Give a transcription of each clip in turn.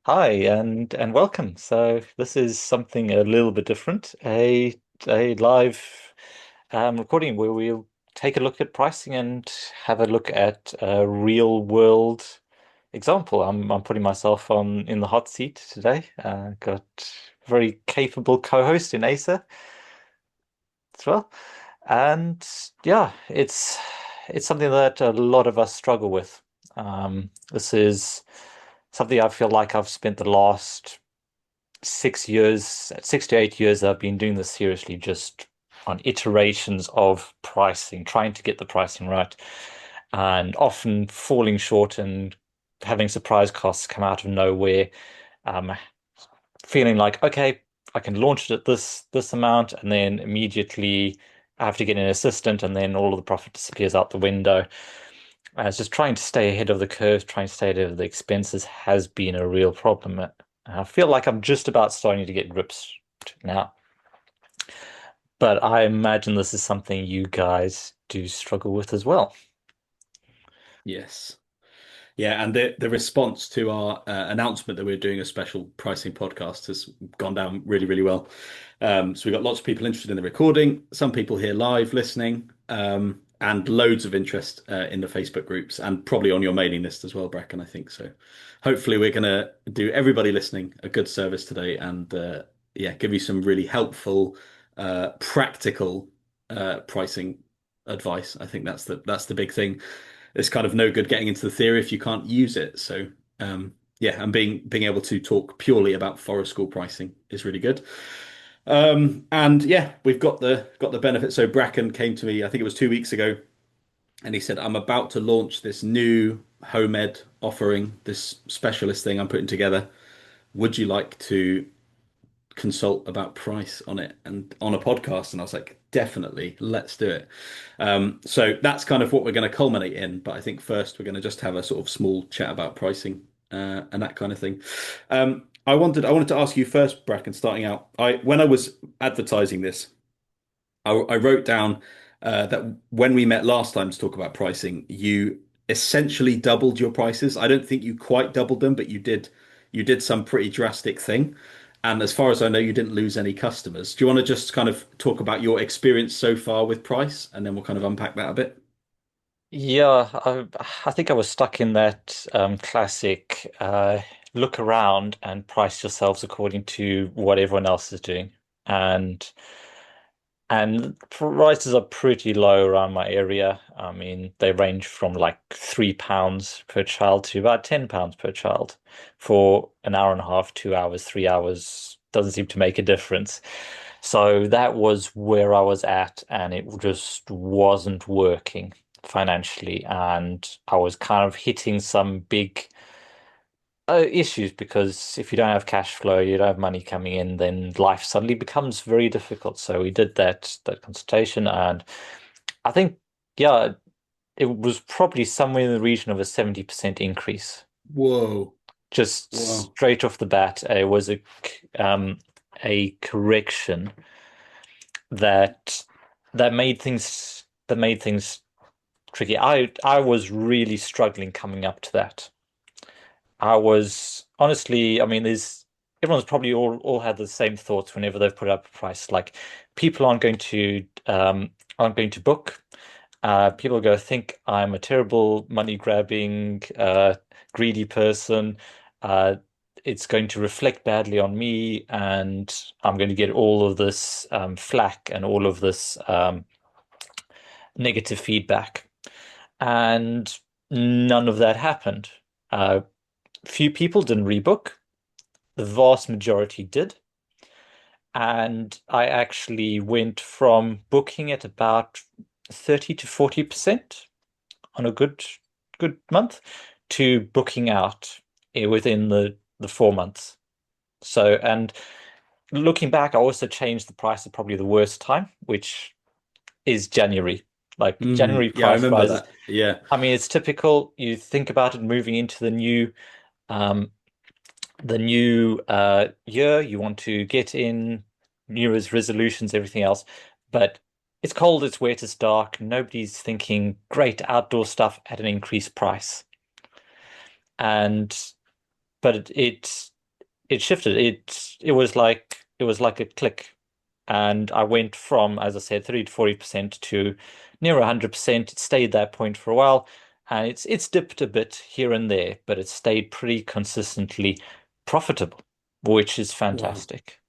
Hi and welcome. So this is something a little bit different, a live recording where we'll take a look at pricing and have a look at a real world example. I'm putting myself on in the hot seat today. Got a very capable co-host in Asa as well, and yeah, it's something that a lot of us struggle with. This is something I feel like I've spent the last 6 years, 6 to 8 years, I've been doing this seriously, just on iterations of pricing, trying to get the pricing right, and often falling short and having surprise costs come out of nowhere. Um, Feeling like, okay, I can launch it at this amount, and then immediately I have to get an assistant, and then all of the profit disappears out the window. It's just trying to stay ahead of the curve, trying to stay ahead of the expenses has been a real problem. I feel like I'm just about starting to get grips now, but I imagine this is something you guys do struggle with as well. Yes. Yeah, and the response to our announcement that we're doing a special pricing podcast has gone down really, really well. So we've got lots of people interested in the recording, some people here live listening, and loads of interest in the Facebook groups and probably on your mailing list as well, Bracken, I think. So hopefully we're going to do everybody listening a good service today and yeah, give you some really helpful, practical pricing advice. I think that's the big thing. It's kind of no good getting into the theory if you can't use it. So yeah, and being able to talk purely about forest school pricing is really good. And yeah, we've got the benefit. So Bracken came to me, I think it was 2 weeks ago, and he said, I'm about to launch this new home ed offering, this specialist thing I'm putting together. Would you like to consult about price on it and on a podcast? And I was like, definitely, let's do it. So that's kind of what we're going to culminate in. But I think first we're going to just have a sort of small chat about pricing and that kind of thing. I wanted to ask you first, Bracken, starting out. I When I was advertising this, I wrote down that when we met last time to talk about pricing, you essentially doubled your prices. I don't think you quite doubled them, but you did some pretty drastic thing. And as far as I know, you didn't lose any customers. Do you want to just kind of talk about your experience so far with price, and then we'll kind of unpack that a bit? Yeah, I think I was stuck in that classic look around and price yourselves according to what everyone else is doing. And And prices are pretty low around my area. I mean, they range from like £3 per child to about £10 per child for an hour and a half, 2 hours, 3 hours. Doesn't seem to make a difference. So that was where I was at, and it just wasn't working financially. And I was kind of hitting some big issues because if you don't have cash flow, you don't have money coming in, then life suddenly becomes very difficult. So we did that consultation, and I think yeah, it was probably somewhere in the region of a 70% increase. Whoa. Just Wow. straight off the bat, it was a correction that that made things tricky. I was really struggling coming up to that. I was honestly, I mean, there's everyone's probably all had the same thoughts whenever they've put up a price. Like people aren't going to book. People are going to think I'm a terrible money grabbing, greedy person. Uh, it's going to reflect badly on me, and I'm going to get all of this flack and all of this negative feedback. And none of that happened. Few people didn't rebook. The vast majority did. And I actually went from booking at about 30 to 40% on a good month to booking out within the 4 months. So, and looking back, I also changed the price at probably the worst time, which is January. Like January Yeah, I price remember rises. that. Yeah. I mean, it's typical. You think about it moving into um, the new year, you want to get in New Year's resolutions, everything else. But it's cold, it's wet, it's dark. Nobody's thinking great outdoor stuff at an increased price. And but it it shifted. It was like a click. And I went from, as I said, 30 to 40% to near 100%. It stayed that point for a while, and it's dipped a bit here and there, but it's stayed pretty consistently profitable, which is Wow. fantastic.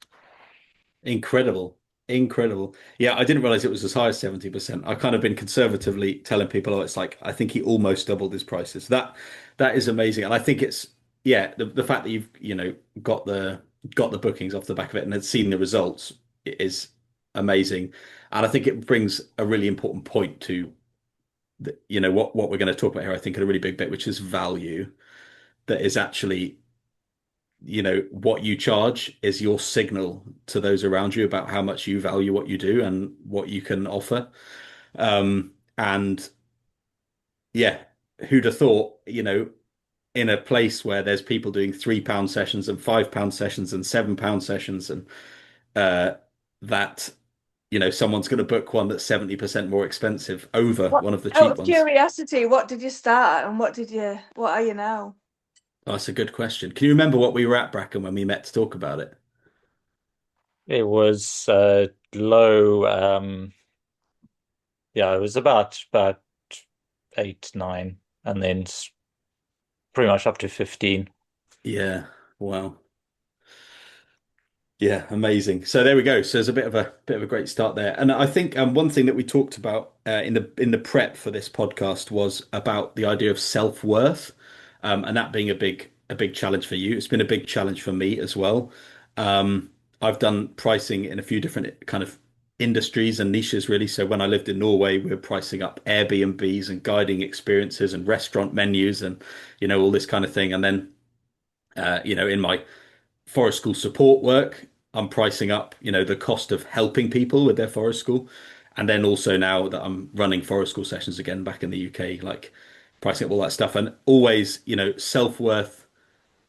Incredible. Incredible. Yeah, I didn't realize it was as high as 70%. I've kind of been conservatively telling people, oh, it's like I think he almost doubled his prices. That is amazing. And I think it's yeah, the fact that you've, got the bookings off the back of it and had seen the results is amazing. And I think it brings a really important point to what we're going to talk about here, I think, in a really big bit, which is value. That is actually what you charge is your signal to those around you about how much you value what you do and what you can offer. And yeah, who'd have thought, in a place where there's people doing £3 sessions and £5 sessions and £7 sessions, and uh, that someone's going to book one that's 70% more expensive over What, one of the out cheap of ones. curiosity, what did you start at and what are you now? Oh, that's a good question. Can you remember what we were at, Bracken, when we met to talk about it? It was low. Yeah, it was about 8, 9, and then pretty much up to 15. Yeah. Wow. Yeah, amazing. So there we go. So there's a great start there. And I think one thing that we talked about in the prep for this podcast was about the idea of self-worth, and that being a big challenge for you. It's been a big challenge for me as well. Um, I've done pricing in a few different kind of industries and niches, really. So when I lived in Norway, we were pricing up Airbnbs and guiding experiences and restaurant menus and all this kind of thing. And then in my forest school support work, I'm pricing up, the cost of helping people with their forest school. And then also now that I'm running forest school sessions again back in the UK, like pricing up all that stuff. And always, self-worth.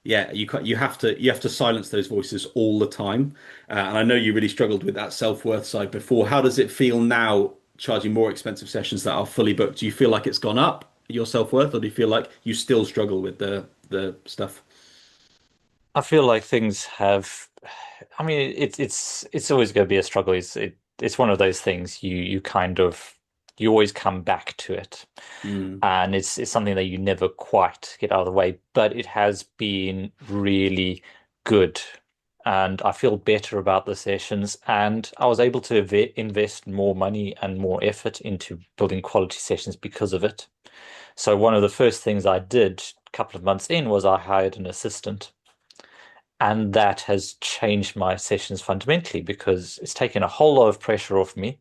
Yeah, you have to silence those voices all the time. And I know you really struggled with that self-worth side before. How does it feel now charging more expensive sessions that are fully booked? Do you feel like it's gone up, your self-worth, or do you feel like you still struggle with the stuff? I feel like things have. I mean, it's always going to be a struggle. It's one of those things you always come back to it, Mm, and it's something that you never quite get out of the way. But it has been really good, and I feel better about the sessions. And I was able to invest more money and more effort into building quality sessions because of it. So one of the first things I did a couple of months in was I hired an assistant. And that has changed my sessions fundamentally because it's taken a whole lot of pressure off me.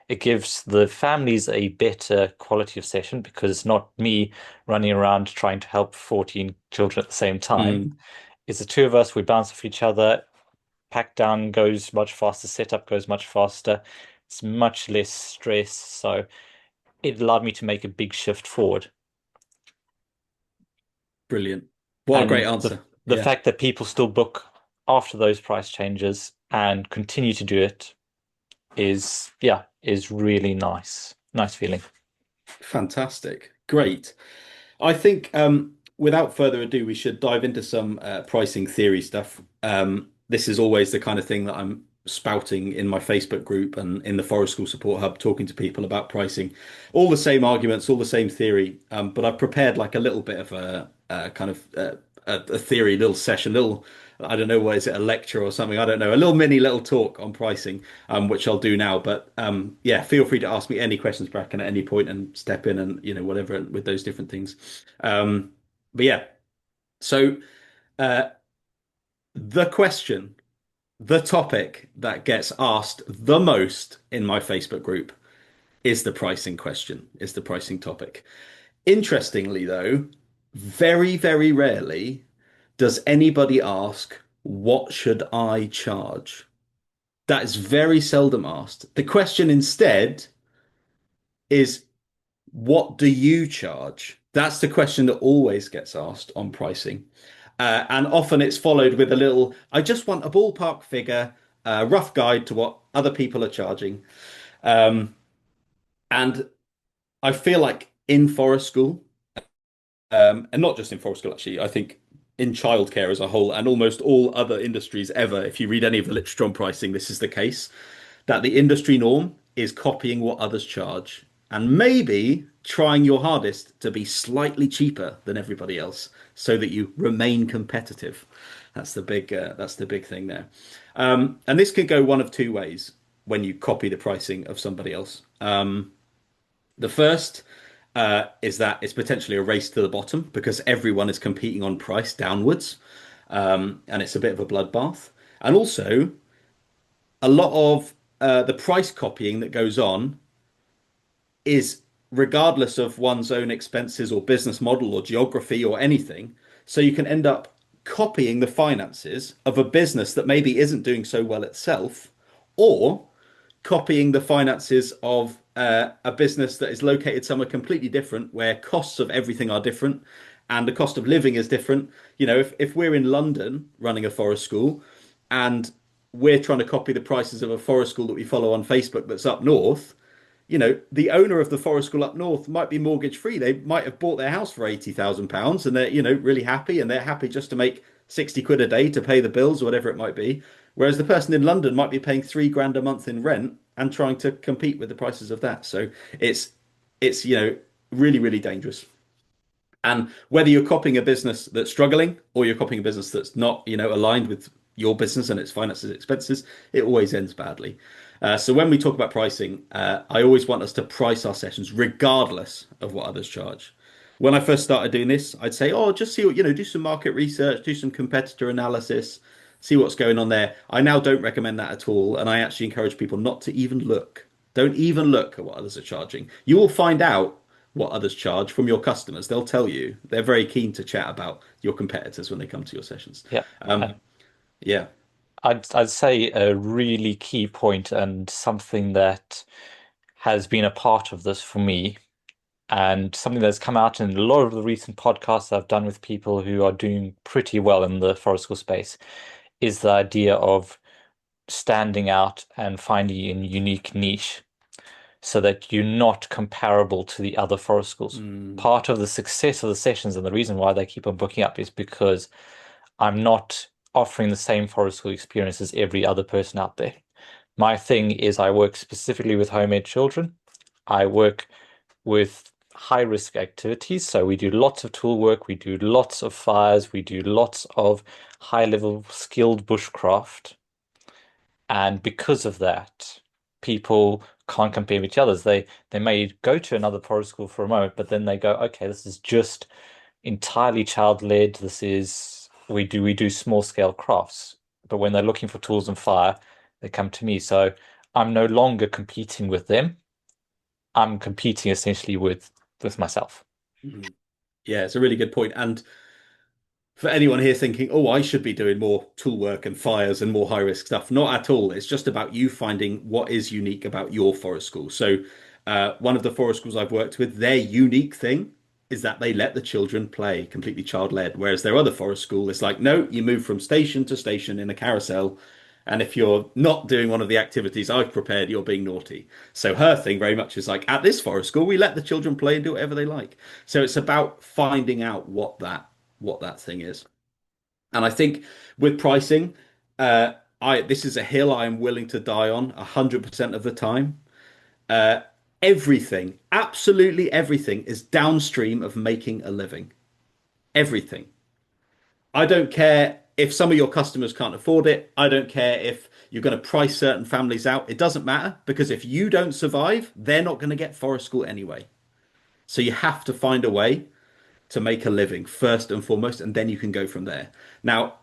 It gives the families a better quality of session because it's not me running around trying to help 14 children at the same time. mm. It's the two of us, we bounce off each other, pack down goes much faster, setup goes much faster. It's much less stress. So it allowed me to make a big shift forward. Brilliant. What a great And the answer. the Yeah, fact that people still book after those price changes and continue to do it is really nice. Nice feeling. fantastic. Great. I think without further ado, we should dive into some pricing theory stuff. This is always the kind of thing that I'm spouting in my Facebook group and in the Forest School Support Hub, talking to people about pricing. All the same arguments, all the same theory, but I've prepared like a little bit of a kind of a theory, little session, little. I don't know, what is it, a lecture or something? I don't know, a little talk on pricing, which I'll do now. But yeah, feel free to ask me any questions, Bracken, at any point and step in and whatever with those different things. But yeah, so uh, the question, the topic that gets asked the most in my Facebook group is the pricing question, is the pricing topic. Interestingly, though, very, very rarely does anybody ask, what should I charge? That is very seldom asked. The question instead is, what do you charge? That's the question that always gets asked on pricing. And often it's followed with a little, I just want a ballpark figure, a rough guide to what other people are charging. Um, and I feel like in forest school, and not just in forest school, actually, I think in childcare as a whole and almost all other industries ever, if you read any of the literature on pricing, this is the case, that the industry norm is copying what others charge and maybe trying your hardest to be slightly cheaper than everybody else so that you remain competitive. That's the big thing there. And this can go one of two ways when you copy the pricing of somebody else. The first is that it's potentially a race to the bottom because everyone is competing on price downwards, and it's a bit of a bloodbath. And also, a lot of the price copying that goes on is regardless of one's own expenses or business model or geography or anything. So you can end up copying the finances of a business that maybe isn't doing so well itself, or copying the finances of a business that is located somewhere completely different, where costs of everything are different and the cost of living is different. You know, if we're in London running a forest school and we're trying to copy the prices of a forest school that we follow on Facebook that's up north, you know, the owner of the forest school up north might be mortgage free. They might have bought their house for £80,000 and they're, you know, really happy and they're happy just to make 60 quid a day to pay the bills or whatever it might be. Whereas the person in London might be paying 3 grand a month in rent and trying to compete with the prices of that. So it's, you know, really, really dangerous. And whether you're copying a business that's struggling or you're copying a business that's not, you know, aligned with your business and its finances, expenses, it always ends badly. So when we talk about pricing, I always want us to price our sessions regardless of what others charge. When I first started doing this, I'd say, oh, just see what, you know, do some market research, do some competitor analysis, see what's going on there. I now don't recommend that at all. And I actually encourage people not to even look. Don't even look at what others are charging. You will find out what others charge from your customers. They'll tell you. They're very keen to chat about your competitors when they come to your sessions. Yeah. Um, yeah. I'd say a really key point and something that has been a part of this for me and something that's come out in a lot of the recent podcasts I've done with people who are doing pretty well in the forest school space is the idea of standing out and finding a unique niche so that you're not comparable to the other forest schools. Mm, Part of the success of the sessions and the reason why they keep on booking up is because I'm not offering the same forest school experience as every other person out there. My thing is I work specifically with homemade children. I work with high risk activities. So we do lots of tool work, we do lots of fires, we do lots of high level skilled bushcraft. And because of that, people can't compare with each other. They may go to another forest school for a moment, but then they go, okay, this is just entirely child led. This is we do small scale crafts. But when they're looking for tools and fire, they come to me. So I'm no longer competing with them. I'm competing essentially with myself. mm. Yeah, it's a really good point. And for anyone here thinking, oh, I should be doing more tool work and fires and more high risk stuff, not at all. It's just about you finding what is unique about your forest school. So, one of the forest schools I've worked with, their unique thing is that they let the children play completely child led. Whereas their other forest school is like, no, you move from station to station in a carousel. And if you're not doing one of the activities I've prepared, you're being naughty. So her thing very much is like, at this forest school, we let the children play and do whatever they like. So it's about finding out what that thing is. And I think with pricing, I this is a hill I am willing to die on 100% of the time. Uh, Everything, absolutely everything, is downstream of making a living. Everything. I don't care if some of your customers can't afford it. I don't care if you're going to price certain families out. It doesn't matter because if you don't survive, they're not going to get forest school anyway. So you have to find a way to make a living first and foremost, and then you can go from there. Now,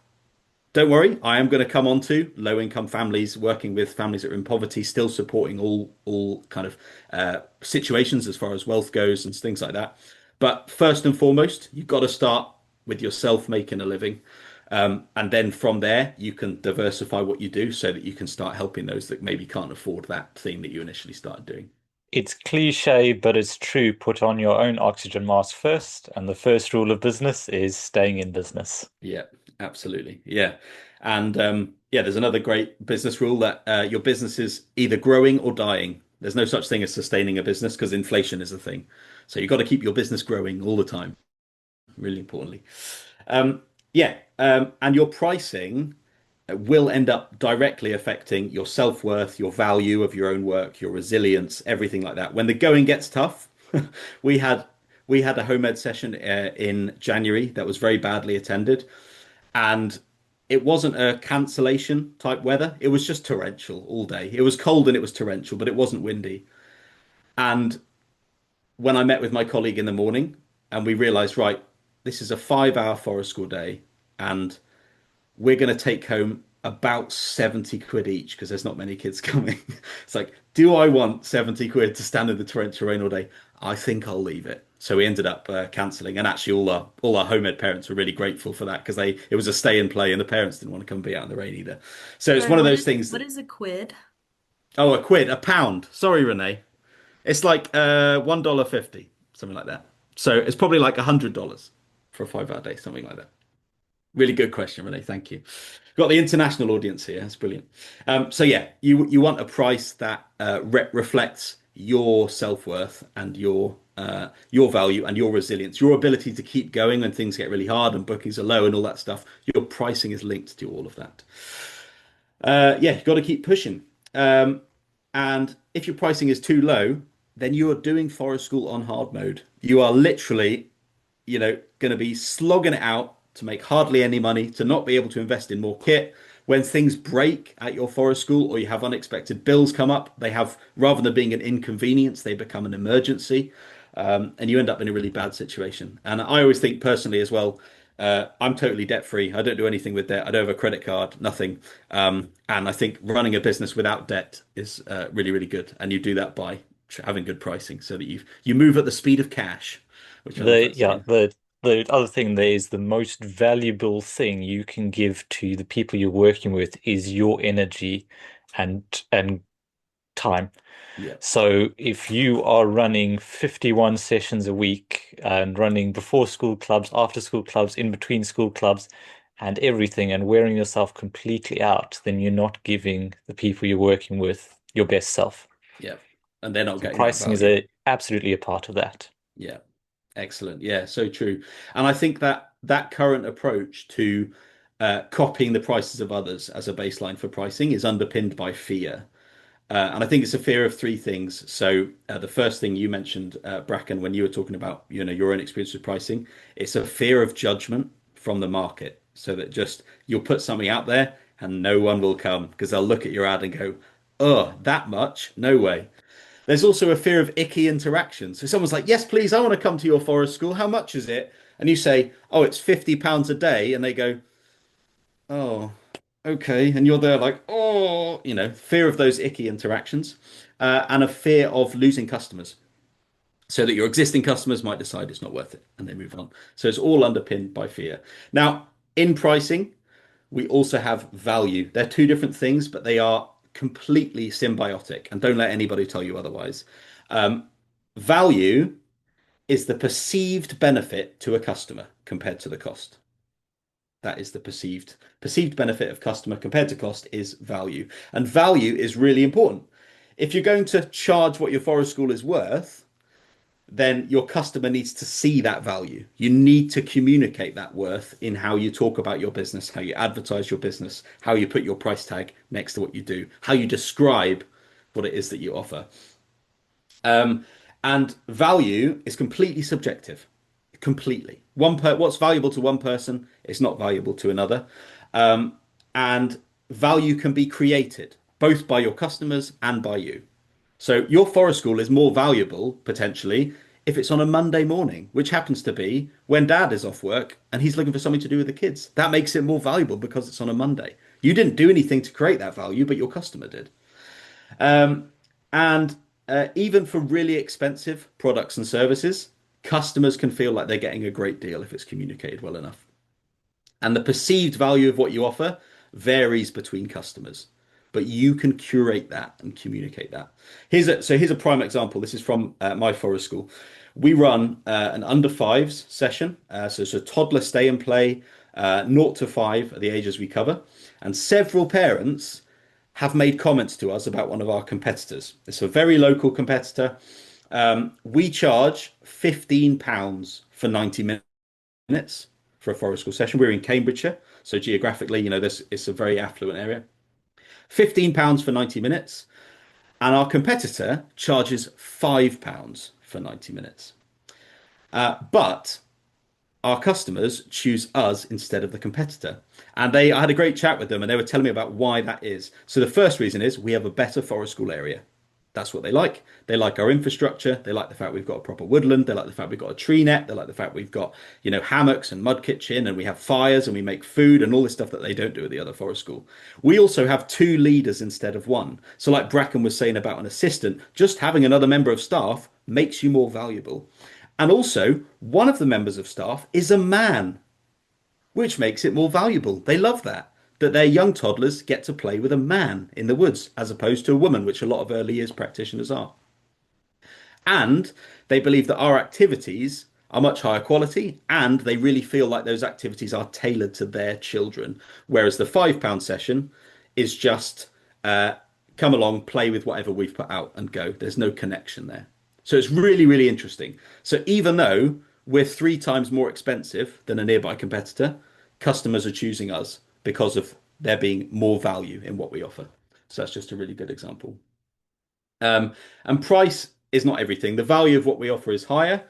don't worry, I am going to come on to low income families, working with families that are in poverty, still supporting all kind of situations as far as wealth goes and things like that. But first and foremost, you've got to start with yourself making a living. And then from there, you can diversify what you do so that you can start helping those that maybe can't afford that thing that you initially started doing. It's cliche, but it's true. Put on your own oxygen mask first, and the first rule of business is staying in business. Yeah, absolutely. Yeah. And yeah, there's another great business rule that your business is either growing or dying. There's no such thing as sustaining a business because inflation is a thing. So you've got to keep your business growing all the time, really importantly. Um, Yeah, and your pricing will end up directly affecting your self-worth, your value of your own work, your resilience, everything like that. When the going gets tough, we had we had a home ed session in January that was very badly attended, and it wasn't a cancellation type weather. It was just torrential all day. It was cold and it was torrential, but it wasn't windy. And when I met with my colleague in the morning, and we realized, right, this is a 5 hour forest school day, and we're going to take home about 70 quid each because there's not many kids coming. It's like, do I want 70 quid to stand in the torrential rain all day? I think I'll leave it. So we ended up cancelling, and actually all our home ed parents were really grateful for that because they it was a stay and play, and the parents didn't want to come and be out in the rain either. So it's Sorry, one of those things what that, is a quid? oh, a quid, a pound. Sorry, Renee. It's like $1.50, something like that. So it's probably like $100 for a 5 hour day, something like that. Really good question, Renee. Thank you. Got the international audience here. That's brilliant. So yeah, you want a price that reflects your self-worth and your value and your resilience, your ability to keep going when things get really hard and bookings are low and all that stuff. Your pricing is linked to all of that. Yeah, you've got to keep pushing. And if your pricing is too low, then you are doing forest school on hard mode. You are literally, going to be slogging it out to make hardly any money, to not be able to invest in more kit. When things break at your forest school or you have unexpected bills come up, they have, rather than being an inconvenience, they become an emergency. And you end up in a really bad situation. And I always think personally as well, I'm totally debt free. I don't do anything with debt. I don't have a credit card, nothing. And I think running a business without debt is really, really good. And you do that by having good pricing so that you move at the speed of cash, which I love The that yeah, saying. the other thing there is the most valuable thing you can give to the people you're working with is your energy and time. Yeah, So if you are running 51 sessions a week and running before school clubs, after school clubs, in between school clubs, and everything, and wearing yourself completely out, then you're not giving the people you're working with your best self. yeah. And they're not So getting that pricing is value. a absolutely a part of that. Yeah, excellent. Yeah, so true. And I think that that current approach to copying the prices of others as a baseline for pricing is underpinned by fear. And I think it's a fear of three things. So the first thing you mentioned, Bracken, when you were talking about, your own experience with pricing, it's a fear of judgment from the market. So that just you'll put something out there and no one will come because they'll look at your ad and go, "Oh, that much? No way." There's also a fear of icky interaction. So someone's like, "Yes, please, I want to come to your forest school. How much is it?" And you say, "Oh, it's £50 a day," and they go, "Oh, okay." And you're there like, "Oh," fear of those icky interactions, and a fear of losing customers, so that your existing customers might decide it's not worth it and they move on. So it's all underpinned by fear. Now, in pricing, we also have value. They're two different things, but they are completely symbiotic. And don't let anybody tell you otherwise. Um, Value is the perceived benefit to a customer compared to the cost. That is the perceived benefit of customer compared to cost is value. And value is really important. If you're going to charge what your forest school is worth, then your customer needs to see that value. You need to communicate that worth in how you talk about your business, how you advertise your business, how you put your price tag next to what you do, how you describe what it is that you offer. And value is completely subjective, completely. What's valuable to one person is not valuable to another. And value can be created both by your customers and by you. So your forest school is more valuable potentially if it's on a Monday morning, which happens to be when dad is off work and he's looking for something to do with the kids. That makes it more valuable because it's on a Monday. You didn't do anything to create that value, but your customer did. And even for really expensive products and services, customers can feel like they're getting a great deal if it's communicated well enough. And the perceived value of what you offer varies between customers, but you can curate that and communicate that. Here's a prime example. This is from my forest school. We run an under fives session. So it's a toddler stay and play, 0 to 5 are the ages we cover. And several parents have made comments to us about one of our competitors. It's a very local competitor. We charge £15 for 90 minutes. for a forest school session. We're in Cambridgeshire, so geographically, it's a very affluent area. £15 for 90 minutes, and our competitor charges £5 for 90 minutes. But our customers choose us instead of the competitor. And I had a great chat with them, and they were telling me about why that is. So the first reason is we have a better forest school area. That's what they like. They like our infrastructure. They like the fact we've got a proper woodland. They like the fact we've got a tree net. They like the fact we've got, hammocks and mud kitchen, and we have fires and we make food and all this stuff that they don't do at the other forest school. We also have two leaders instead of one. So like Bracken was saying about an assistant, just having another member of staff makes you more valuable. And also, one of the members of staff is a man, which makes it more valuable. They love that their young toddlers get to play with a man in the woods as opposed to a woman, which a lot of early years practitioners are. And they believe that our activities are much higher quality, and they really feel like those activities are tailored to their children. Whereas the £5 session is just come along, play with whatever we've put out and go. There's no connection there. So it's really, really interesting. So even though we're 3 times more expensive than a nearby competitor, customers are choosing us because of there being more value in what we offer. So that's just a really good example. And price is not everything. The value of what we offer is higher.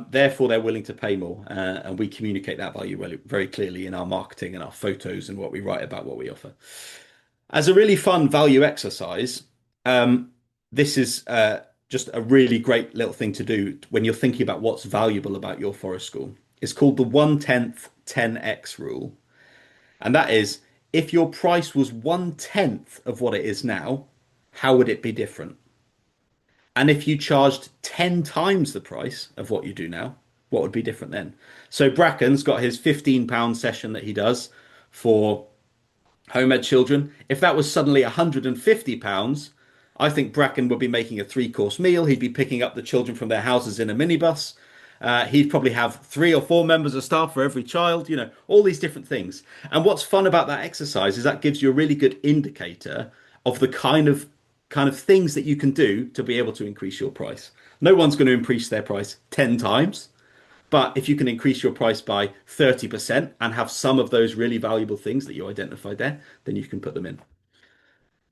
Therefore, they're willing to pay more. And we communicate that value very, very clearly in our marketing and our photos and what we write about what we offer. As a really fun value exercise, this is just a really great little thing to do when you're thinking about what's valuable about your forest school. It's called the 1/10 10x rule. And that is, if your price was 1/10 of what it is now, how would it be different? And if you charged 10 times the price of what you do now, what would be different then? So Bracken's got his £15 session that he does for home ed children. If that was suddenly £150, I think Bracken would be making a 3-course meal. He'd be picking up the children from their houses in a minibus. He'd probably have 3 or 4 members of staff for every child, all these different things. And what's fun about that exercise is that gives you a really good indicator of the kind of things that you can do to be able to increase your price. No one's going to increase their price 10 times, but if you can increase your price by 30% and have some of those really valuable things that you identified there, then you can put them in.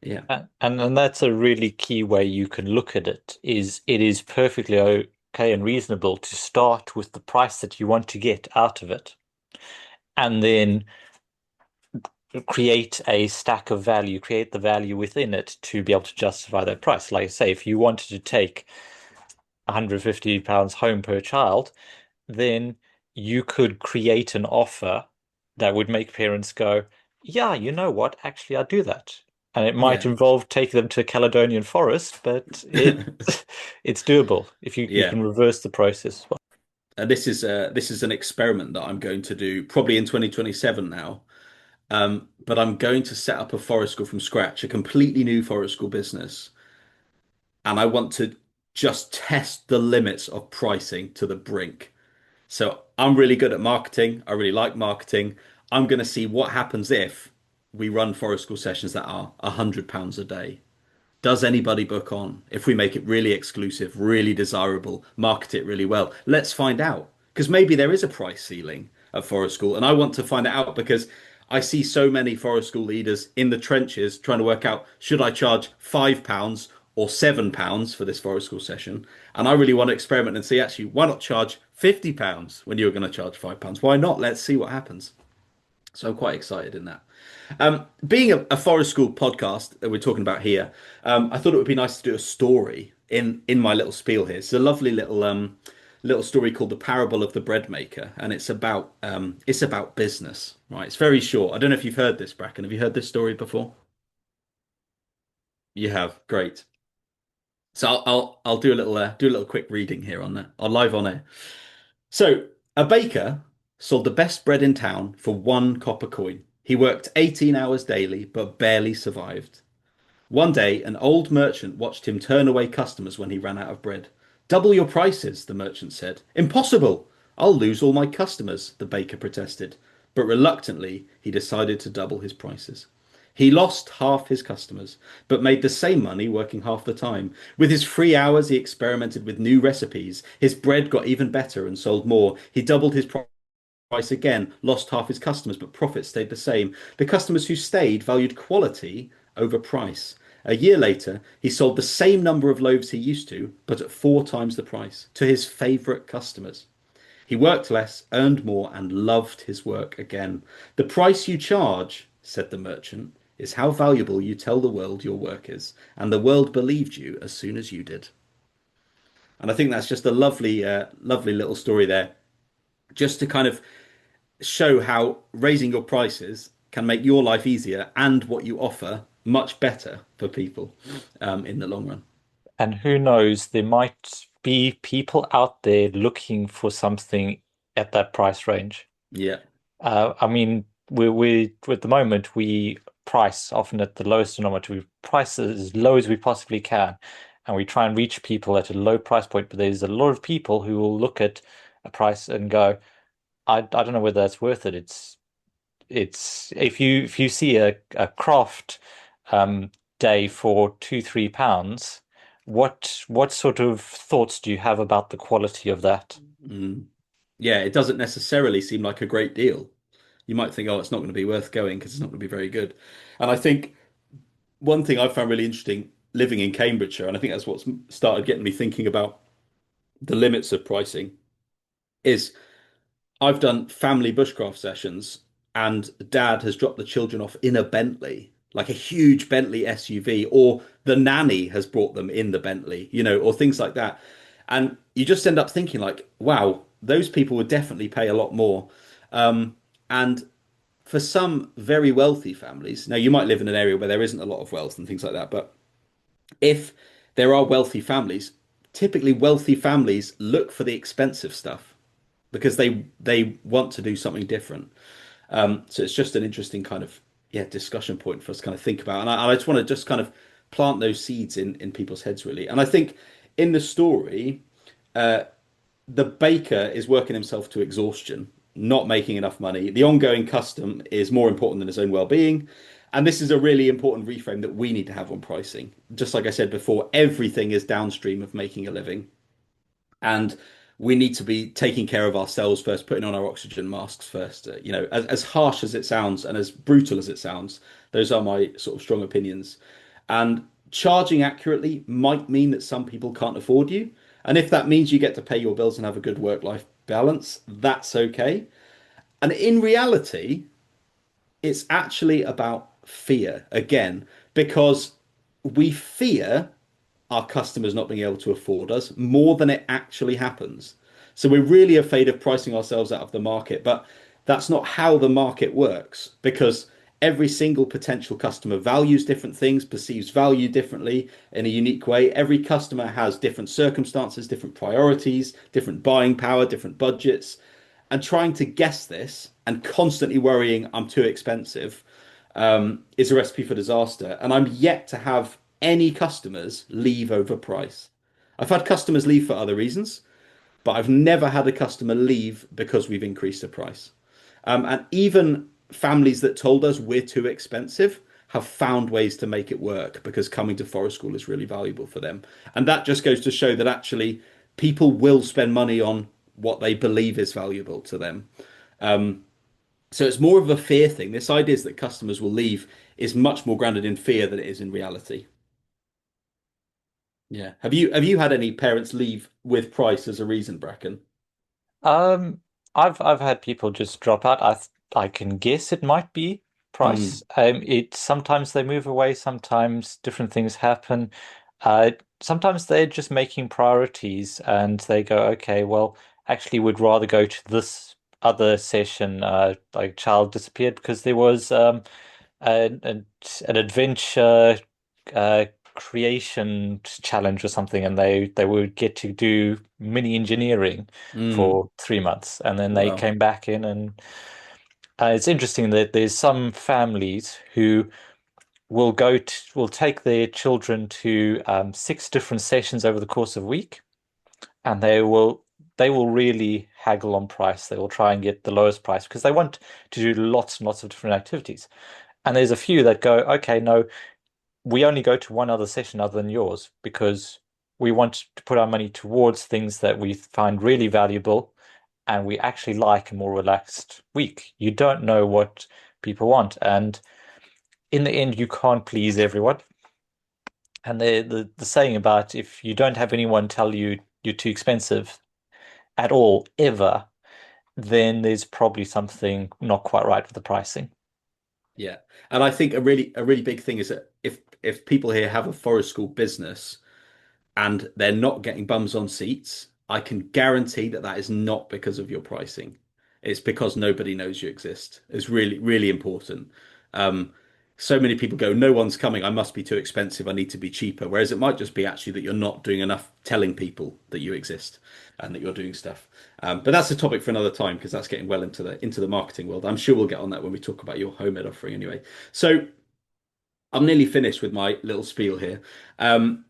Yeah. And that's a really key way you can look at it, is it is perfectly okay and reasonable to start with the price that you want to get out of it, and then create a stack of value, create the value within it to be able to justify that price. Like I say, if you wanted to take £150 home per child, then you could create an offer that would make parents go, yeah, you know what, actually I do that. And it might involve taking them to Caledonian Forest, but it's doable if you can reverse the process. This is an experiment that I'm going to do probably in 2027 now. But I'm going to set up a forest school from scratch, a completely new forest school business. And I want to just test the limits of pricing to the brink. So I'm really good at marketing. I really like marketing. I'm going to see what happens if we run forest school sessions that are £100 a day. Does anybody book on? If we make it really exclusive, really desirable, market it really well, let's find out. Because maybe there is a price ceiling at forest school. And I want to find it out because I see so many forest school leaders in the trenches trying to work out, should I charge £5 or £7 for this forest school session? And I really want to experiment and see, actually, why not charge £50 when you're going to charge £5? Why not? Let's see what happens. So I'm quite excited in that. Being a forest school podcast that we're talking about here, I thought it would be nice to do a story in my little spiel here. It's a lovely little story called The Parable of the Bread Maker, and it's about business, right? It's very short. I don't know if you've heard this, Bracken. Have you heard this story before? You have. Great. So I'll do a little quick reading here on live on air. So a baker sold the best bread in town for 1 copper coin. He worked 18 hours daily, but barely survived. One day, an old merchant watched him turn away customers when he ran out of bread. Double your prices, the merchant said. Impossible! I'll lose all my customers, the baker protested. But reluctantly, he decided to double his prices. He lost half his customers, but made the same money working half the time. With his free hours, he experimented with new recipes. His bread got even better and sold more. He doubled his price again, lost half his customers, but profits stayed the same. The customers who stayed valued quality over price. A year later, he sold the same number of loaves he used to, but at 4 times the price to his favorite customers. He worked less, earned more, and loved his work again. The price you charge, said the merchant, is how valuable you tell the world your work is, and the world believed you as soon as you did. And I think that's just a lovely, lovely little story there, just to kind of show how raising your prices can make your life easier and what you offer much better for people in the long run. And who knows, there might be people out there looking for something at that price range. Yeah. I mean, we at the moment we price often at the lowest denominator. We price as low as we possibly can, and we try and reach people at a low price point. But there's a lot of people who will look at a price and go, I don't know whether that's worth it. It's if you see a craft um, day for £2, £3, what sort of thoughts do you have about the quality of that? Mm. Yeah, it doesn't necessarily seem like a great deal. You might think, oh, it's not going to be worth going because it's not going to be very good. And I think one thing I found really interesting living in Cambridgeshire, and I think that's what's started getting me thinking about the limits of pricing, is I've done family bushcraft sessions, and dad has dropped the children off in a Bentley, like a huge Bentley SUV, or the nanny has brought them in the Bentley, or things like that. And you just end up thinking, like, wow, those people would definitely pay a lot more. And for some very wealthy families, now you might live in an area where there isn't a lot of wealth and things like that, but if there are wealthy families, typically wealthy families look for the expensive stuff because they want to do something different. So it's just an interesting kind of discussion point for us to kind of think about, and I just want to just kind of plant those seeds in people's heads really. And I think in the story, the baker is working himself to exhaustion, not making enough money. The ongoing custom is more important than his own well-being. And this is a really important reframe that we need to have on pricing. Just like I said before, everything is downstream of making a living. And we need to be taking care of ourselves first, putting on our oxygen masks first. As harsh as it sounds and as brutal as it sounds, those are my sort of strong opinions. And charging accurately might mean that some people can't afford you. And if that means you get to pay your bills and have a good work-life balance, that's okay. And in reality, it's actually about fear again, because we fear our customers not being able to afford us more than it actually happens. So we're really afraid of pricing ourselves out of the market, but that's not how the market works, because every single potential customer values different things, perceives value differently in a unique way. Every customer has different circumstances, different priorities, different buying power, different budgets. And trying to guess this and constantly worrying I'm too expensive is a recipe for disaster. And I'm yet to have any customers leave over price. I've had customers leave for other reasons, but I've never had a customer leave because we've increased the price. And even families that told us we're too expensive have found ways to make it work because coming to forest school is really valuable for them. And that just goes to show that actually people will spend money on what they believe is valuable to them. So it's more of a fear thing. This idea is that customers will leave is much more grounded in fear than it is in reality. Yeah. Have you had any parents leave with price as a reason, Bracken? Um, I've had people just drop out. I can guess it might be price. Mm, It sometimes they move away, sometimes different things happen. Sometimes they're just making priorities and they go, okay, well, actually would rather go to this other session. Like child disappeared because there was an adventure uh, creation challenge or something, and they would get to do mini engineering mm, for 3 months, and then they wow. came back in, and it's interesting that there's some families who will take their children to 6 different sessions over the course of a week, and they will really haggle on price. They will try and get the lowest price because they want to do lots and lots of different activities. And there's a few that go, okay, no, we only go to one other session other than yours because we want to put our money towards things that we find really valuable. and we actually like a more relaxed week. You don't know what people want, and in the end, you can't please everyone. And the saying about if you don't have anyone tell you you're too expensive at all, ever, then there's probably something not quite right with the pricing. Yeah. And I think a really big thing is that if people here have a forest school business and they're not getting bums on seats, I can guarantee that that is not because of your pricing. It's because nobody knows you exist. It's really, really important. Um, so many people go, no one's coming. I must be too expensive. I need to be cheaper. Whereas it might just be actually that you're not doing enough telling people that you exist and that you're doing stuff. But that's a topic for another time because that's getting well into the marketing world. I'm sure we'll get on that when we talk about your homemade offering anyway. So I'm nearly finished with my little spiel here. Um,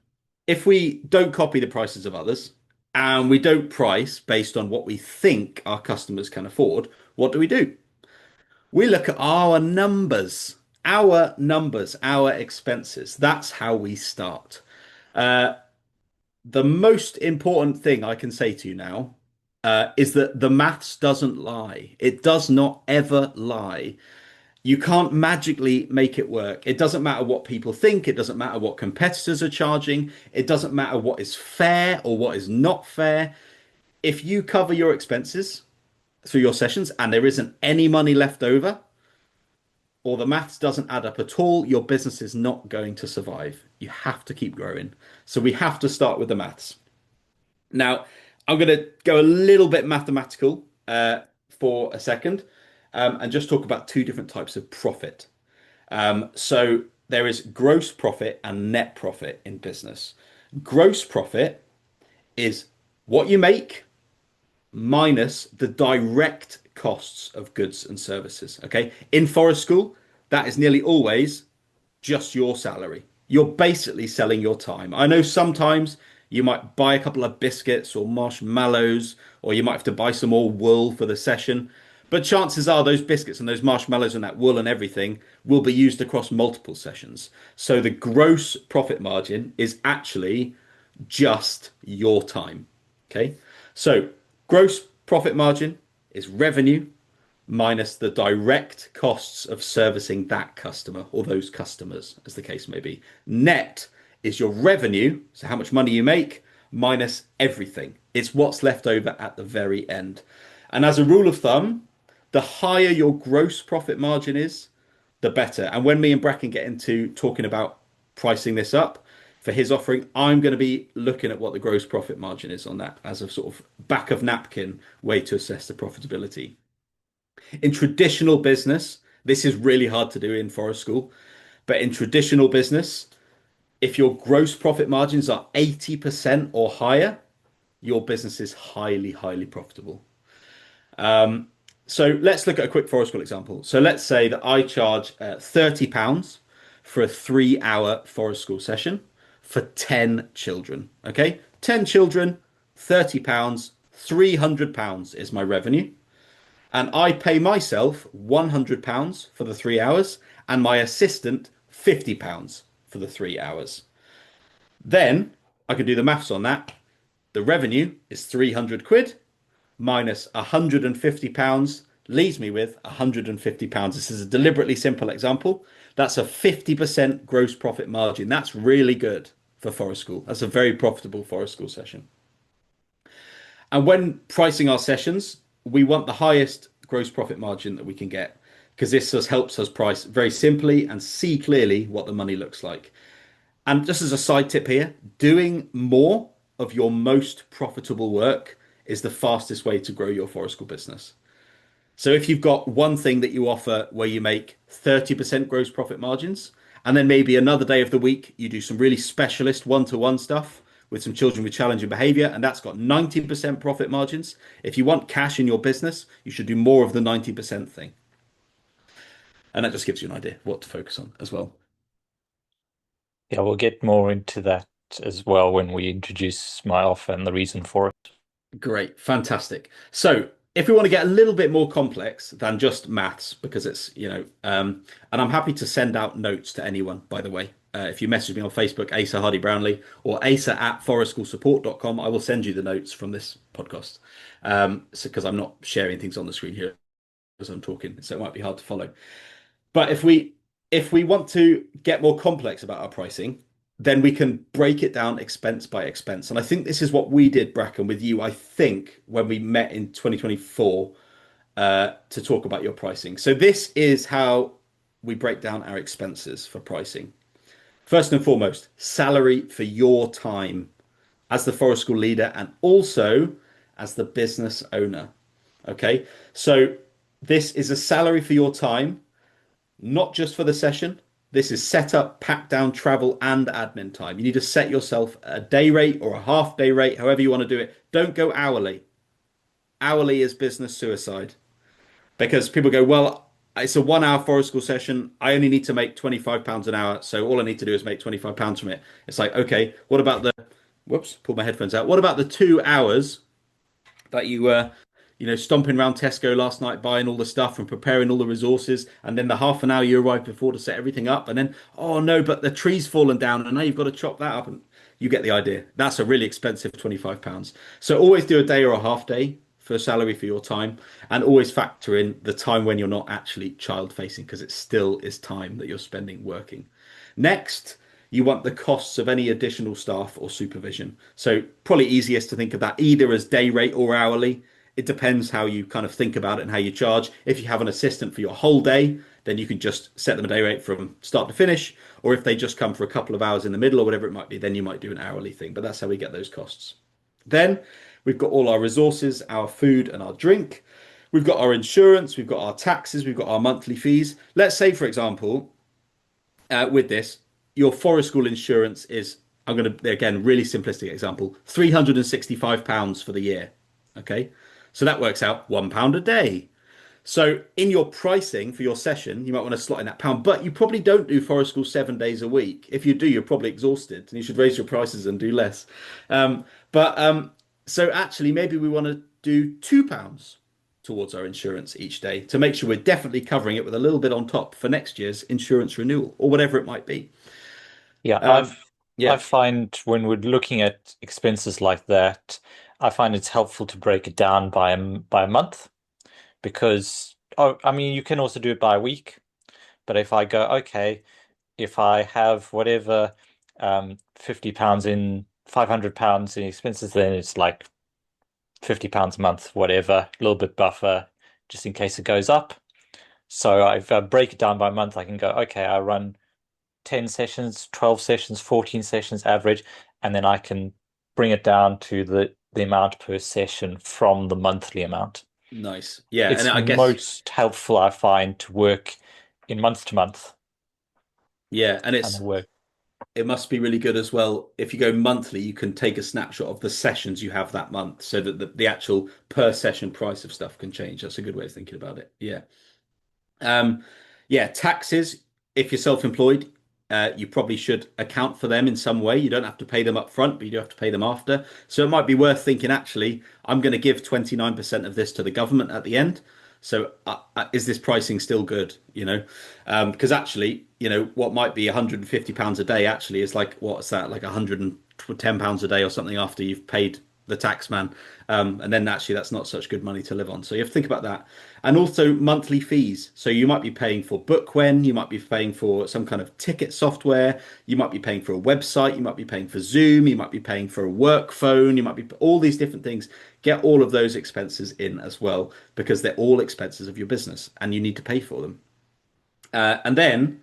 if we don't copy the prices of others and we don't price based on what we think our customers can afford, what do? We look at our expenses. That's how we start. Uh, the most important thing I can say to you now is that the maths doesn't lie. It does not ever lie. You can't magically make it work. It doesn't matter what people think. It doesn't matter what competitors are charging. It doesn't matter what is fair or what is not fair. If you cover your expenses through your sessions and there isn't any money left over, or the maths doesn't add up at all, your business is not going to survive. You have to keep growing. So we have to start with the maths. Now, I'm going to go a little bit mathematical for a second and just talk about two different types of profit. So there is gross profit and net profit in business. Gross profit is what you make minus the direct costs of goods and services. Okay. In forest school, that is nearly always just your salary. You're basically selling your time. I know sometimes you might buy a couple of biscuits or marshmallows, or you might have to buy some more wool for the session. But chances are those biscuits and those marshmallows and that wool and everything will be used across multiple sessions. So the gross profit margin is actually just your time. Okay. So gross profit margin is revenue minus the direct costs of servicing that customer or those customers, as the case may be. Net is your revenue, so how much money you make, minus everything. It's what's left over at the very end. And as a rule of thumb, the higher your gross profit margin is, the better. And when me and Bracken get into talking about pricing this up for his offering, I'm going to be looking at what the gross profit margin is on that as a sort of back of napkin way to assess the profitability. In traditional business, this is really hard to do in forest school, but in traditional business, if your gross profit margins are 80% or higher, your business is highly, highly profitable. So let's look at a quick forest school example. So let's say that I charge £30 for a 3 hour forest school session for 10 children. Okay, 10 children, £30, £300 is my revenue. And I pay myself £100 for the 3 hours and my assistant £50 for the 3 hours. Then I can do the maths on that. The revenue is 300 quid minus £150 leaves me with £150. This is a deliberately simple example. That's a 50% gross profit margin. That's really good for forest school. That's a very profitable forest school session. And when pricing our sessions, we want the highest gross profit margin that we can get because this just helps us price very simply and see clearly what the money looks like. And just as a side tip here, doing more of your most profitable work is the fastest way to grow your forest school business. So if you've got one thing that you offer where you make 30% gross profit margins, and then maybe another day of the week, you do some really specialist one-to-one stuff with some children with challenging behavior, and that's got 90% profit margins. If you want cash in your business, you should do more of the 90% thing. And that just gives you an idea what to focus on as well. Yeah, we'll get more into that as well when we introduce my offer and the reason for it. Great, fantastic. So if we want to get a little bit more complex than just maths, because it's, and I'm happy to send out notes to anyone, by the way. if you message me on Facebook, Asa Hardy-Brownlie, or asa@forestschoolsupport.com, I will send you the notes from this podcast. So because I'm not sharing things on the screen here as I'm talking, so it might be hard to follow. But if we want to get more complex about our pricing, then we can break it down expense by expense. And I think this is what we did, Bracken, with you, I think, when we met in 2024 to talk about your pricing. So this is how we break down our expenses for pricing. First and foremost, salary for your time as the forest school leader and also as the business owner. Okay, so this is a salary for your time, not just for the session. This is setup, pack down, travel, and admin time. You need to set yourself a day rate or a half day rate, however you want to do it. Don't go hourly. Hourly is business suicide because people go, well, it's a 1 hour forest school session. I only need to make £25 an hour. So all I need to do is make £25 from it. It's like, okay, what about whoops, pull my headphones out. What about the 2 hours that you were, stomping around Tesco last night, buying all the stuff and preparing all the resources, and then the half an hour you arrived before to set everything up, and then, oh no, but the tree's fallen down, and now you've got to chop that up, and you get the idea. That's a really expensive £25. So always do a day or a half day for salary for your time, and always factor in the time when you're not actually child facing, because it still is time that you're spending working. Next, you want the costs of any additional staff or supervision. So probably easiest to think of that either as day rate or hourly. It depends how you kind of think about it and how you charge. If you have an assistant for your whole day, then you can just set them a day rate from start to finish. Or if they just come for a couple of hours in the middle or whatever it might be, then you might do an hourly thing. But that's how we get those costs. Then we've got all our resources, our food and our drink. We've got our insurance, we've got our taxes, we've got our monthly fees. Let's say, for example, with this, your forest school insurance is, I'm going to, again, really simplistic example, £365 for the year. Okay. So that works out £1 a day. So in your pricing for your session, you might want to slot in that pound, but you probably don't do forest school 7 days a week. If you do, you're probably exhausted and you should raise your prices and do less. So actually, maybe we want to do £2 towards our insurance each day to make sure we're definitely covering it with a little bit on top for next year's insurance renewal or whatever it might be. Yeah, Um, I yeah, find when we're looking at expenses like that, I find it's helpful to break it down by a month because oh, I mean you can also do it by a week. But if I go, okay, if I have whatever £50 in £500 in expenses, then it's like £50 a month, whatever, a little bit buffer just in case it goes up. So if I break it down by month, I can go, okay, I run 10 sessions, 12 sessions, 14 sessions average, and then I can bring it down to the amount per session from the monthly amount. nice. Yeah, and It's I guess most helpful, I find, to work in month to month yeah, and and it's work. it must be really good as well. If you go monthly, you can take a snapshot of the sessions you have that month so that the actual per session price of stuff can change. That's a good way of thinking about it. Yeah. Um, yeah, taxes. If you're self-employed, you probably should account for them in some way. You don't have to pay them up front, but you do have to pay them after. So it might be worth thinking, actually, I'm going to give 29% of this to the government at the end. So is this pricing still good? Because actually, what might be £150 a day actually is like, what's that? Like £110 a day or something after you've paid the tax man. And then actually that's not such good money to live on. So you have to think about that. And also monthly fees. So you might be paying for Bookwen, you might be paying for some kind of ticket software, you might be paying for a website, you might be paying for Zoom, you might be paying for a work phone, you might be all these different things. Get all of those expenses in as well because they're all expenses of your business and you need to pay for them. And then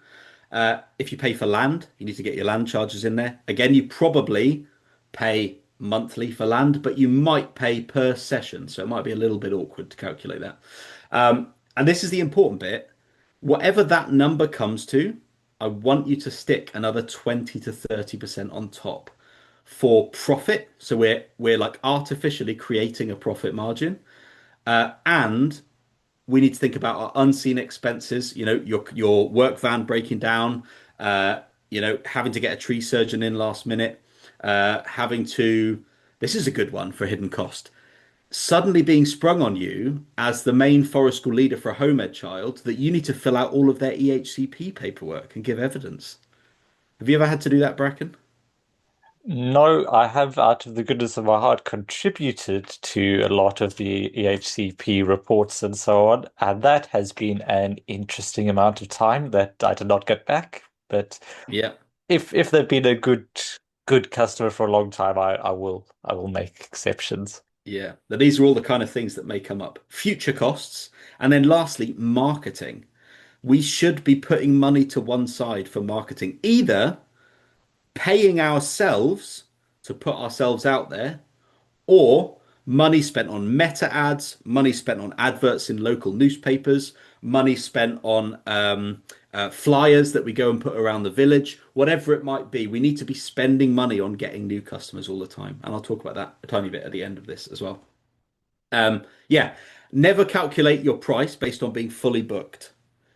if you pay for land, you need to get your land charges in there. Again, you probably pay monthly for land, but you might pay per session. So it might be a little bit awkward to calculate that. And this is the important bit. Whatever that number comes to, I want you to stick another 20 to 30% on top for profit. So we're like artificially creating a profit margin. And we need to think about our unseen expenses, your work van breaking down, having to get a tree surgeon in last minute, having to, this is a good one for a hidden cost, suddenly being sprung on you as the main forest school leader for a home ed child that you need to fill out all of their EHCP paperwork and give evidence. Have you ever had to do that, Bracken? No, I have, out of the goodness of my heart, contributed to a lot of the EHCP reports and so on, and that has been an interesting amount of time that I did not get back. But Yeah. if they've been a good customer for a long time, I will make exceptions. Yeah. Now, these are all the kind of things that may come up. Future costs. And then lastly, marketing. We should be putting money to one side for marketing, either paying ourselves to put ourselves out there, or money spent on meta ads, money spent on adverts in local newspapers, money spent on flyers that we go and put around the village, whatever it might be. We need to be spending money on getting new customers all the time. And I'll talk about that a tiny bit at the end of this as well. Yeah, never calculate your price based on being fully booked.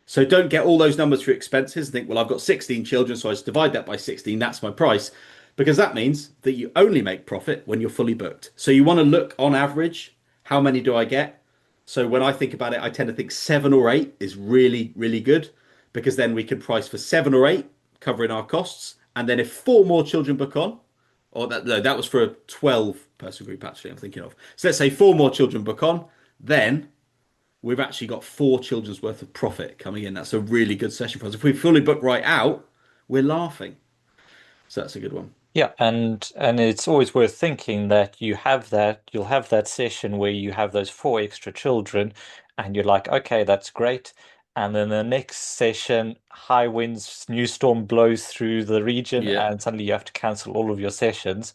So don't get all those numbers for expenses and think, well, I've got 16 children, so I just divide that by 16, that's my price. Because that means that you only make profit when you're fully booked. So you want to look on average, how many do I get? So when I think about it, I tend to think 7 or 8 is really, really good because then we can price for 7 or 8, covering our costs. And then if 4 more children book on, or that no, that was for a 12 person group, actually, I'm thinking of. So let's say 4 more children book on, then we've actually got 4 children's worth of profit coming in. That's a really good session for us. If we fully book right out, we're laughing. So that's a good one. Yeah, and it's always worth thinking that you'll have that session where you have those four extra children, and you're like, okay, that's great. And then the next session, high winds, new storm blows through the region, Yeah, and suddenly you have to cancel all of your sessions,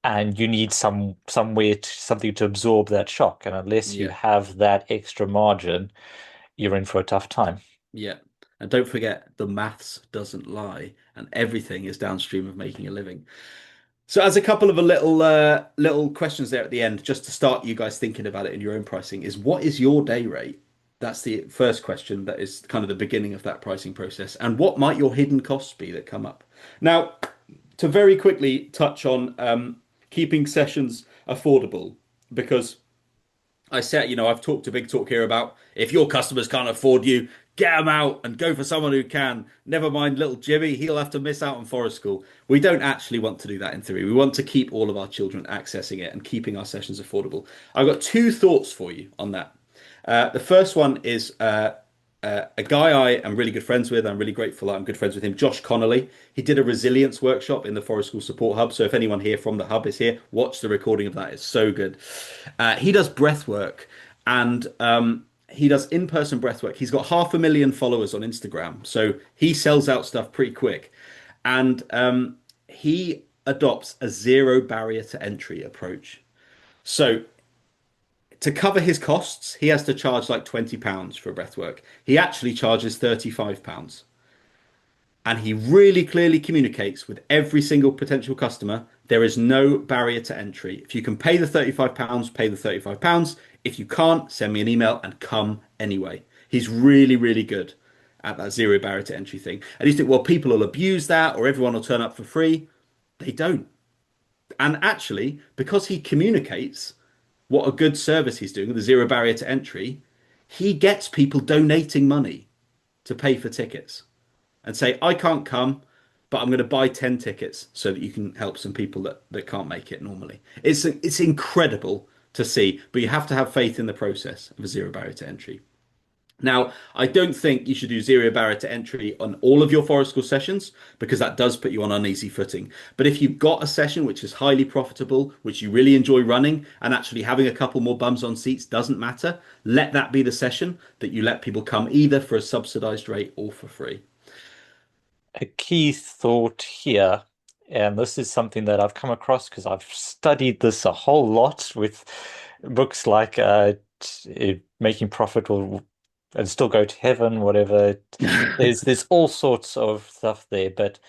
and you need something to absorb that shock. And unless you yeah, have that extra margin, you're in for a tough time. yeah. And don't forget, the maths doesn't lie, and everything is downstream of making a living. So, as a couple of a little questions there at the end, just to start you guys thinking about it in your own pricing, is what is your day rate? That's the first question. That is kind of the beginning of that pricing process. And what might your hidden costs be that come up? Now, to very quickly touch on keeping sessions affordable, because I said, I've talked a big talk here about if your customers can't afford you, get them out and go for someone who can. Never mind little Jimmy, he'll have to miss out on forest school. We don't actually want to do that in theory. We want to keep all of our children accessing it and keeping our sessions affordable. I've got 2 thoughts for you on that. The first one is a guy I am really good friends with. I'm really grateful that I'm good friends with him, Josh Connolly. He did a resilience workshop in the Forest School Support Hub. So if anyone here from the hub is here, watch the recording of that. It's so good. He does breath work and he does in-person breath work. He's got 500,000 followers on Instagram. So he sells out stuff pretty quick. And he adopts a zero barrier to entry approach. So to cover his costs, he has to charge like £20 for breathwork. He actually charges £35. And he really clearly communicates with every single potential customer there is no barrier to entry. If you can pay the £35, pay the £35. If you can't, send me an email and come anyway. He's really, really good at that zero barrier to entry thing. And you think, well, people will abuse that or everyone will turn up for free. They don't. And actually, because he communicates what a good service he's doing, the zero barrier to entry, he gets people donating money to pay for tickets and say, I can't come, but I'm going to buy 10 tickets so that you can help some people that can't make it normally. It's incredible to see, but you have to have faith in the process of a zero barrier to entry. Now, I don't think you should do zero barrier to entry on all of your forest school sessions because that does put you on uneasy footing. But if you've got a session which is highly profitable, which you really enjoy running, and actually having a couple more bums on seats doesn't matter, let that be the session that you let people come either for a subsidized rate or for free. A key thought here, and this is something that I've come across because I've studied this a whole lot with books like Making Profit will and Still Go to Heaven, whatever. There's all sorts of stuff there, but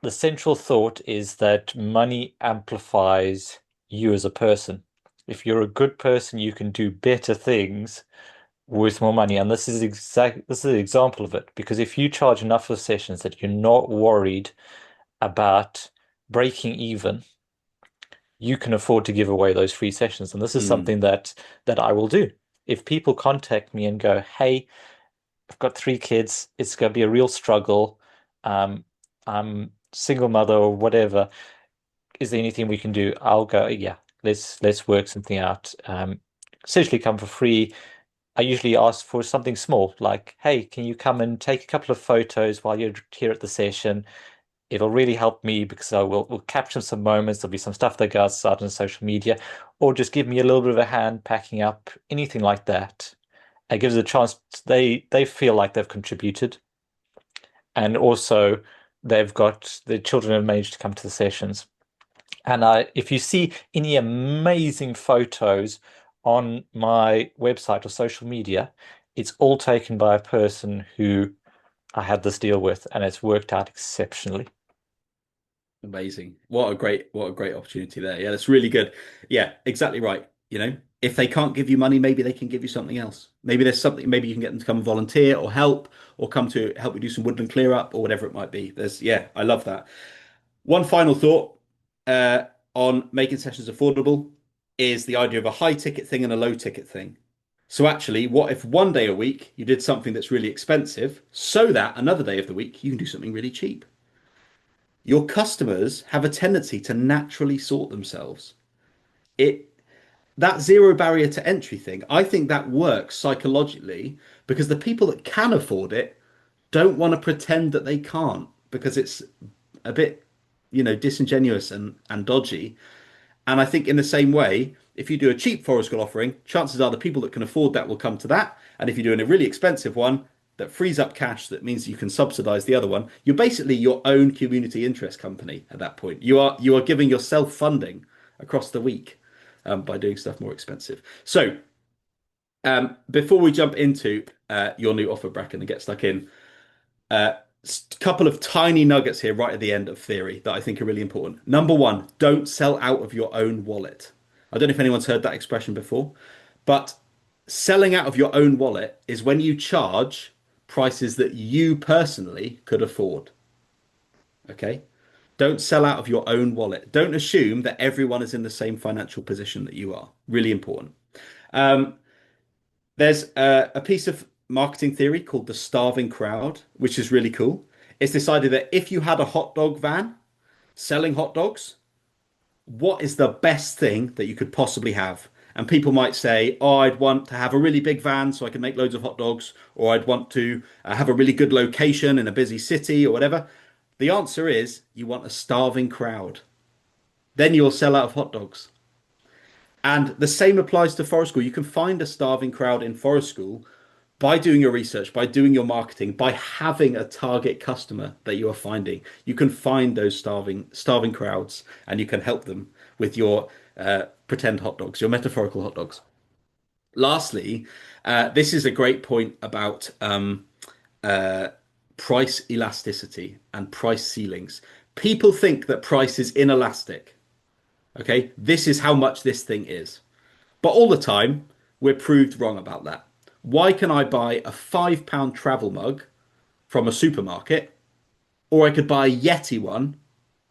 the central thought is that money amplifies you as a person. If you're a good person, you can do better things with more money. And this is an example of it. Because if you charge enough for sessions that you're not worried about breaking even, you can afford to give away those free sessions. And this is Mm, something that I will do. If people contact me and go, hey, I've got 3 kids, it's going to be a real struggle. Um, I'm single mother or whatever, is there anything we can do? I'll go, yeah, let's work something out. Essentially come for free. I usually ask for something small, like, hey, can you come and take a couple of photos while you're here at the session? It'll really help me because we'll capture some moments. There'll be some stuff that goes out on social media, or just give me a little bit of a hand packing up, anything like that. It gives a chance. They feel like they've contributed, and also they've got the children have managed to come to the sessions. And if you see any amazing photos on my website or social media, it's all taken by a person who I had this deal with, and it's worked out exceptionally. Amazing. What a great opportunity there. Yeah, that's really good. Yeah, exactly right. You know, if they can't give you money, maybe they can give you something else. Maybe there's something, maybe you can get them to come and volunteer or help or come to help you do some woodland clear up or whatever it might be. Yeah, I love that. One final thought uh, on making sessions affordable is the idea of a high ticket thing and a low ticket thing. So actually, what if one day a week you did something that's really expensive so that another day of the week you can do something really cheap? Your customers have a tendency to naturally sort themselves. It That zero barrier to entry thing, I think that works psychologically because the people that can afford it don't want to pretend that they can't because it's a bit, disingenuous and dodgy. And I think in the same way, if you do a cheap forest school offering, chances are the people that can afford that will come to that. And if you're doing a really expensive one that frees up cash, that means you can subsidize the other one, you're basically your own community interest company at that point. You are giving yourself funding across the week by doing stuff more expensive. So before we jump into your new offer, Bracken, and get stuck in, a couple of tiny nuggets here right at the end of theory that I think are really important. Number one, don't sell out of your own wallet. I don't know if anyone's heard that expression before, but selling out of your own wallet is when you charge prices that you personally could afford. Okay? Don't sell out of your own wallet. Don't assume that everyone is in the same financial position that you are. Really important. Um, there's a piece of marketing theory called the starving crowd, which is really cool. It's this idea that if you had a hot dog van selling hot dogs, what is the best thing that you could possibly have? And people might say, oh, I'd want to have a really big van so I can make loads of hot dogs, or I'd want to have a really good location in a busy city or whatever. The answer is you want a starving crowd. Then you'll sell out of hot dogs. And the same applies to forest school. You can find a starving crowd in forest school by doing your research, by doing your marketing, by having a target customer that you are finding. You can find those starving crowds, and you can help them with your pretend hot dogs, your metaphorical hot dogs. Lastly, this is a great point about uh, price elasticity and price ceilings. People think that price is inelastic. Okay, this is how much this thing is. But all the time, we're proved wrong about that. Why can I buy a £5 travel mug from a supermarket, or I could buy a Yeti one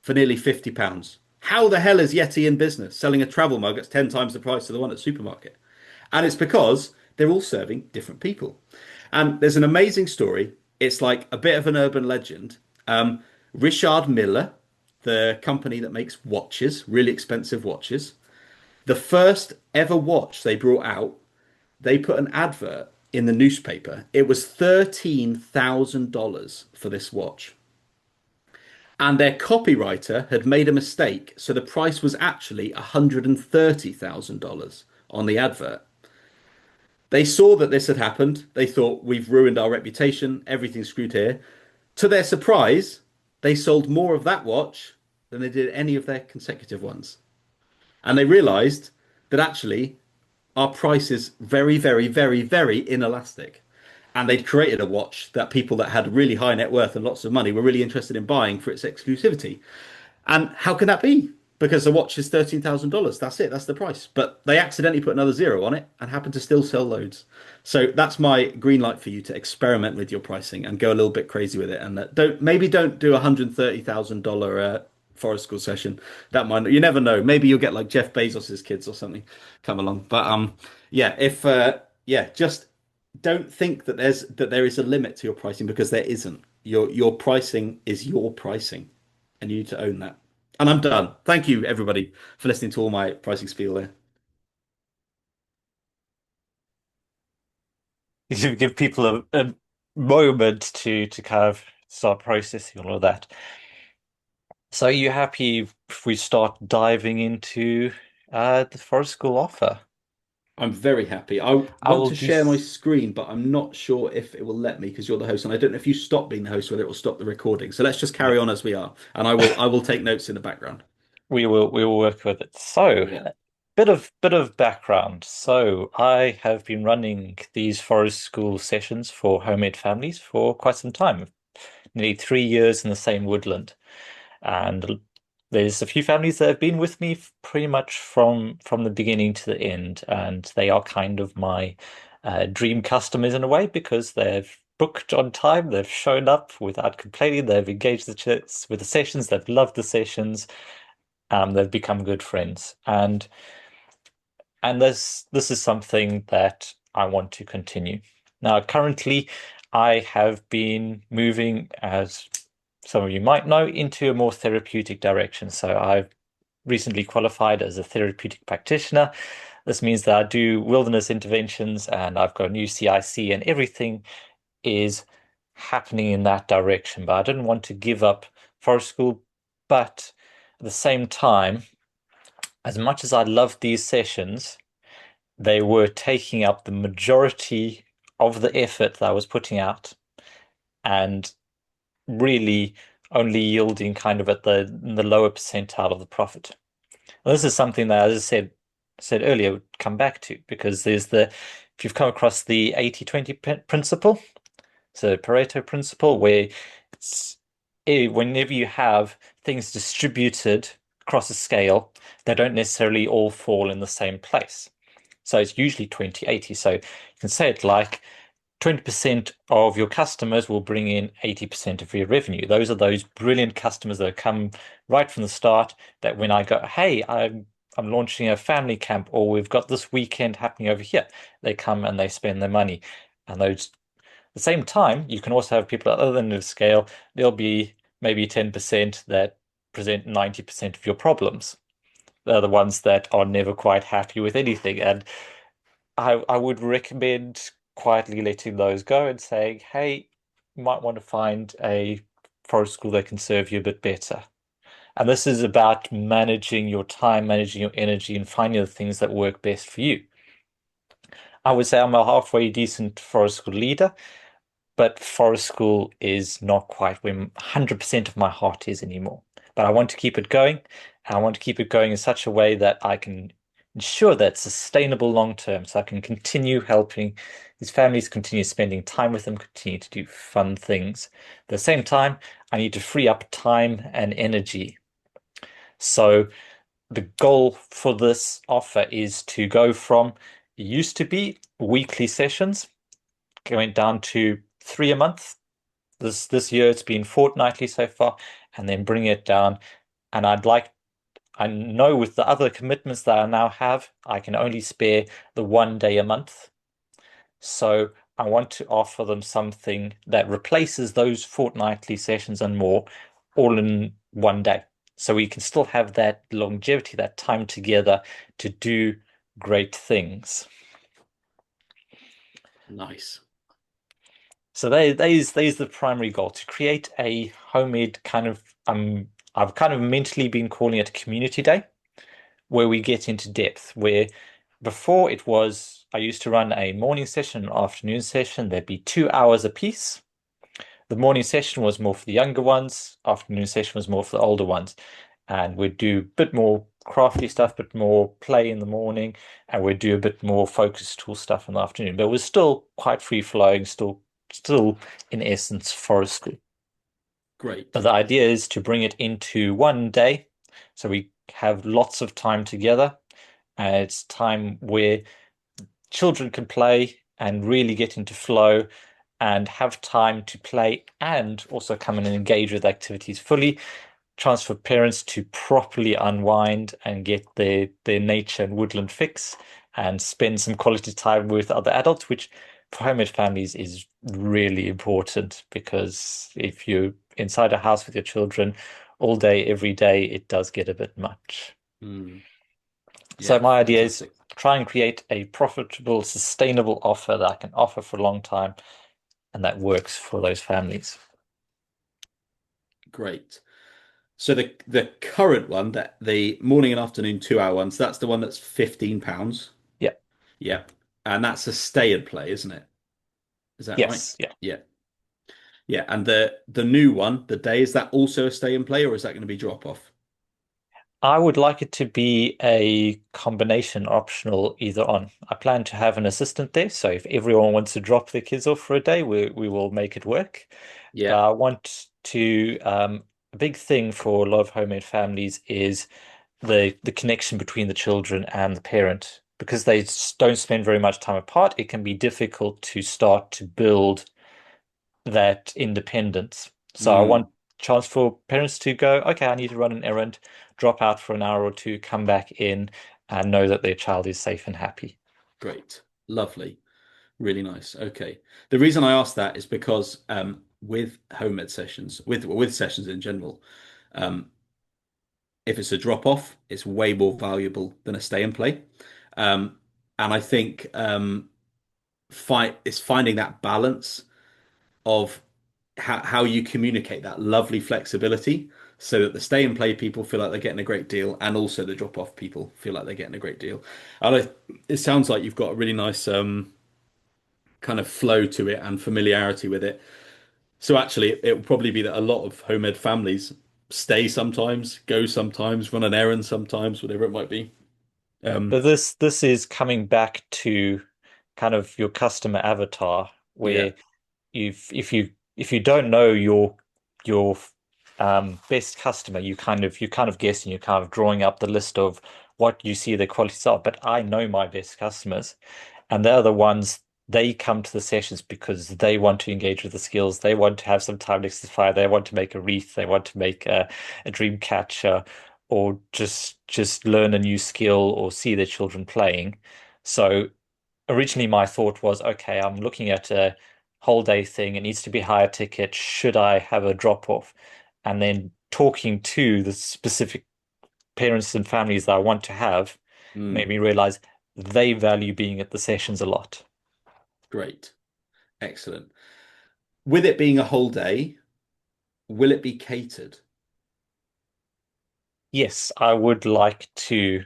for nearly £50? How the hell is Yeti in business selling a travel mug that's 10 times the price of the one at the supermarket? And it's because they're all serving different people. And there's an amazing story. It's like a bit of an urban legend. Richard Miller, the company that makes watches, really expensive watches, the first ever watch they brought out, they put an advert in the newspaper. It was $13,000 for this watch. And their copywriter had made a mistake, so the price was actually $130,000 on the advert. They saw that this had happened. They thought, we've ruined our reputation, everything's screwed here. To their surprise, they sold more of that watch than they did any of their consecutive ones. And they realized that actually our price is very, very, very, very inelastic. And they'd created a watch that people that had really high net worth and lots of money were really interested in buying for its exclusivity. And how can that be? Because the watch is $13,000. That's it. That's the price. But they accidentally put another zero on it and happen to still sell loads. So that's my green light for you to experiment with your pricing and go a little bit crazy with it. And don't do $130,000 forest school session. That might you never know. Maybe you'll get like Jeff Bezos's kids or something come along. But yeah, if yeah, just don't think that there is a limit to your pricing because there isn't. Your pricing is your pricing. and you need to own that. And I'm done. Thank you, everybody, for listening to all my pricing spiel there. You give people a moment to kind of start processing all of that. So are you happy if we start diving into the Forest School offer? I'm very happy. I I want will to do. share my screen, but I'm not sure if it will let me because you're the host, and I don't know if you stop being the host whether it will stop the recording. So let's just Yeah, carry on as we are, and I will take notes in the background. we will work with it. So, Brilliant. bit of background. So I have been running these Forest School sessions for homemade families for quite some time, nearly 3 years in the same woodland. And there's a few families that have been with me pretty much from the beginning to the end, and they are kind of my dream customers in a way because they've booked on time, they've shown up without complaining, they've engaged with the sessions, they've loved the sessions, they've become good friends, and this is something that I want to continue. Now, currently, I have been moving, as some of you might know, into a more therapeutic direction. So I've recently qualified as a therapeutic practitioner. This means that I do wilderness interventions and I've got a new CIC and everything is happening in that direction. But I didn't want to give up forest school. But at the same time, as much as I loved these sessions, they were taking up the majority of the effort that I was putting out and really only yielding kind of at the lower percentile of the profit. Well, this is something that, as I said earlier, would come back to because if you've come across the 80-20 principle, so Pareto principle, where it's whenever you have things distributed across a scale, they don't necessarily all fall in the same place. So it's usually 20-80. So you can say it like 20% of your customers will bring in 80% of your revenue. Those are those brilliant customers that come right from the start that when I go, hey, I'm launching a family camp or we've got this weekend happening over here, they come and they spend their money. And those at the same time, you can also have people at the other end of the scale, there'll be maybe 10% that present 90% of your problems. They're the ones that are never quite happy with anything. And I would recommend quietly letting those go and saying, hey, you might want to find a forest school that can serve you a bit better. And this is about managing your time, managing your energy, and finding the things that work best for you. I would say I'm a halfway decent forest school leader, but forest school is not quite where 100% of my heart is anymore. But I want to keep it going, and I want to keep it going in such a way that I can ensure that it's sustainable long term, so I can continue helping these families, continue spending time with them, continue to do fun things. At the same time, I need to free up time and energy. So the goal for this offer is to go from it used to be weekly sessions, going down to 3 a month. This year it's been fortnightly so far, and then bring it down. And I know with the other commitments that I now have, I can only spare the 1 day a month. So I want to offer them something that replaces those fortnightly sessions and more all in 1 day. So we can still have that longevity, that time together to do great things. Nice. So there's the primary goal, to create a homemade kind of I've kind of mentally been calling it a community day where we get into depth. Where before it was I used to run a morning session, an afternoon session, there'd be 2 hours a piece. The morning session was more for the younger ones, afternoon session was more for the older ones. And we'd do a bit more crafty stuff, bit more play in the morning, and we'd do a bit more focus tool stuff in the afternoon. But it was still quite free flowing, still in essence forestry. But Great. the idea is to bring it into 1 day, so we have lots of time together, and it's time where children can play and really get into flow and have time to play and also come in and engage with activities fully. Chance for parents to properly unwind and get their nature and woodland fix and spend some quality time with other adults, which for homemade families is really important because if you're inside a house with your children all day, every day, it does get a bit much. Mm. So Yeah, my idea is fantastic. try and create a profitable, sustainable offer that I can offer for a long time and that works for those families. Great. So the current one, that the morning and afternoon 2 hour ones, that's the one that's £15. Yeah. Yeah. And that's a stay and play, isn't it? Is that right? Yes. Yeah. Yeah. Yeah. And the new one, the day, is that also a stay and play, or is that going to be drop off? I would like it to be a combination optional either on. I plan to have an assistant there, so if everyone wants to drop their kids off for a day, we will make it work. But Yeah. I want to a big thing for a lot of homemade families is the connection between the children and the parent. Because they don't spend very much time apart, it can be difficult to start to build that independence. So I want Mm, chance for parents to go, okay, I need to run an errand, drop out for an hour or two, come back in, and know that their child is safe and happy. great. Lovely. Really nice. Okay. The reason I asked that is because with home ed sessions, with sessions in general, um, if it's a drop off, it's way more valuable than a stay and play. Um, and I think it's finding that balance of how you communicate that lovely flexibility so that the stay and play people feel like they're getting a great deal, and also the drop off people feel like they're getting a great deal. It sounds like you've got a really nice kind of flow to it and familiarity with it. So actually, it will probably be that a lot of home ed families stay sometimes, go sometimes, run an errand sometimes, whatever it might be. So Um, this is coming back to kind of your customer avatar, yeah. where if you don't know your best customer, you kind of guessing, you're kind of drawing up the list of what you see their qualities are. But I know my best customers, and they're the ones they come to the sessions because they want to engage with the skills. They want to have some time to fire. They want to make a wreath. They want to make a dream catcher, or just learn a new skill or see their children playing. So originally my thought was, okay, I'm looking at a whole day thing. It needs to be higher ticket. Should I have a drop off? And then talking to the specific parents and families that I want to have made Mm, me realize they value being at the sessions a lot. great. Excellent. With it being a whole day, will it be catered? Yes, I would like to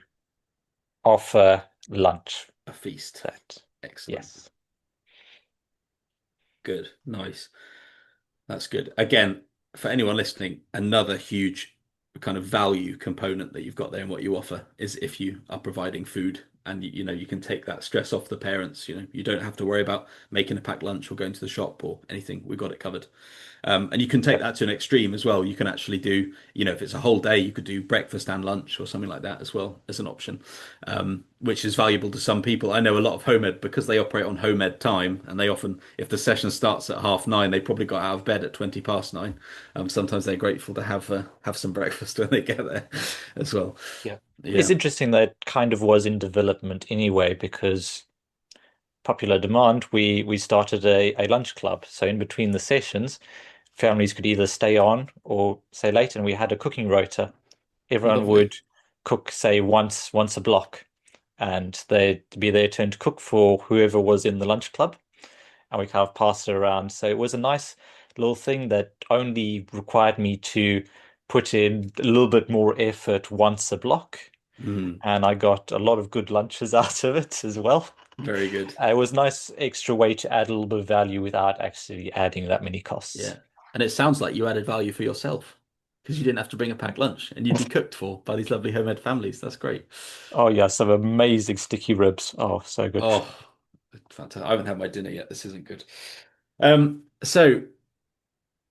offer lunch. A feast. That, Excellent. yes. Good. Nice. That's good. Again, for anyone listening, another huge kind of value component that you've got there in what you offer is if you are providing food, and you know you can take that stress off the parents. You know, you don't have to worry about making a packed lunch or going to the shop or anything. We've got it covered. And you can take Yep. that to an extreme as well. You can actually do, you know, if it's a whole day, you could do breakfast and lunch or something like that as well as an option, which is valuable to some people. I know a lot of home ed, because they operate on home ed time, and they often, if the session starts at 9:30, they probably got out of bed at 9:20. Sometimes they're grateful to have some breakfast when they get there as well. Yeah. It's Yeah, interesting that it kind of was in development anyway, because popular demand, we started a lunch club. So in between the sessions, families could either stay on or stay late, and we had a cooking rota. Everyone lovely. would cook, say, once a block, and they'd be their turn to cook for whoever was in the lunch club, and we kind of passed it around. So it was a nice little thing that only required me to put in a little bit more effort once a block, Mm, and I got a lot of good lunches out of it as well. very good. It was a nice extra way to add a little bit of value without actually adding that many costs. Yeah. And it sounds like you added value for yourself because you didn't have to bring a packed lunch and you'd be cooked for by these lovely home ed families. That's great. Oh yeah, some amazing sticky ribs. Oh, so good. Oh, fantastic. I haven't had my dinner yet. This isn't good. So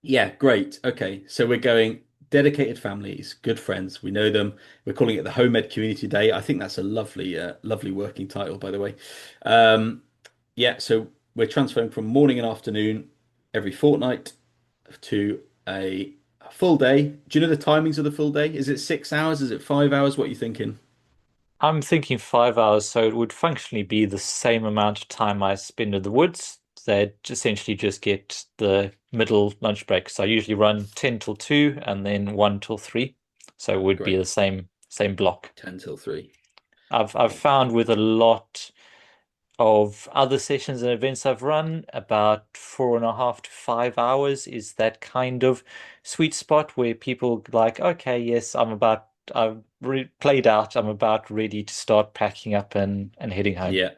yeah, great. Okay. So we're going dedicated families, good friends. We know them. We're calling it the Home Ed Community Day. I think that's a lovely working title, by the way. Um, yeah, so we're transferring from morning and afternoon every fortnight to a full day. Do you know the timings of the full day? Is it 6 hours? Is it 5 hours? What are you thinking? I'm thinking 5 hours, so it would functionally be the same amount of time I spend in the woods. they essentially just get the middle lunch break. So I usually run 10 till 2 and then 1 till 3. So it would be Great. the same block. 10 till 3. I've found with a lot of other sessions and events I've run, about 4.5 to 5 hours is that kind of sweet spot where people like, okay, yes, I've played out, I'm about ready to start packing up and heading home. Yeah.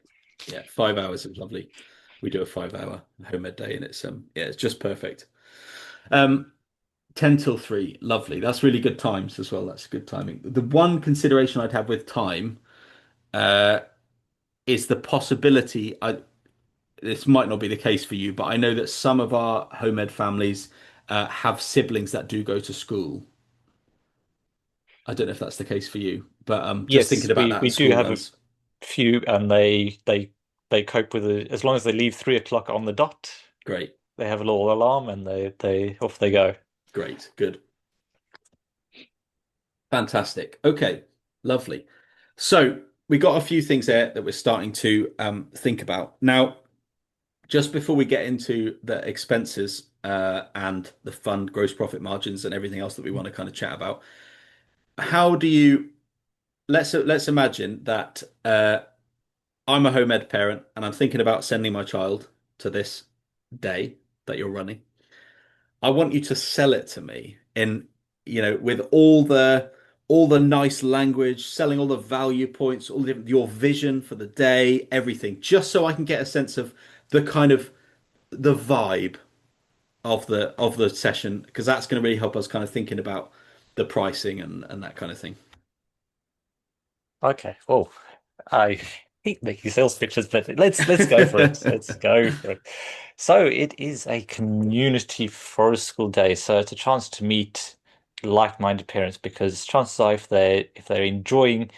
Yeah. 5 hours is lovely. We do a 5 hour home ed day and it's just perfect. Um, 10 till 3, lovely. That's really good times as well. That's good timing. The one consideration I'd have with time uh, is the possibility. This might not be the case for you, but I know that some of our home ed families have siblings that do go to school. I don't know if that's the case for you, but just thinking Yes, about we that we and do school have a runs. few, and they cope with it as long as they leave 3 o'clock on the dot. Great, They have a little alarm, and they off they go. great, good. Fantastic. Okay, lovely. So we got a few things there that we're starting to think about. Now, just before we get into the expenses and the fund gross profit margins and everything else that we want to kind of chat about, how do you let's imagine that I'm a home ed parent and I'm thinking about sending my child to this day that you're running. I want you to sell it to me in, with all the nice language, selling all the value points, your vision for the day, everything, just so I can get a sense of the kind of the vibe of the session, because that's going to really help us kind of thinking about the pricing and that kind of thing. Okay. Oh, I hate making sales pitches, but let's go for it. Let's go for it. So it is a community forest school day, so it's a chance to meet like-minded parents because chances are if they're enjoying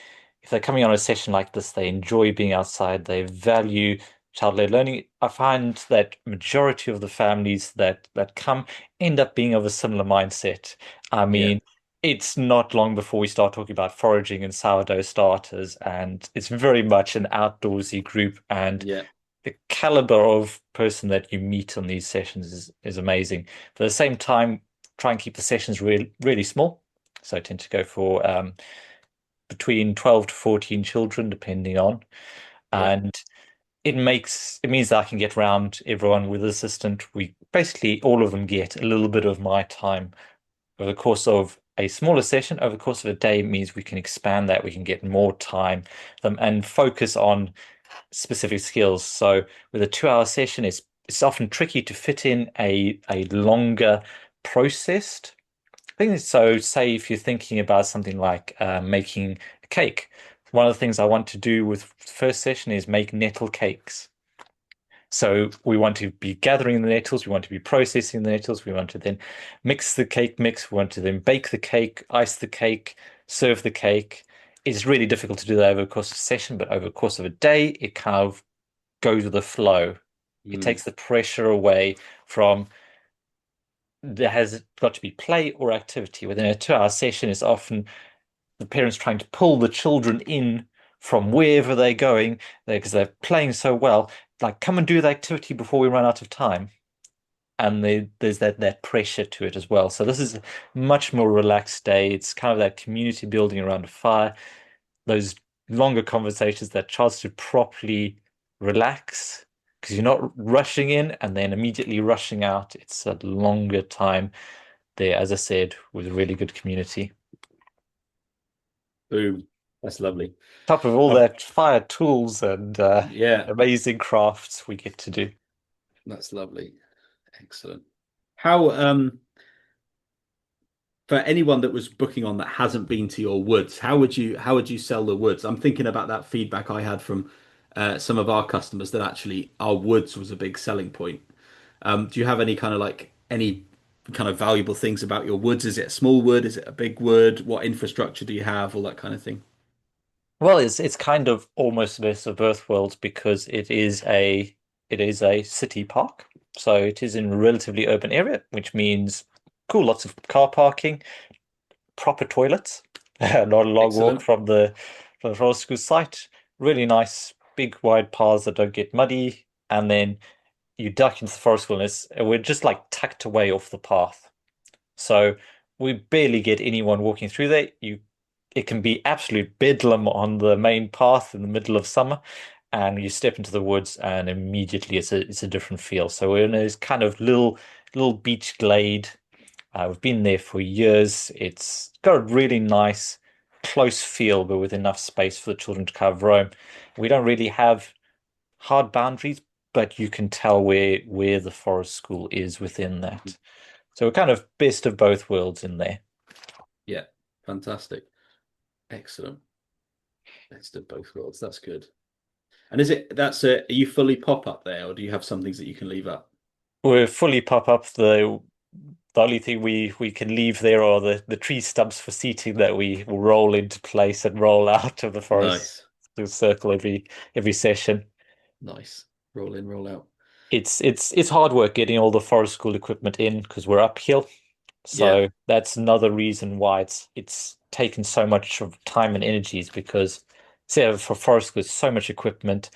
if they're coming on a session like this, they enjoy being outside, they value child-led learning. I find that majority of the families that come end up being of a similar mindset. I Yeah, mean, it's not long before we start talking about foraging and sourdough starters, and it's very much an outdoorsy group. And yeah, the caliber of person that you meet on these sessions is amazing. But at the same time, try and keep the sessions really small. So I tend to go for between 12 to 14 children, depending on. yeah, And it means that I can get around everyone with assistant. We basically all of them get a little bit of my time over the course of a smaller session. Over the course of a day means we can expand that, we can get more time and focus on specific skills. So with a 2 hour session, it's often tricky to fit in a longer processed thing. So say if you're thinking about something like making a cake, one of the things I want to do with first session is make nettle cakes. So we want to be gathering the nettles, we want to be processing the nettles, we want to then mix the cake mix, we want to then bake the cake, ice the cake, serve the cake. It's really difficult to do that over the course of a session, but over the course of a day, it kind of goes with the flow. It mm, takes the pressure away from there has got to be play or activity. Within a 2 hour session, it's often the parents trying to pull the children in from wherever they're going because they're playing so well. Like, come and do the activity before we run out of time. And there's that pressure to it as well. So this is a much more relaxed day. It's kind of that community building around a fire, those longer conversations, that chance to properly relax because you're not rushing in and then immediately rushing out. It's a longer time there, as I said, with a really good community. boom. That's lovely. Top of all I've, that fire tools and yeah, amazing crafts we get to do. that's lovely. Excellent. How for anyone that was booking on that hasn't been to your woods, how would you sell the woods? I'm thinking about that feedback I had from some of our customers that actually our woods was a big selling point. Do you have any kind of valuable things about your woods? Is it a small wood? Is it a big wood? What infrastructure do you have? All that kind of thing. Well, it's kind of almost best of both worlds because it is a city park. So it is in a relatively urban area, which means cool, lots of car parking, proper toilets, not a long walk Excellent. from the Forest School site. Really nice, big wide paths that don't get muddy, and then you duck into the forest wilderness, and we're just like tucked away off the path. So we barely get anyone walking through there. It can be absolute bedlam on the main path in the middle of summer, and you step into the woods, and immediately it's a different feel. So we're in this kind of little beach glade. We've been there for years. It's got a really nice, close feel, but with enough space for the children to kind of roam. We don't really have hard boundaries, but you can tell where the forest school is within that. So we're kind of best of both worlds in there. Yeah, fantastic. Excellent. Best of both worlds. That's good. And are you fully pop up there, or do you have some things that you can leave up? We're fully pop up. The only thing we can leave there are the tree stumps for seating that we will roll into place and roll out of the forest Nice. to circle every session. Nice. Roll in, roll out. It's hard work getting all the forest school equipment in because we're uphill. Yeah. So that's another reason why it's taken so much of time and energies because say for forest school, there's so much equipment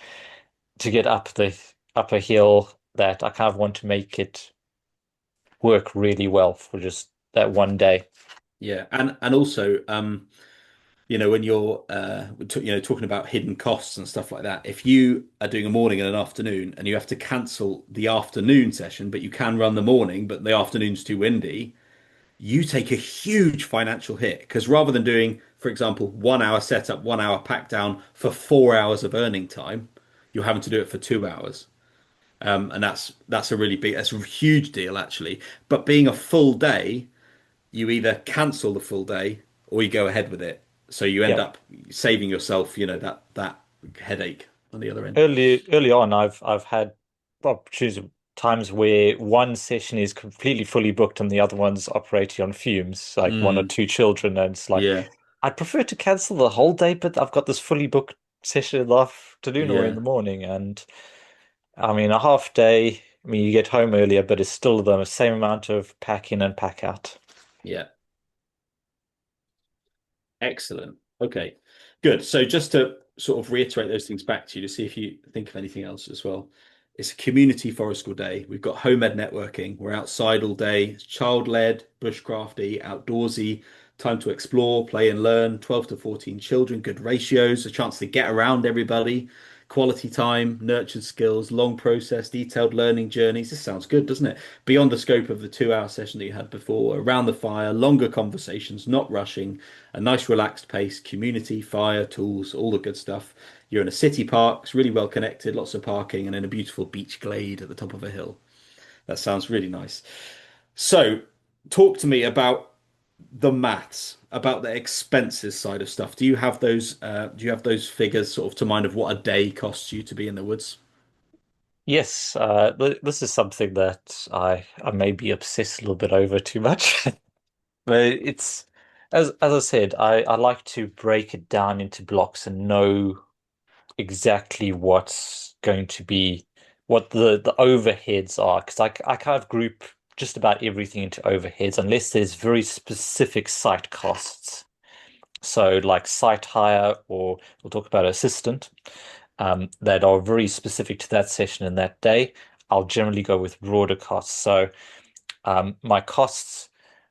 to get up a hill that I kind of want to make it work really well for just that one day. Yeah. And also, when you're talking about hidden costs and stuff like that, if you are doing a morning and an afternoon and you have to cancel the afternoon session, but you can run the morning, but the afternoon's too windy, you take a huge financial hit because rather than doing, for example, 1 hour setup, 1 hour pack down for 4 hours of earning time, you're having to do it for 2 hours. And that's a huge deal actually. But being a full day, you either cancel the full day or you go ahead with it. So you end Yeah. up saving yourself, that headache on the other end. Early on, I've had choose times where one session is completely fully booked and the other one's operating on fumes, like one or Mm, two children, and it's like yeah, I'd prefer to cancel the whole day, but I've got this fully booked session in the afternoon or in yeah, the morning, and I mean a half day. I mean you get home earlier, but it's still the same amount of pack in and pack out. yeah. Excellent. Okay, good. So just to sort of reiterate those things back to you to see if you think of anything else as well. It's a community forest school day. We've got home ed networking. We're outside all day. It's child-led, bushcrafty, outdoorsy, time to explore, play and learn. 12 to 14 children, good ratios, a chance to get around everybody. Quality time, nurtured skills, long process, detailed learning journeys. This sounds good, doesn't it? Beyond the scope of the 2 hour session that you had before, around the fire, longer conversations, not rushing, a nice relaxed pace, community, fire, tools, all the good stuff. You're in a city park, it's really well connected, lots of parking, and in a beautiful beach glade at the top of a hill. That sounds really nice. So, talk to me about the maths, about the expenses side of stuff. Do you have those? Do you have those figures sort of to mind of what a day costs you to be in the woods? Yes, this is something that I maybe obsess a little bit over too much. But it's as I said, I like to break it down into blocks and know exactly what's going to be what the overheads are because I kind of group just about everything into overheads unless there's very specific site costs. So like site hire or we'll talk about assistant that are very specific to that session and that day. I'll generally go with broader costs. So my costs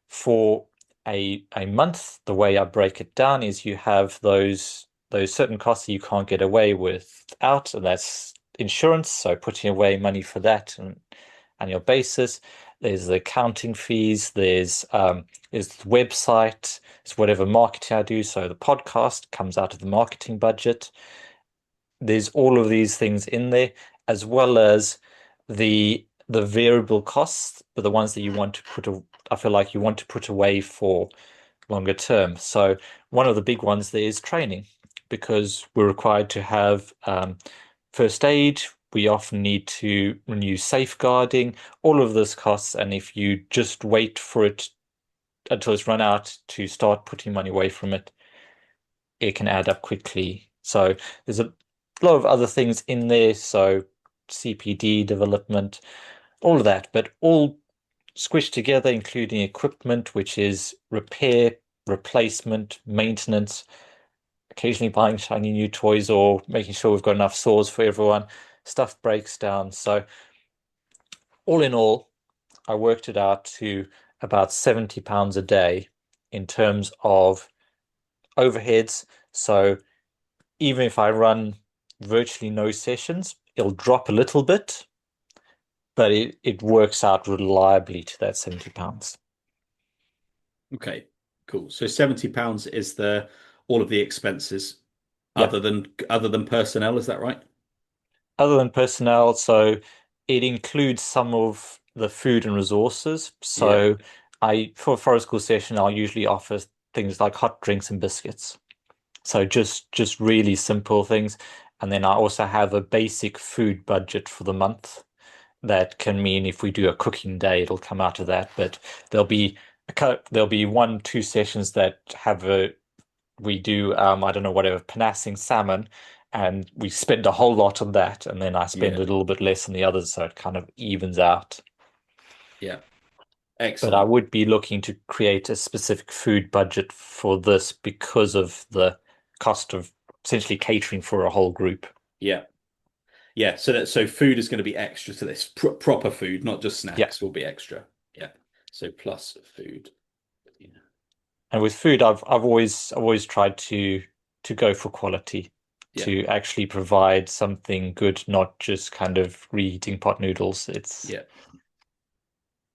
for a month, the way I break it down is you have those certain costs that you can't get away without, and that's insurance. So putting away money for that and annual basis. There's the accounting fees. There's the website. It's whatever marketing I do. So the podcast comes out of the marketing budget. There's all of these things in there, as well as the variable costs, but the ones that you want to I feel like you want to put away for longer term. So one of the big ones there is training, because we're required to have first aid. We often need to renew safeguarding, all of this costs, and if you just wait for it until it's run out to start putting money away from it, it can add up quickly. So there's a lot of other things in there. So CPD development, all of that, but all squished together, including equipment, which is repair, replacement, maintenance, occasionally buying shiny new toys or making sure we've got enough saws for everyone. Stuff breaks down. So all in all, I worked it out to about £70 a day in terms of overheads. So even if I run virtually no sessions, it'll drop a little bit, but it works out reliably to that £70. Okay, cool. So £70 is the all of the expenses Yep. other than personnel, is that right? Other than personnel, so it includes some of the food and resources. Yeah. So for a forest school session, I'll usually offer things like hot drinks and biscuits. So just really simple things. And then I also have a basic food budget for the month. That can mean if we do a cooking day, it'll come out of that. But there'll be there'll be 1, 2 sessions that have a we do I don't know, whatever, panassing salmon, and we spend a whole lot on that, and then I spend a Yeah. little bit less on the others, so it kind of evens out. Yeah. But I Excellent. would be looking to create a specific food budget for this because of the cost of essentially catering for a whole group. Yeah. Yeah. So food is going to be extra to this. Proper food, not just Yeah. snacks, will be extra. Yeah. So plus food. Yeah. And with food, I've always tried to go for quality, Yeah. to actually provide something good, not just kind of reheating pot noodles. Yeah.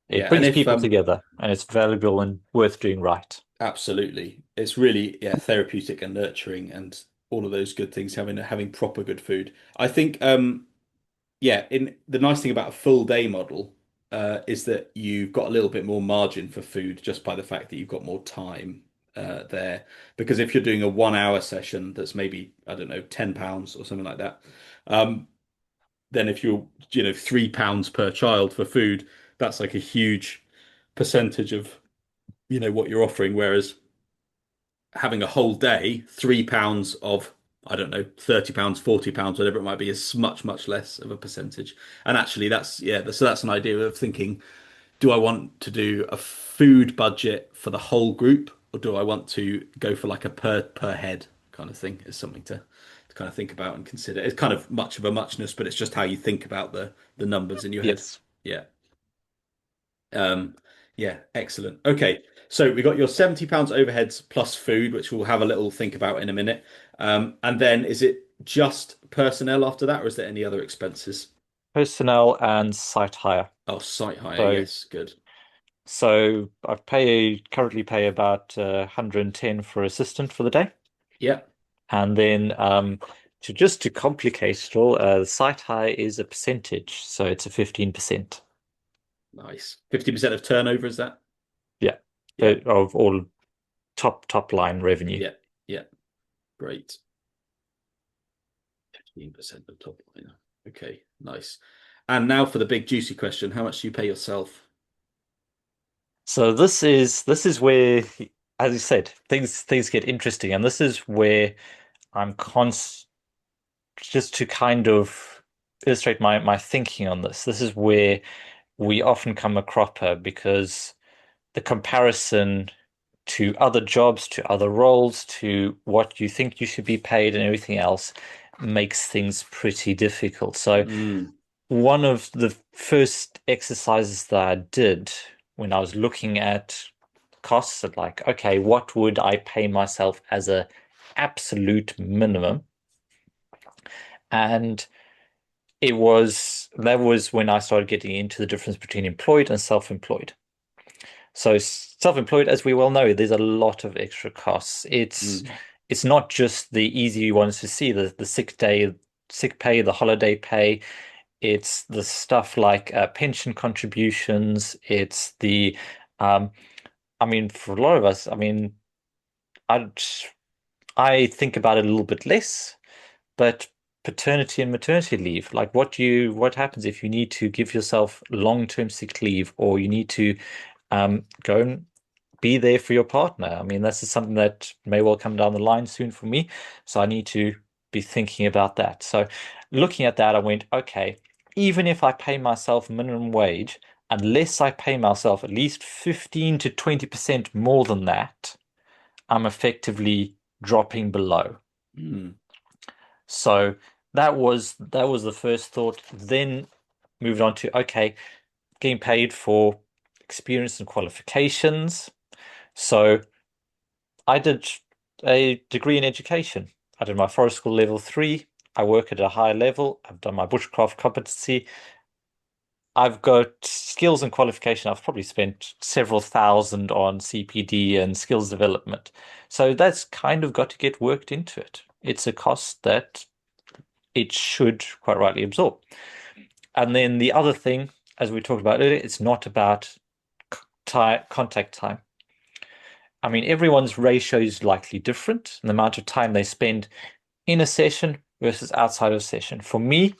It Yeah. And brings if people together, and it's valuable and worth doing right. absolutely, it's really therapeutic and nurturing and all of those good things, having proper good food. I think in the nice thing about a full day model is that you've got a little bit more margin for food just by the fact that you've got more time there. Because if you're doing a 1 hour session that's maybe, I don't know, £10 or something like that, um, then if you're, £3 per child for food, that's like a huge percentage of, what you're offering. Whereas having a whole day, £3 of, I don't know, £30, £40, whatever it might be, is much, much less of a percentage. And actually, so that's an idea of thinking, do I want to do a food budget for the whole group, or do I want to go for like a per head kind of thing? Is something to kind of think about and consider. It's kind of much of a muchness, but it's just how you think about the numbers in your head. Yes. Yeah. Um, yeah, excellent. Okay, so we got your £70 overheads plus food, which we'll have a little think about in a minute. And then is it just personnel after that, or is there any other expenses? Personnel and site hire. Oh, site hire. So Yes, good. currently pay about 110 for assistant for the day. Yeah, And then to complicate it all, site hire is a percentage, so it's a 15%. nice. 50% of turnover, is that? Yeah. Yeah, Of all top line revenue. yeah, yeah. Great. 15% of top line. Okay, nice. And now for the big juicy question, how much do you pay yourself? So this is where, as you said, things get interesting, and this is where I'm const just to kind of illustrate my thinking on this. This is where we often come a cropper, because the comparison to other jobs, to other roles, to what you think you should be paid and everything else makes things pretty difficult. So Mm, one of the first exercises that I did when I was looking at costs, at like, okay, what would I pay myself as a absolute minimum? And that was when I started getting into the difference between employed and self-employed. So self-employed, as we well know, there's a lot of extra costs. mm, It's not just the easy ones to see, the sick pay, the holiday pay. It's the stuff like pension contributions. It's the I mean, for a lot of us, I mean, I I think about it a little bit less, but paternity and maternity leave, like what happens if you need to give yourself long-term sick leave, or you need to go and be there for your partner. I mean, this is something that may well come down the line soon for me. So I need to be thinking about that. So looking at that, I went, okay, even if I pay myself minimum wage, unless I pay myself at least 15 to 20% more than that, I'm effectively dropping below. mm. So that was the first thought. Then moved on to, okay, getting paid for experience and qualifications. So I did a degree in education. I did my forest school level 3. I work at a high level. I've done my bushcraft competency. I've got skills and qualification. I've probably spent several thousand on CPD and skills development. So that's kind of got to get worked into it. It's a cost that it should quite rightly absorb. And then the other thing, as we talked about earlier, it's not about contact time. I mean, everyone's ratio is likely different, and the amount of time they spend in a session versus outside of a session. For me,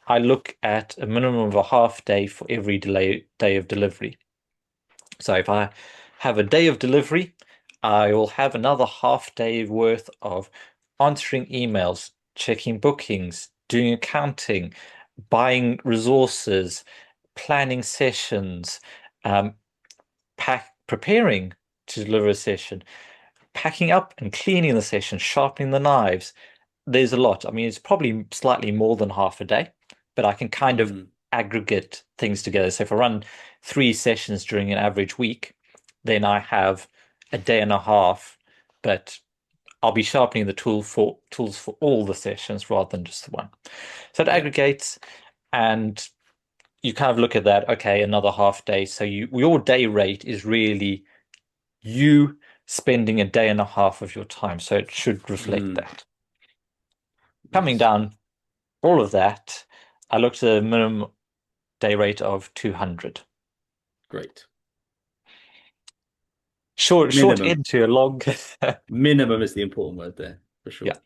I look at a minimum of a half day for every day of delivery. So if I have a day of delivery, I will have another half day worth of answering emails, checking bookings, doing accounting, buying resources, planning sessions, um, preparing to deliver a session, packing up and cleaning the session, sharpening the knives. There's a lot. I mean, it's probably slightly more than half a day, but I can kind of aggregate things together. So if I run 3 sessions during an average week, then I have a day and a half, but I'll be sharpening the tools for all the sessions rather than just the one. So it Yeah. aggregates, and you kind of look at that, okay, another half day. So your day rate is really you spending a day and a half of your time. So it should reflect that. Coming Nice. down all of that, I looked at a minimum day rate of 200. Great. Short Minimum. into a long. Minimum is the important word there, for sure. Yeah.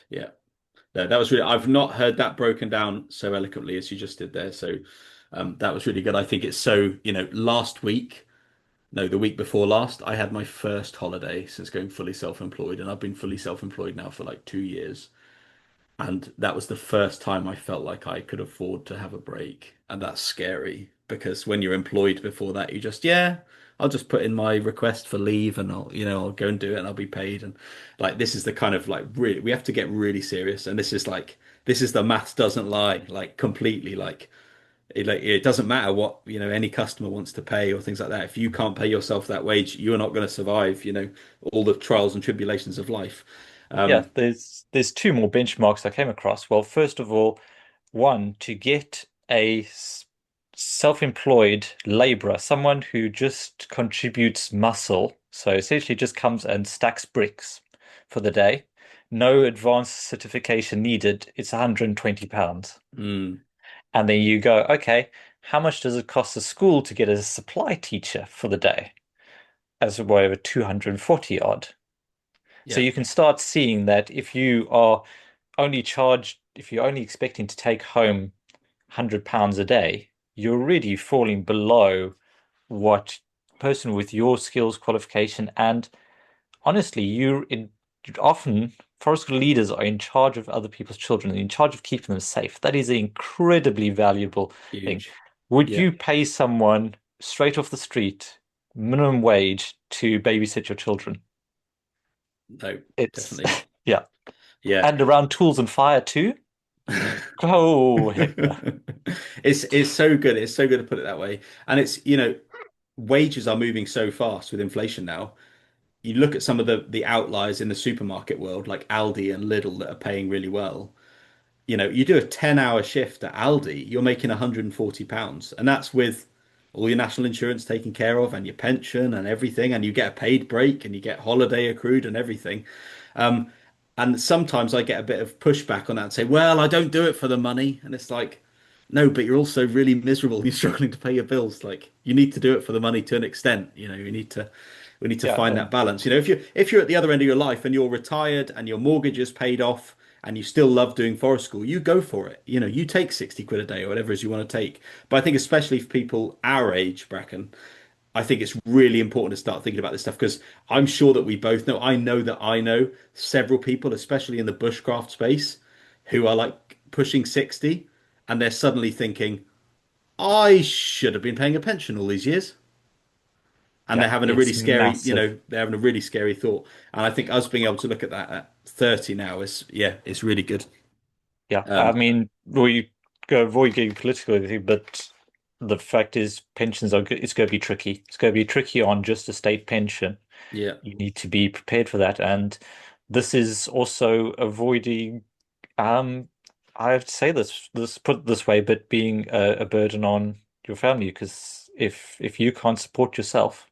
Yeah. No, that was really, I've not heard that broken down so eloquently as you just did there. So that was really good. I think it's so, last week, no, the week before last, I had my first holiday since going fully self-employed, and I've been fully self-employed now for like 2 years. And that was the first time I felt like I could afford to have a break. And that's scary because when you're employed before that, you just, yeah, I'll just put in my request for leave and I'll go and do it and I'll be paid. And like, this is the kind of like, really, we have to get really serious. And this is the math doesn't lie, like completely it doesn't matter what, any customer wants to pay or things like that. If you can't pay yourself that wage, you're not going to survive, all the trials and tribulations of life. Yeah, Um, there's two more benchmarks I came across. Well, first of all, one, to get a self-employed laborer, someone who just contributes muscle, so essentially just comes and stacks bricks for the day, no advanced certification needed, it's £120. mm, And then you go, okay, how much does it cost the school to get a supply teacher for the day? As whatever, 240 odd. So yeah. you can start seeing that if you're only expecting to take home £100 a day, you're really falling below what person with your skills qualification, and honestly, often forest leaders are in charge of other people's children, in charge of keeping them safe. That is an incredibly valuable thing. Huge. Would Yeah. you pay someone straight off the street minimum wage to babysit your children? No, It's definitely not. yeah. Yeah. And around tools and fire too? Oh, heck no. It's so good. It's so good to put it that way. And it's, wages are moving so fast with inflation now. You look at some of the outliers in the supermarket world, like Aldi and Lidl, that are paying really well. You do a 10-hour shift at Aldi, you're making £140. And that's with all your national insurance taken care of and your pension and everything. And you get a paid break and you get holiday accrued and everything. Um, and sometimes I get a bit of pushback on that and say, well, I don't do it for the money. And it's like, no, but you're also really miserable. You're struggling to pay your bills. Like you need to do it for the money to an extent. We need to Yeah, find that and balance. If you're at the other end of your life and you're retired and your mortgage is paid off and you still love doing forest school, you go for it. You take 60 quid a day or whatever it is you want to take. But I think especially for people our age, Bracken, I think it's really important to start thinking about this stuff because I'm sure that we both know. I know several people, especially in the bushcraft space, who are like pushing 60 and they're suddenly thinking, I should have been paying a pension all these years. And yeah, they're having a really it's scary, massive. they're having a really scary thought. And I think us being able to look at that at 30 now is, yeah, it's really good. Yeah, I Um, mean, we go avoid getting political with you, but the fact is pensions it's going to be tricky. It's going to be tricky on just a state pension. Yeah. You need to be prepared for that. And this is also avoiding, um, I have to say this put it this way, but being a burden on your family, because if you can't support yourself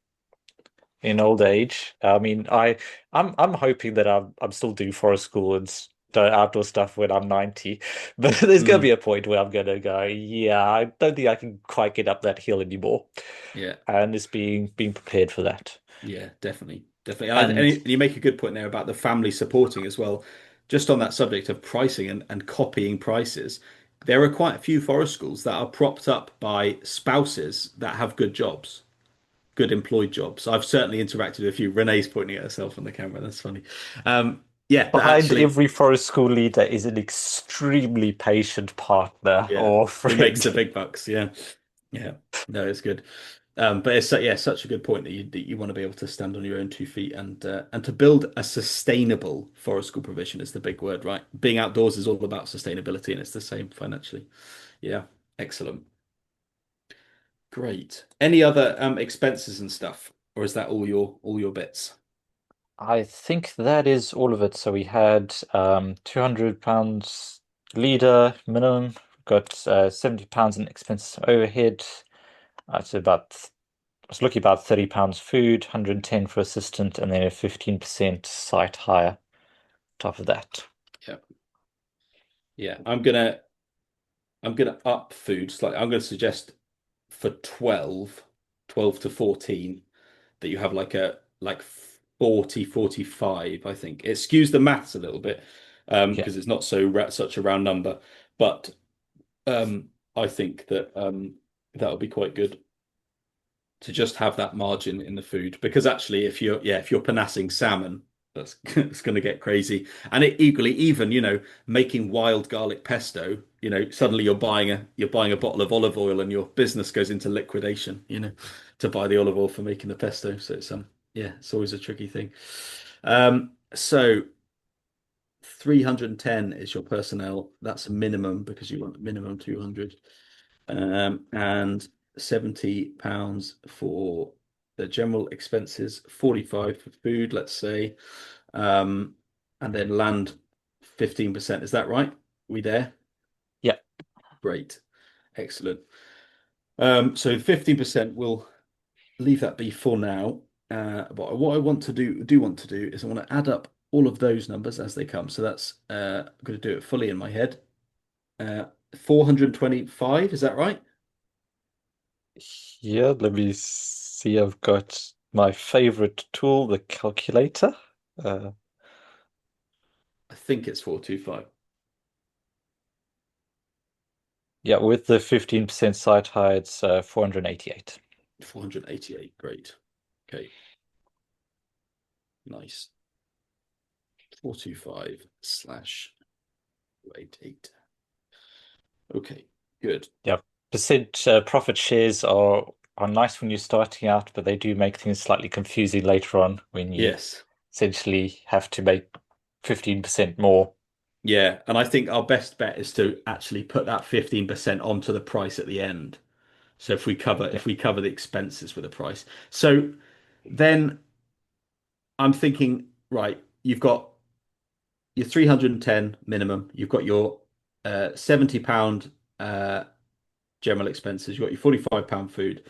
in old age, I mean, I'm hoping that I'm still doing forest school and outdoor stuff when I'm 90, but there's gonna be Mm. a point where I'm gonna go, yeah, I don't think I can quite get up that hill anymore, Yeah. and it's being prepared for that. Yeah, definitely. Definitely. And And you make a good point there about the family supporting as well. Just on that subject of pricing and copying prices, there are quite a few forest schools that are propped up by spouses that have good jobs, good employed jobs. I've certainly interacted with a few. Renee's pointing at herself on the camera. That's funny. Yeah, that behind actually, every forest school leader is an extremely patient partner yeah, or who makes friend. the big bucks. Yeah. Yeah. No, it's good. But it's yeah, such a good point that you want to be able to stand on your own 2 feet and to build a sustainable forest school provision is the big word, right? Being outdoors is all about sustainability, and it's the same financially. Yeah, excellent, great. Any other expenses and stuff, or is that all your bits? I think that is all of it. So we had £200 leader minimum, got £70 in expenses overhead. So I was looking about £30 food, 110 for assistant, and then a 15% site hire top of that. Yeah, yeah. I'm gonna up food slightly. I'm gonna suggest for 12 to 14. That you have like 40, 45. I think. It skews the maths a little bit Yeah. because it's not such a round number. But I think that that'll be quite good to just have that margin in the food because actually if you're panassing salmon that's it's going to get crazy and it equally even making wild garlic pesto suddenly you're buying a bottle of olive oil and your business goes into liquidation to buy the olive oil for making the pesto so it's yeah it's always a tricky thing so 310 is your personnel that's a minimum because you want minimum 200 and £70 for the general expenses, 45 for food, let's say, um, and then land 15%. Is that right? We there? Yeah. Great, excellent. So 15% we'll leave that be for now. But what I want to do is I want to add up all of those numbers as they come. So that's I'm going to do it fully in my head. 425, is that right? Here, let me see. I've got my favorite tool, the calculator. Uh, I think it's 425. yeah, with the 15% site hire, it's 488. 488. Great. Okay. Nice. 425 slash 88. Okay. Good. Yeah, percent profit shares are nice when you're starting out, but they do make things slightly confusing later on when you Yes. essentially have to make 15% more. Yeah. And I think our best bet is to actually put that 15% onto the price at the end. So Yeah. if we cover the expenses with the price. So then I'm thinking, right, you've got your 310 minimum, you've got your £70 general expenses, you've got your £45 food.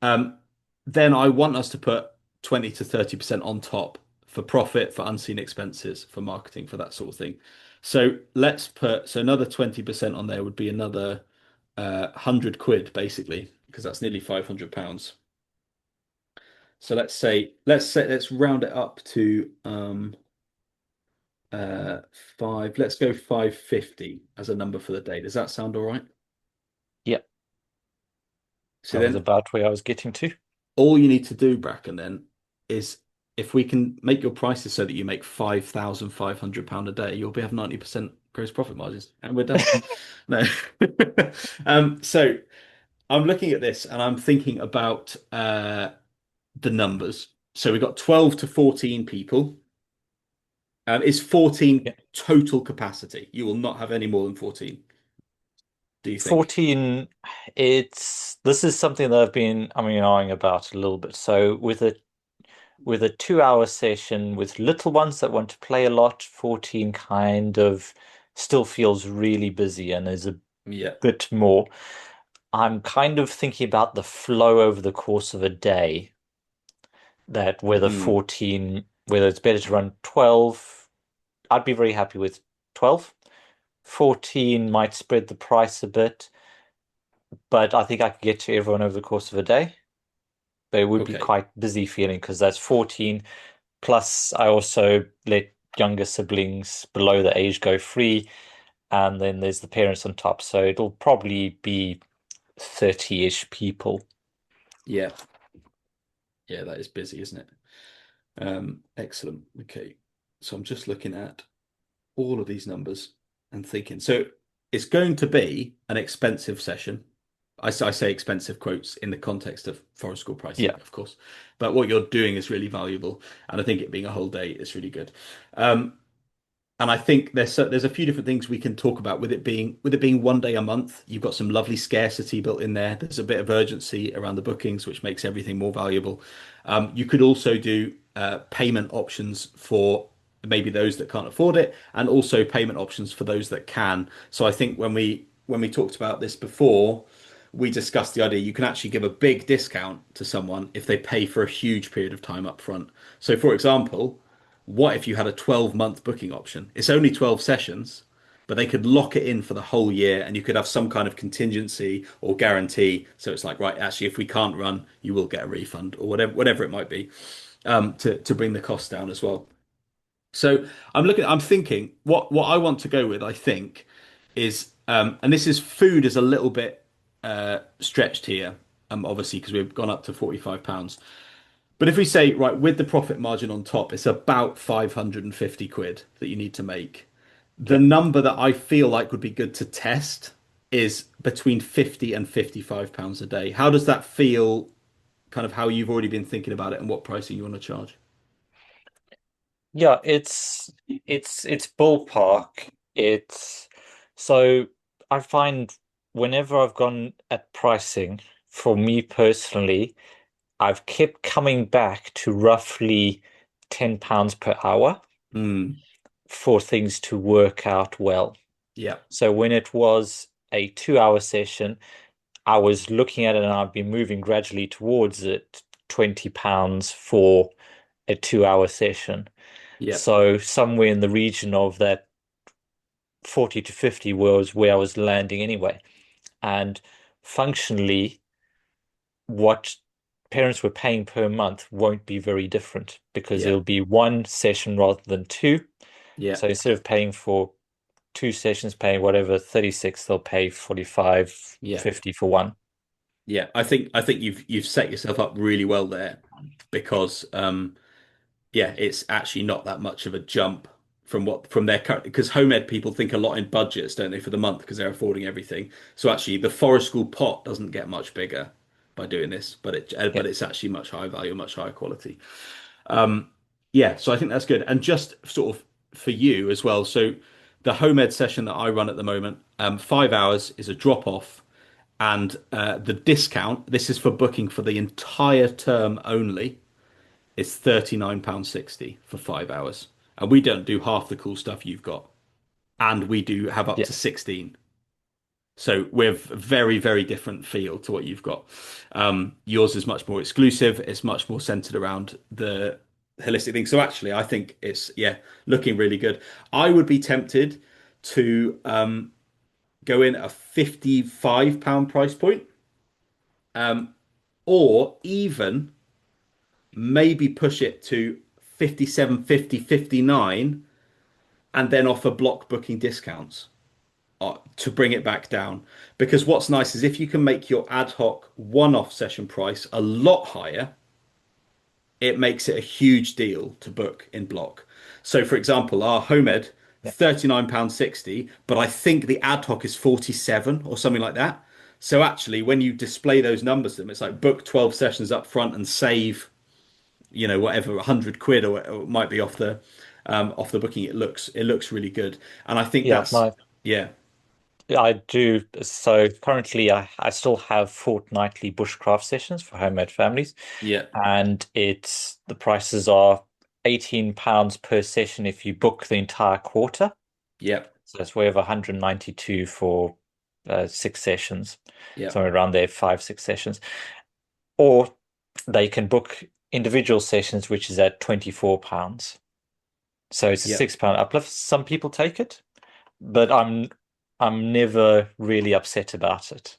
Um, then I want us to put 20 to 30% on top for profit, for unseen expenses, for marketing, for that sort of thing. So let's put another 20% on there would be another 100 quid basically, because that's nearly £500. So let's round it up to five. Let's go 550 as a number for the day. Does that sound all right? Yeah, So that was then about where I was getting to. all you need to do, Bracken, then is if we can make your prices so that you make £5,500 a day, you'll be have 90% gross profit margins, and we're done. No. So I'm looking at this and I'm thinking about the numbers. So we've got 12 to 14 people. It's 14 Yeah. total capacity. You will not have any more than 14. do you think? 14, this is something that I've been eyeing about a little bit. So with a 2 hour session with little ones that want to play a lot, 14 kind of still feels really busy and is a Yeah. bit more. I'm kind of thinking about the flow over the course of a day, that Mm. whether it's better to run 12, I'd be very happy with 12. 14 might spread the price a bit, but I think I could get to everyone over the course of a day. But it would be Okay. quite busy feeling because that's 14. Plus, I also let younger siblings below the age go free, and then there's the parents on top. So it'll probably be 30-ish people. Yeah. Yeah, that is busy, isn't it? Excellent. Okay. So I'm just looking at all of these numbers and thinking. So it's going to be an expensive session. I say expensive quotes in the context of forest school pricing, Yeah, of course. But what you're doing is really valuable. And I think it being a whole day is really good. Um, and I think there's a few different things we can talk about with it being one day a month. You've got some lovely scarcity built in there. There's a bit of urgency around the bookings, which makes everything more valuable. You could also do payment options for maybe those that can't afford it, and also payment options for those that can. So I think when we talked about this before, we discussed the idea you can actually give a big discount to someone if they pay for a huge period of time up front. So for example, what if you had a 12-month booking option? It's only 12 sessions, but they could lock it in for the whole year and you could have some kind of contingency or guarantee. So it's like, right, actually, if we can't run, you will get a refund or whatever it might be, to bring the cost down as well. So I'm thinking what I want to go with, I think, is and this is food is a little bit stretched here, obviously, because we've gone up to £45. But if we say, right, with the profit margin on top, it's about 550 quid that you need to make. The yeah. number that I feel like would be good to test is between 50 and £55 a day. How does that feel, kind of how you've already been thinking about it and what pricing you want to charge? Yeah, it's ballpark. It's so I find whenever I've gone at pricing, for me personally, I've kept coming back to roughly £10 per hour Hmm. for things to work out well. Yeah. So when it was a 2 hour session, I was looking at it and I've been moving gradually towards it, £20 for a 2 hour session. Yeah. So somewhere in the region of that 40 to 50 was where I was landing anyway. And functionally, what parents were paying per month won't be very different because Yeah. it'll be one session rather than two. Yeah. So instead of paying for two sessions, paying whatever 36, they'll pay 45, Yeah. 50 for one. Yeah. I think you've set yourself up really well there because yeah, it's actually not that much of a jump from their current because home ed people think a lot in budgets, don't they, for the month because they're affording everything. So actually, the forest school pot doesn't get much bigger by doing this, Yeah. but it's actually much higher value, much higher quality. Yeah, so I think that's good. And just sort of for you as well. So the home ed session that I run at the moment, 5 hours is a drop off, and the discount. This is for booking for the entire term only it's £39.60 for 5 hours. And we don't do half the cool stuff you've got. And we do have up Yeah. to 16. So we're very, very different feel to what you've got. Yours is much more exclusive. It's much more centered around the holistic thing. So actually, I think it's, yeah, looking really good. I would be tempted to go in at a £55 price point, or even maybe push it to 57, 50, 59, and then offer block booking discounts to bring it back down. Because what's nice is if you can make your ad hoc one-off session price a lot higher, it makes it a huge deal to book in block. So for example, our home ed, Yeah. £39.60, but I think the ad hoc is 47 or something like that. So actually, when you display those numbers to them, it's like book 12 sessions up front and save whatever 100 quid or it might be off the booking. It looks really good, and I think Yeah. that's yeah. I do. So currently, I still have fortnightly bushcraft sessions for homemade families, Yeah, and it's the prices are £18 per session if you book the entire quarter. yeah, So it's way over 192 for 6 sessions, yeah, somewhere around there, 5, 6 sessions. Or they can book individual sessions, which is at £24. So it's a yeah, £6 uplift. Some people take it, but I'm never really upset about it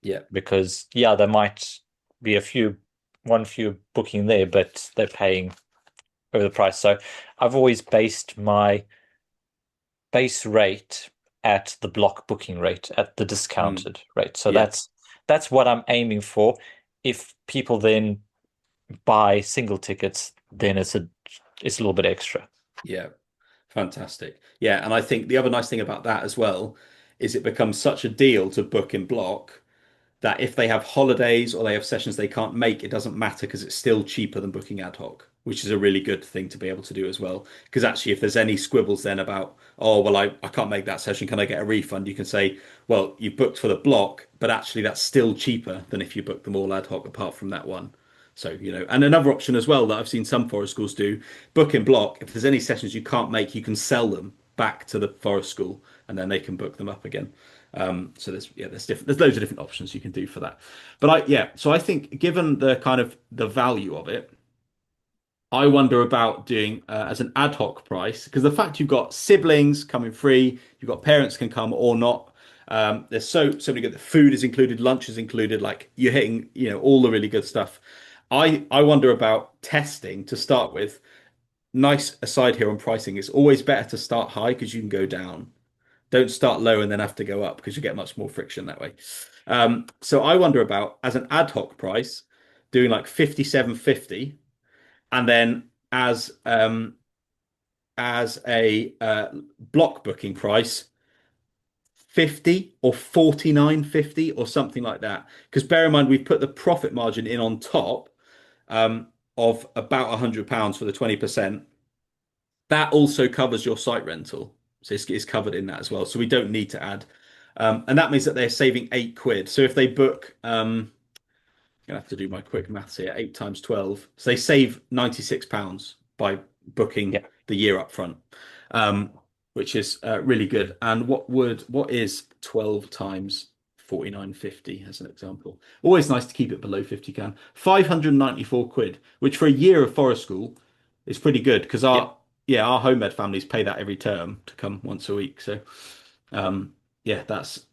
yeah. because yeah, there might be one few booking there, but they're paying over the price. So I've always based my base rate at the block booking rate, at the Mm, discounted rate. So yeah, that's what I'm aiming for. If people then buy single tickets, then it's a little bit extra. yeah. Fantastic. Yeah, and I think the other nice thing about that as well is it becomes such a deal to book in block that if they have holidays or they have sessions they can't make, it doesn't matter because it's still cheaper than booking ad hoc, which is a really good thing to be able to do as well. Because actually, if there's any squibbles then about, oh, well, I can't make that session, can I get a refund? You can say, well, you booked for the block, but actually that's still cheaper than if you book them all ad hoc apart from that one. So, and another option as well that I've seen some forest schools do, book in block. If there's any sessions you can't make, you can sell them back to the forest school and then they can book them up again. So there's loads of different options you can do for that. But so I think given the kind of the value of it, I wonder about doing as an ad hoc price because the fact you've got siblings coming free, you've got parents can come or not. There's so many good. The food is included, lunch is included. Like you're hitting, all the really good stuff. I wonder about testing to start with. Nice aside here on pricing. It's always better to start high because you can go down. Don't start low and then have to go up because you get much more friction that way. So I wonder about as an ad hoc price, doing like 57.50, and then as a block booking price, 50 or 49.50 or something like that. Because bear in mind we've put the profit margin in on top of about £100 for the 20%. That also covers your site rental. So it's covered in that as well. So we don't need to add. And that means that they're saving £8. So if they book, I'm gonna have to do my quick maths here, 8 times 12. So they save £96 by booking Yeah. the year up front, which is really good. And what is 12 times 49.50 as an example? Always nice to keep it below 50 can. 594 quid, which for a year of forest school is pretty good because Yeah. our home families pay that every term to come once a week. So that's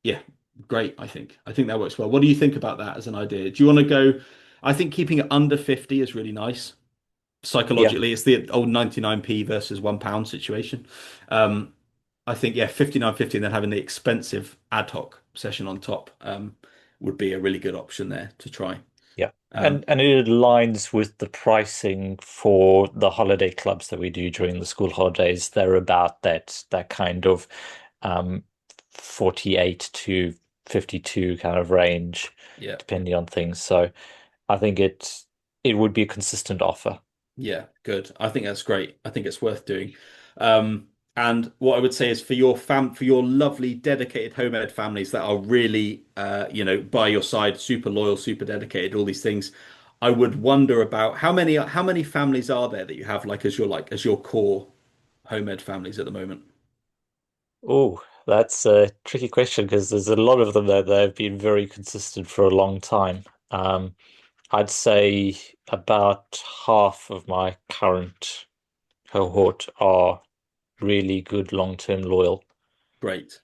yeah, great, I think. I think that works well. What do you think about that as an idea? Do you want to go? I think keeping it under 50 is really nice. Yeah. Psychologically, it's the old 99p versus £1 situation. Um, I think, yeah, 59.50 and then having the expensive ad hoc session on top would be a really good option there to try. Yeah. Um, And it aligns with the pricing for the holiday clubs that we do during the school holidays. They're about that kind of 48 to 52 kind of range, yeah. depending on things. So I think it would be a consistent offer. Yeah, good. I think that's great. I think it's worth doing. And what I would say is for your lovely dedicated home ed families that are really by your side, super loyal, super dedicated, all these things, I would wonder about how many families are there that you have as your core home ed families at the moment? Oh, that's a tricky question because there's a lot of them that have been very consistent for a long time. I'd say about half of my current cohort are really good long-term loyal, Great.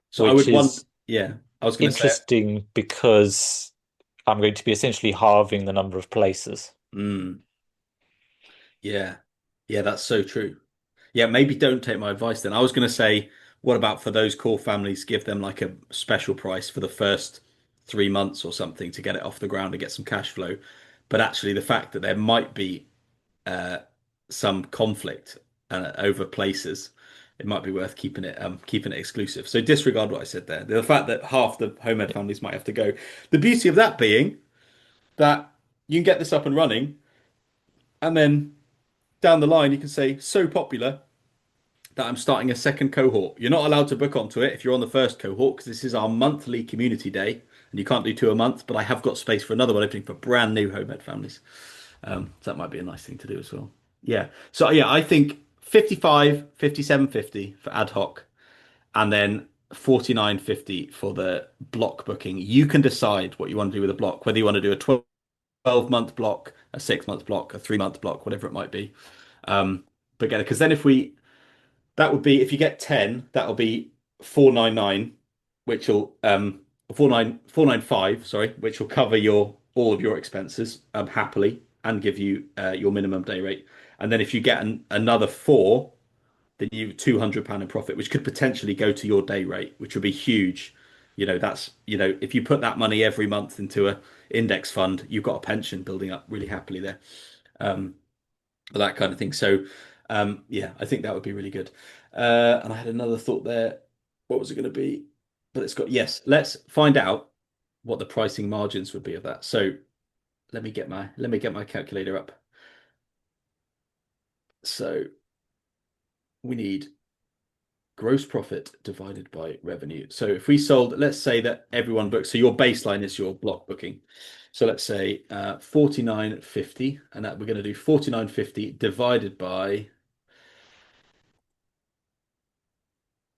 So I which would want, is yeah, I was going to say, interesting because I'm going to be essentially halving the number of places. mm, yeah, yeah, that's so true. Yeah, maybe don't take my advice then. I was going to say, what about for those core families, give them like a special price for the first 3 months or something to get it off the ground and get some cash flow. But actually, the fact that there might be uh, some conflict over places, it might be worth keeping it exclusive. So disregard what I said there. The fact that half the home ed families might have to go. The beauty of that being that you can get this up and running, and then down the line you can say so popular that I'm starting a second cohort. You're not allowed to book onto it if you're on the first cohort because this is our monthly community day and you can't do two a month, but I have got space for another one opening for brand new homemade families. So that might be a nice thing to do as well. Yeah. So yeah, I think 55, 57.50 for ad hoc and then 49.50 for the block booking. You can decide what you want to do with a block, whether you want to do a 12-month block, a 6-month block, a 3-month block, whatever it might be. But again, because then if we that would be if you get 10, that'll be 499, which will 495, sorry, which will cover your all of your expenses happily and give you your minimum day rate. And then if you get another four, then you £200 in profit, which could potentially go to your day rate, which would be huge. That's if you put that money every month into a index fund, you've got a pension building up really happily there. Um, that kind of thing. So, yeah, I think that would be really good. And I had another thought there. What was it going to be? But yes. Let's find out what the pricing margins would be of that. So let me get my calculator up. So we need gross profit divided by revenue. So if we sold, let's say that everyone books, so your baseline is your block booking. So let's say 49.50, and that we're going to do 49.50 divided by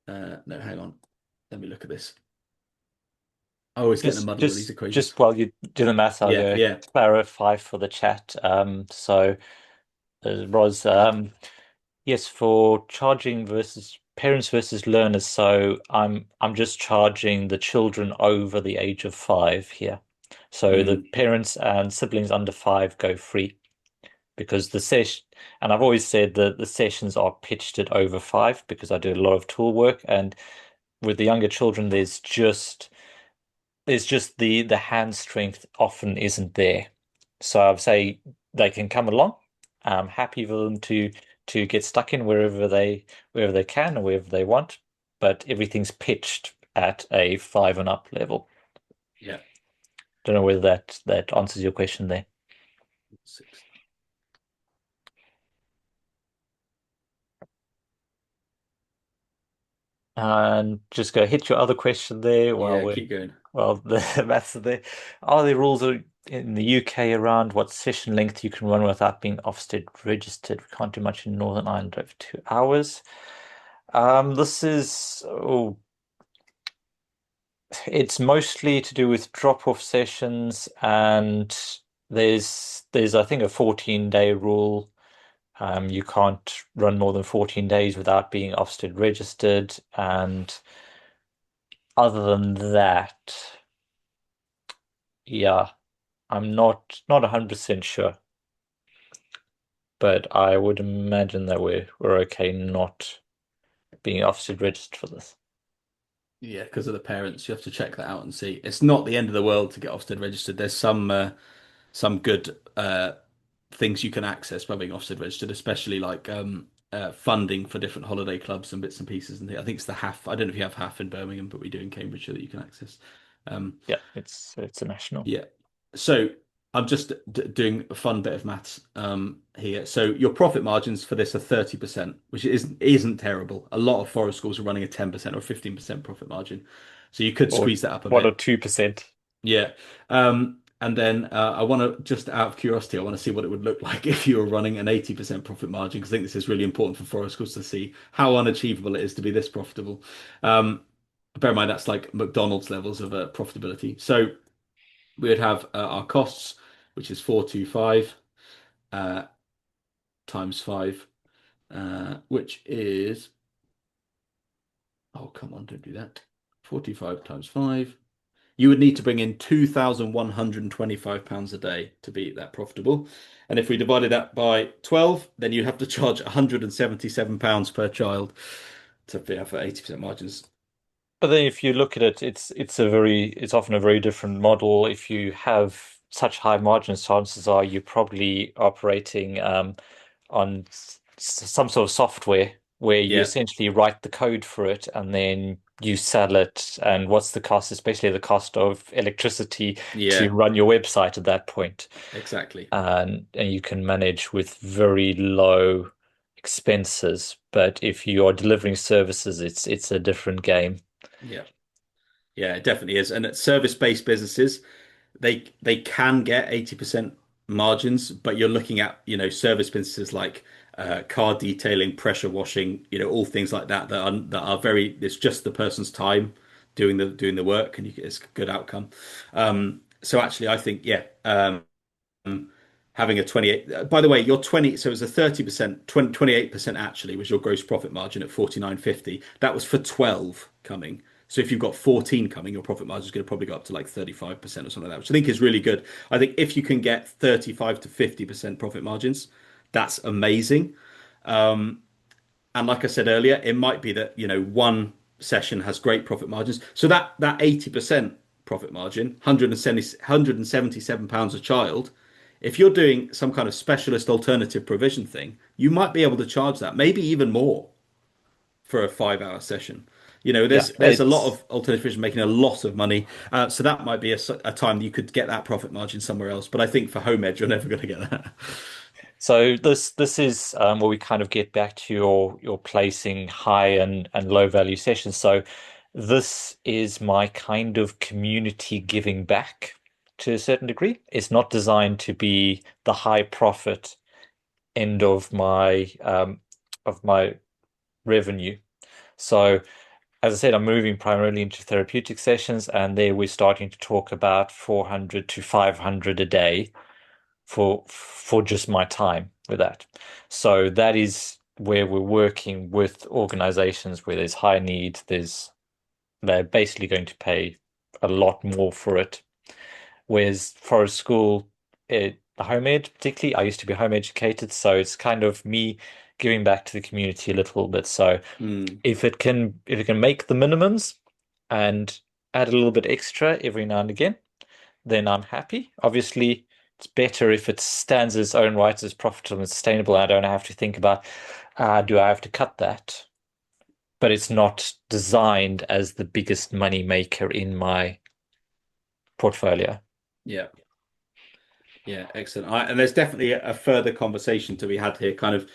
no, hang on. Let me look at this. I always get in a Just, muddle with these just, equations. just while you do the math, I'll Yeah, go yeah, clarify for the chat. So, Roz, yes, for charging versus parents versus learners. So I'm just charging the children over the age of 5 here. So the mm, parents and siblings under 5 go free because the session, and I've always said that the sessions are pitched at over 5 because I do a lot of tool work, and with the younger children, there's just the hand strength often isn't there. So I would say they can come along. I'm happy for them to get stuck in wherever they can or wherever they want, but everything's pitched at a 5 and up level. yeah. Don't know whether that answers your question there. Six. And just go hit your other question there while Yeah, we're keep going. well the maths are there. Are there rules in the UK around what session length you can run without being Ofsted registered? We can't do much in Northern Ireland over 2 hours. This is it's mostly to do with drop-off sessions, and there's I think a 14-day rule. You can't run more than 14 days without being Ofsted registered, and other than that, yeah, I'm not 100% sure, but I would imagine that we're okay not being Ofsted registered for this. Yeah, because of the parents, you have to check that out and see. It's not the end of the world to get Ofsted registered. There's some good things you can access by being Ofsted registered, especially like funding for different holiday clubs and bits and pieces. And I think it's the HAF. I don't know if you have HAF in Birmingham, but we do in Cambridgeshire that you can access. Um, Yeah, it's a national. Yeah. So I'm just doing a fun bit of maths here. So your profit margins for this are 30%, which isn't terrible. A lot of forest schools are running a 10% or 15% profit margin. So you could Or squeeze that up a 1 or bit. 2%. Yeah. And then I want to just out of curiosity, I want to see what it would look like if you were running an 80% profit margin, because I think this is really important for forest schools to see how unachievable it is to be this profitable. Um, Bear in mind that's like McDonald's levels of profitability. So we would have our costs, which is 425 uh, times 5, which is, oh, come on, don't do that. 425 times 5. You would need to bring in £2,125 a day to be that profitable. And if we divided that by 12, then you have to charge £177 per child to be for 80% margins. But then if you look at it, it's often a very different model. If you have such high margins, chances are you're probably operating on some sort of software where you Yeah, essentially write the code for it and then you sell it. And what's the cost? Especially the cost of electricity to yeah, run your website at that point. exactly. And you can manage with very low expenses, but if you are delivering services, it's a different game. Yeah. Yeah, it definitely is. And at service-based businesses, they can get 80% margins, but you're looking at, service businesses like car detailing, pressure washing, all things like that are very, it's just the person's time doing the work, and it's a good outcome. So actually I think, yeah, having a 28, by the way, your 20, so it was a 30%, 28% actually was your gross profit margin at 49.50. That was for 12 coming. So if you've got 14 coming, your profit margin is going to probably go up to like 35% or something like that, which I think is really good. I think if you can get 35 to 50% profit margins, that's amazing. And like I said earlier, it might be that, one session has great profit margins. So that 80% profit margin, 177 pounds a child, if you're doing some kind of specialist alternative provision thing, you might be able to charge that, maybe even more for a 5 hour session. Yeah, There's a lot of alternative provision making a lot of money. So that might be a time you could get that profit margin somewhere else. But I think for home ed, you're never going to get that. so this is where we kind of get back to your placing high and low value sessions. So this is my kind of community giving back to a certain degree. It's not designed to be the high profit end of my revenue. So as I said, I'm moving primarily into therapeutic sessions, and there we're starting to talk about 400 to 500 a day for just my time with that. So that is where we're working with organizations where there's high need. They're basically going to pay a lot more for it. Whereas for a school, home ed particularly, I used to be home educated, so it's kind of me giving back to the community a little bit. So Mm, if it can make the minimums and add a little bit extra every now and again, then I'm happy. Obviously, it's better if it stands its own right as profitable and sustainable. I don't have to think about, do I have to cut that? But it's not designed as the biggest money maker in my portfolio. yeah. Yeah, excellent. And there's definitely a further conversation to be had here, kind of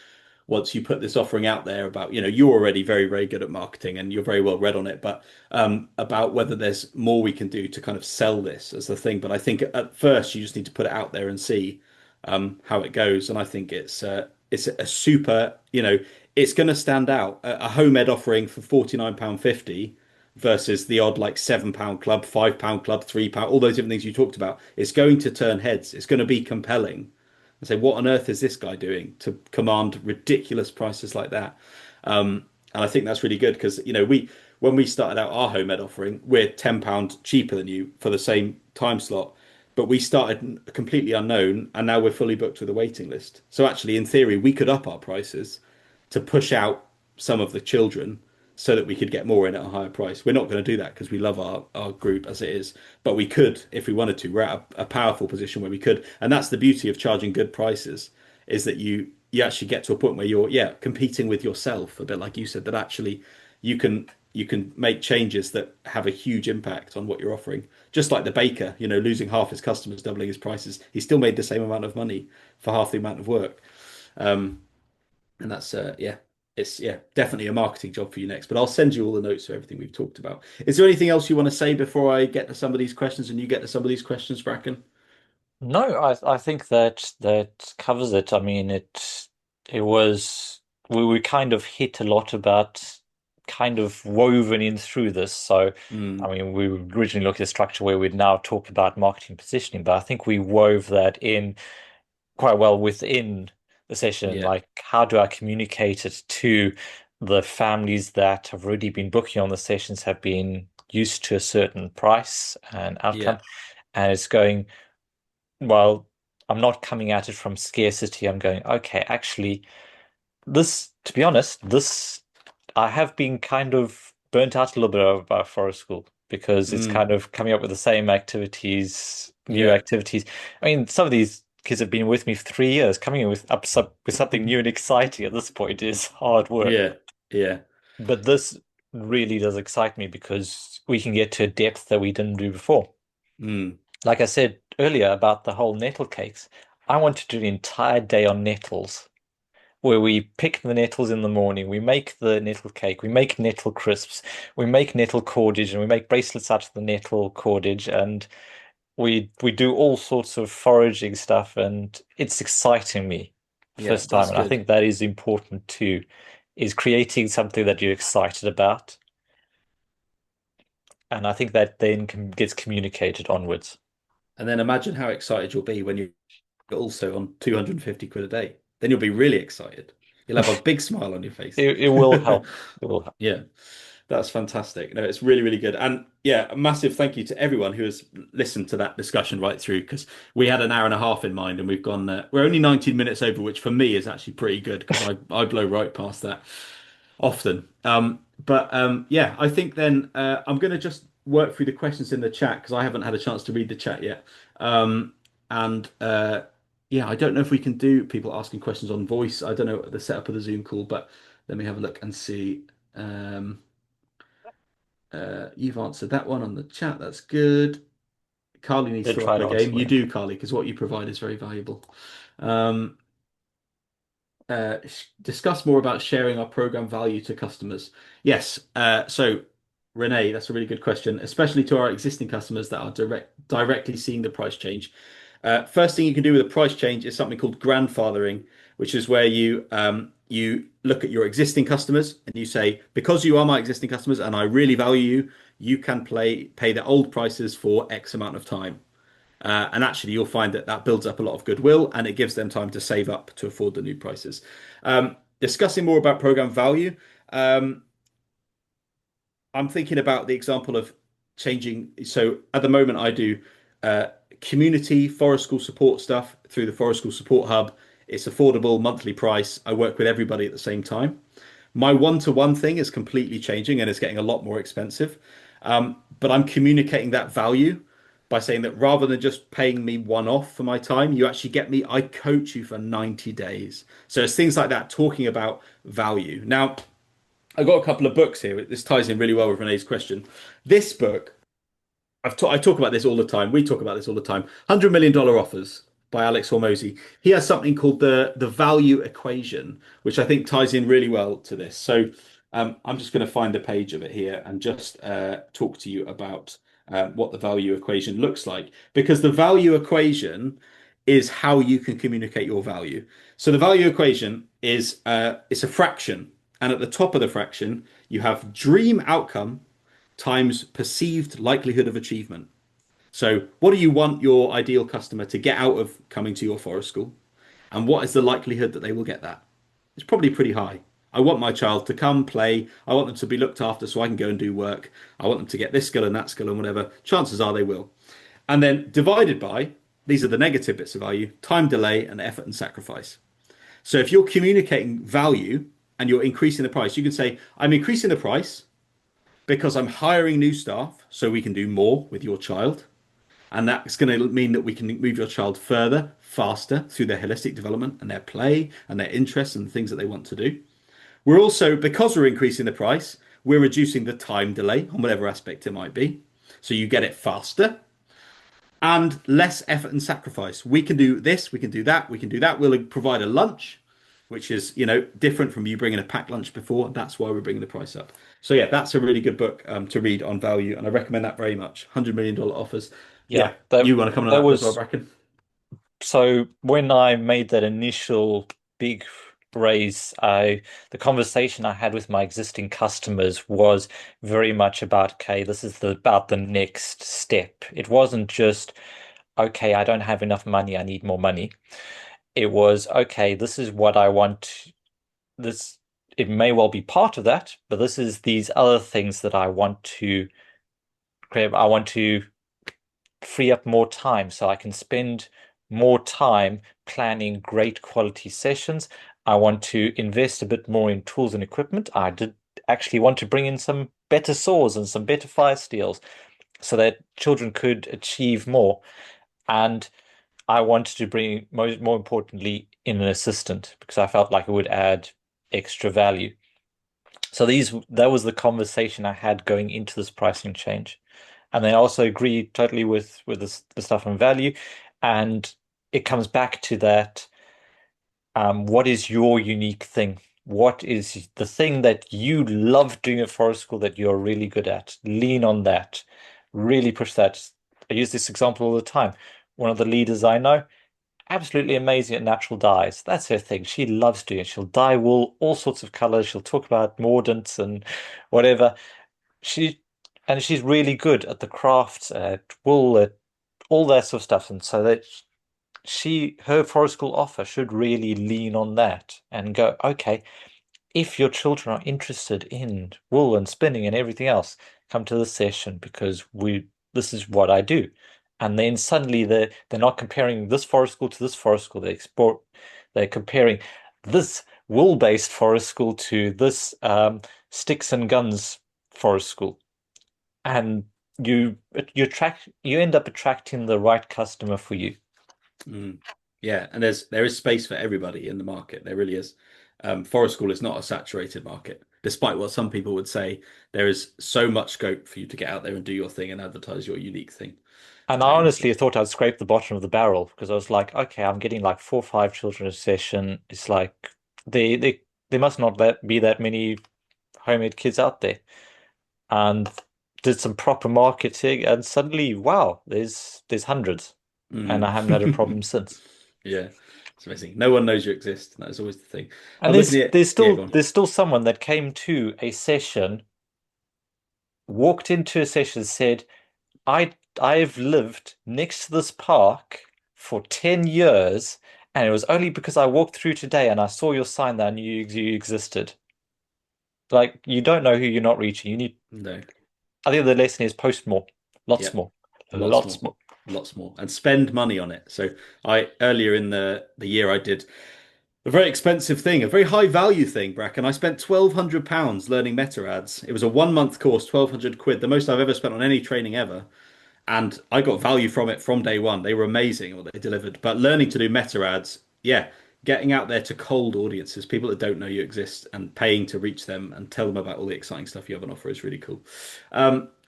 once you put this offering out there about, you're already very, very good at marketing and you're very well read on it, but about whether there's more we can do to kind of sell this as the thing. But I think at first you just need to put it out there and see how it goes. And I think it's a super, it's going to stand out. A home ed offering for £49.50 versus the odd like £7 club, £5 club, £3, all those different things you talked about. It's going to turn heads. It's going to be compelling and say, what on earth is this guy doing to command ridiculous prices like that? And I think that's really good because, when we started out our home ed offering, we're £10 cheaper than you for the same time slot. But we started completely unknown and now we're fully booked with a waiting list. So actually, in theory, we could up our prices to push out some of the children so that we could get more in at a higher price. We're not going to do that because we love our group as it is, but we could if we wanted to. We're at a powerful position where we could, and that's the beauty of charging good prices, is that you actually get to a point where you're competing with yourself a bit, like you said, that actually you can make changes that have a huge impact on what you're offering. Just like the baker, losing half his customers, doubling his prices, he still made the same amount of money for half the amount of work. And that's it's definitely a marketing job for you next. But I'll send you all the notes of everything we've talked about. Is there anything else you want to say before I get to some of these questions and you get to some of these questions, Bracken? No, I think that covers it. I mean, it was we kind of hit a lot about kind of woven in through this. So, I Mm, mean, we originally looked at a structure where we'd now talk about marketing positioning, but I think we wove that in quite well within the session. yeah, Like, how do I communicate it to the families that have already been booking on the sessions, have been used to a certain price and outcome, yeah. and it's going well, I'm not coming at it from scarcity. I'm going, okay, actually, to be honest, I have been kind of burnt out a little bit about forest school because it's Mm, kind of coming up with the same activities, new yeah, activities. I mean, some of these kids have been with me for 3 years. Coming in with something new and exciting at this point is hard work. yeah, yeah. But this really does excite me because we can get to a depth that we didn't do before. Mm, Like I said earlier about the whole nettle cakes, I want to do an entire day on nettles. where we pick the nettles in the morning, we make the nettle cake, we make nettle crisps, we make nettle cordage, and we make bracelets out of the nettle cordage, and we do all sorts of foraging stuff, and it's exciting me Yeah, first time, that's and I good. think that is important too, is creating something that you're excited about, and I think that then gets communicated onwards. And then imagine how excited you'll be when you're also on 250 quid a day. Then you'll be really excited. You'll have a big smile on your face. It will help. It will help. Yeah, that's fantastic. No, it's really, really good. And yeah, a massive thank you to everyone who has listened to that discussion right through because we had an hour and a half in mind and we've gone, we're only 19 minutes over, which for me is actually pretty good because I blow right past that often. Yeah, I think then I'm going to just work through the questions in the chat because I haven't had a chance to read the chat yet. And Yeah, I don't know if we can do people asking questions on voice. I don't know the setup of the Zoom call, but let me have a look and see. Um, you've answered that one on the chat. That's good. Carly needs Did to up try her to answer game. You mine. do, Carly, because what you provide is very valuable. Um, Discuss more about sharing our program value to customers. Yes. So Renee, that's a really good question, especially to our existing customers that are directly seeing the price change. First thing you can do with a price change is something called grandfathering, which is where you look at your existing customers and you say, because you are my existing customers and I really value you, you can pay the old prices for X amount of time. And actually, you'll find that that builds up a lot of goodwill and it gives them time to save up to afford the new prices. Discussing more about program value, um, I'm thinking about the example of changing. So at the moment, I do uh, community forest school support stuff through the Forest School Support Hub. It's affordable, monthly price. I work with everybody at the same time. My one-to-one thing is completely changing and it's getting a lot more expensive. But I'm communicating that value by saying that rather than just paying me one off for my time, you actually get me, I coach you for 90 days. So it's things like that, talking about value. Now, I've got a couple of books here. This ties in really well with Renee's question. This book, I talk about this all the time. We talk about this all the time. $100 Million Offers by Alex Hormozy. He has something called the value equation, which I think ties in really well to this. So I'm just going to find a page of it here and just talk to you about what the value equation looks like, because the value equation is how you can communicate your value. So the value equation is it's a fraction, and at the top of the fraction you have dream outcome times perceived likelihood of achievement. So, what do you want your ideal customer to get out of coming to your forest school? And what is the likelihood that they will get that? It's probably pretty high. I want my child to come play. I want them to be looked after so I can go and do work. I want them to get this skill and that skill and whatever. Chances are they will. And then divided by, these are the negative bits of value, time delay and effort and sacrifice. So if you're communicating value and you're increasing the price, you can say, I'm increasing the price because I'm hiring new staff so we can do more with your child. And that's going to mean that we can move your child further, faster through their holistic development and their play and their interests and the things that they want to do. We're also, because we're increasing the price, we're reducing the time delay on whatever aspect it might be. So you get it faster and less effort and sacrifice. We can do this, we can do that, we can do that. We'll provide a lunch, which is, different from you bringing a packed lunch before. That's why we're bringing the price up. So yeah, that's a really good book to read on value, and I recommend that very much. $100 Million Offers. Yeah, Yeah, you want to comment on that that as well, was Bracken? so when I made that initial big raise, the conversation I had with my existing customers was very much about, okay, this is about the next step. It wasn't just, okay, I don't have enough money, I need more money. It was, okay, this is what I want. This it may well be part of that, but this is these other things that I want to create. I want to free up more time so I can spend more time planning great quality sessions. I want to invest a bit more in tools and equipment. I did actually want to bring in some better saws and some better fire steels so that children could achieve more. And I wanted to bring, more importantly, in an assistant because I felt like it would add extra value. So that was the conversation I had going into this pricing change. And then I also agree totally with the stuff on value. And it comes back to that. What is your unique thing? What is the thing that you love doing at forest school that you're really good at? Lean on that. Really push that. I use this example all the time. One of the leaders I know, absolutely amazing at natural dyes. That's her thing. She loves doing it. She'll dye wool, all sorts of colors. She'll talk about mordants and whatever. She and she's really good at the crafts, at wool, at all that sort of stuff. And so that her forest school offer should really lean on that and go, okay, if your children are interested in wool and spinning and everything else, come to the session because this is what I do. And then suddenly they're not comparing this forest school to this forest school. They're comparing this wool-based forest school to this sticks and guns forest school. And you end up attracting the right customer for you. Mm. Yeah, and there is space for everybody in the market. There really is. Forest school is not a saturated market, despite what some people would say. There is so much scope for you to get out there and do your thing and advertise your unique thing. And I honestly thought I'd scrape the bottom of the barrel because I was like, okay, I'm getting like 4 or 5 children a session. It's like there must not be that many homemade kids out there. And did some proper marketing, and suddenly, wow, there's hundreds, and I haven't had a problem since. Yeah, it's amazing. No one knows you exist. That's always the thing. And I'm looking at yeah, go on. there's still someone that came to a session, walked into a session, said, I've lived next to this park for 10 years, and it was only because I walked through today and I saw your sign that I knew you existed. Like, you don't know who you're not reaching. No. I think the lesson is post more, lots Yeah, more, lots lots more, more. lots more, and spend money on it. So I earlier in the year I did a very expensive thing, a very high value thing, Bracken. I spent £1,200 learning meta ads. It was a 1 month course, 1,200 quid, the most I've ever spent on any training ever. And I got value from it from day one. They were amazing what they delivered. But learning to do meta ads, yeah, getting out there to cold audiences, people that don't know you exist, and paying to reach them and tell them about all the exciting stuff you have on offer is really cool.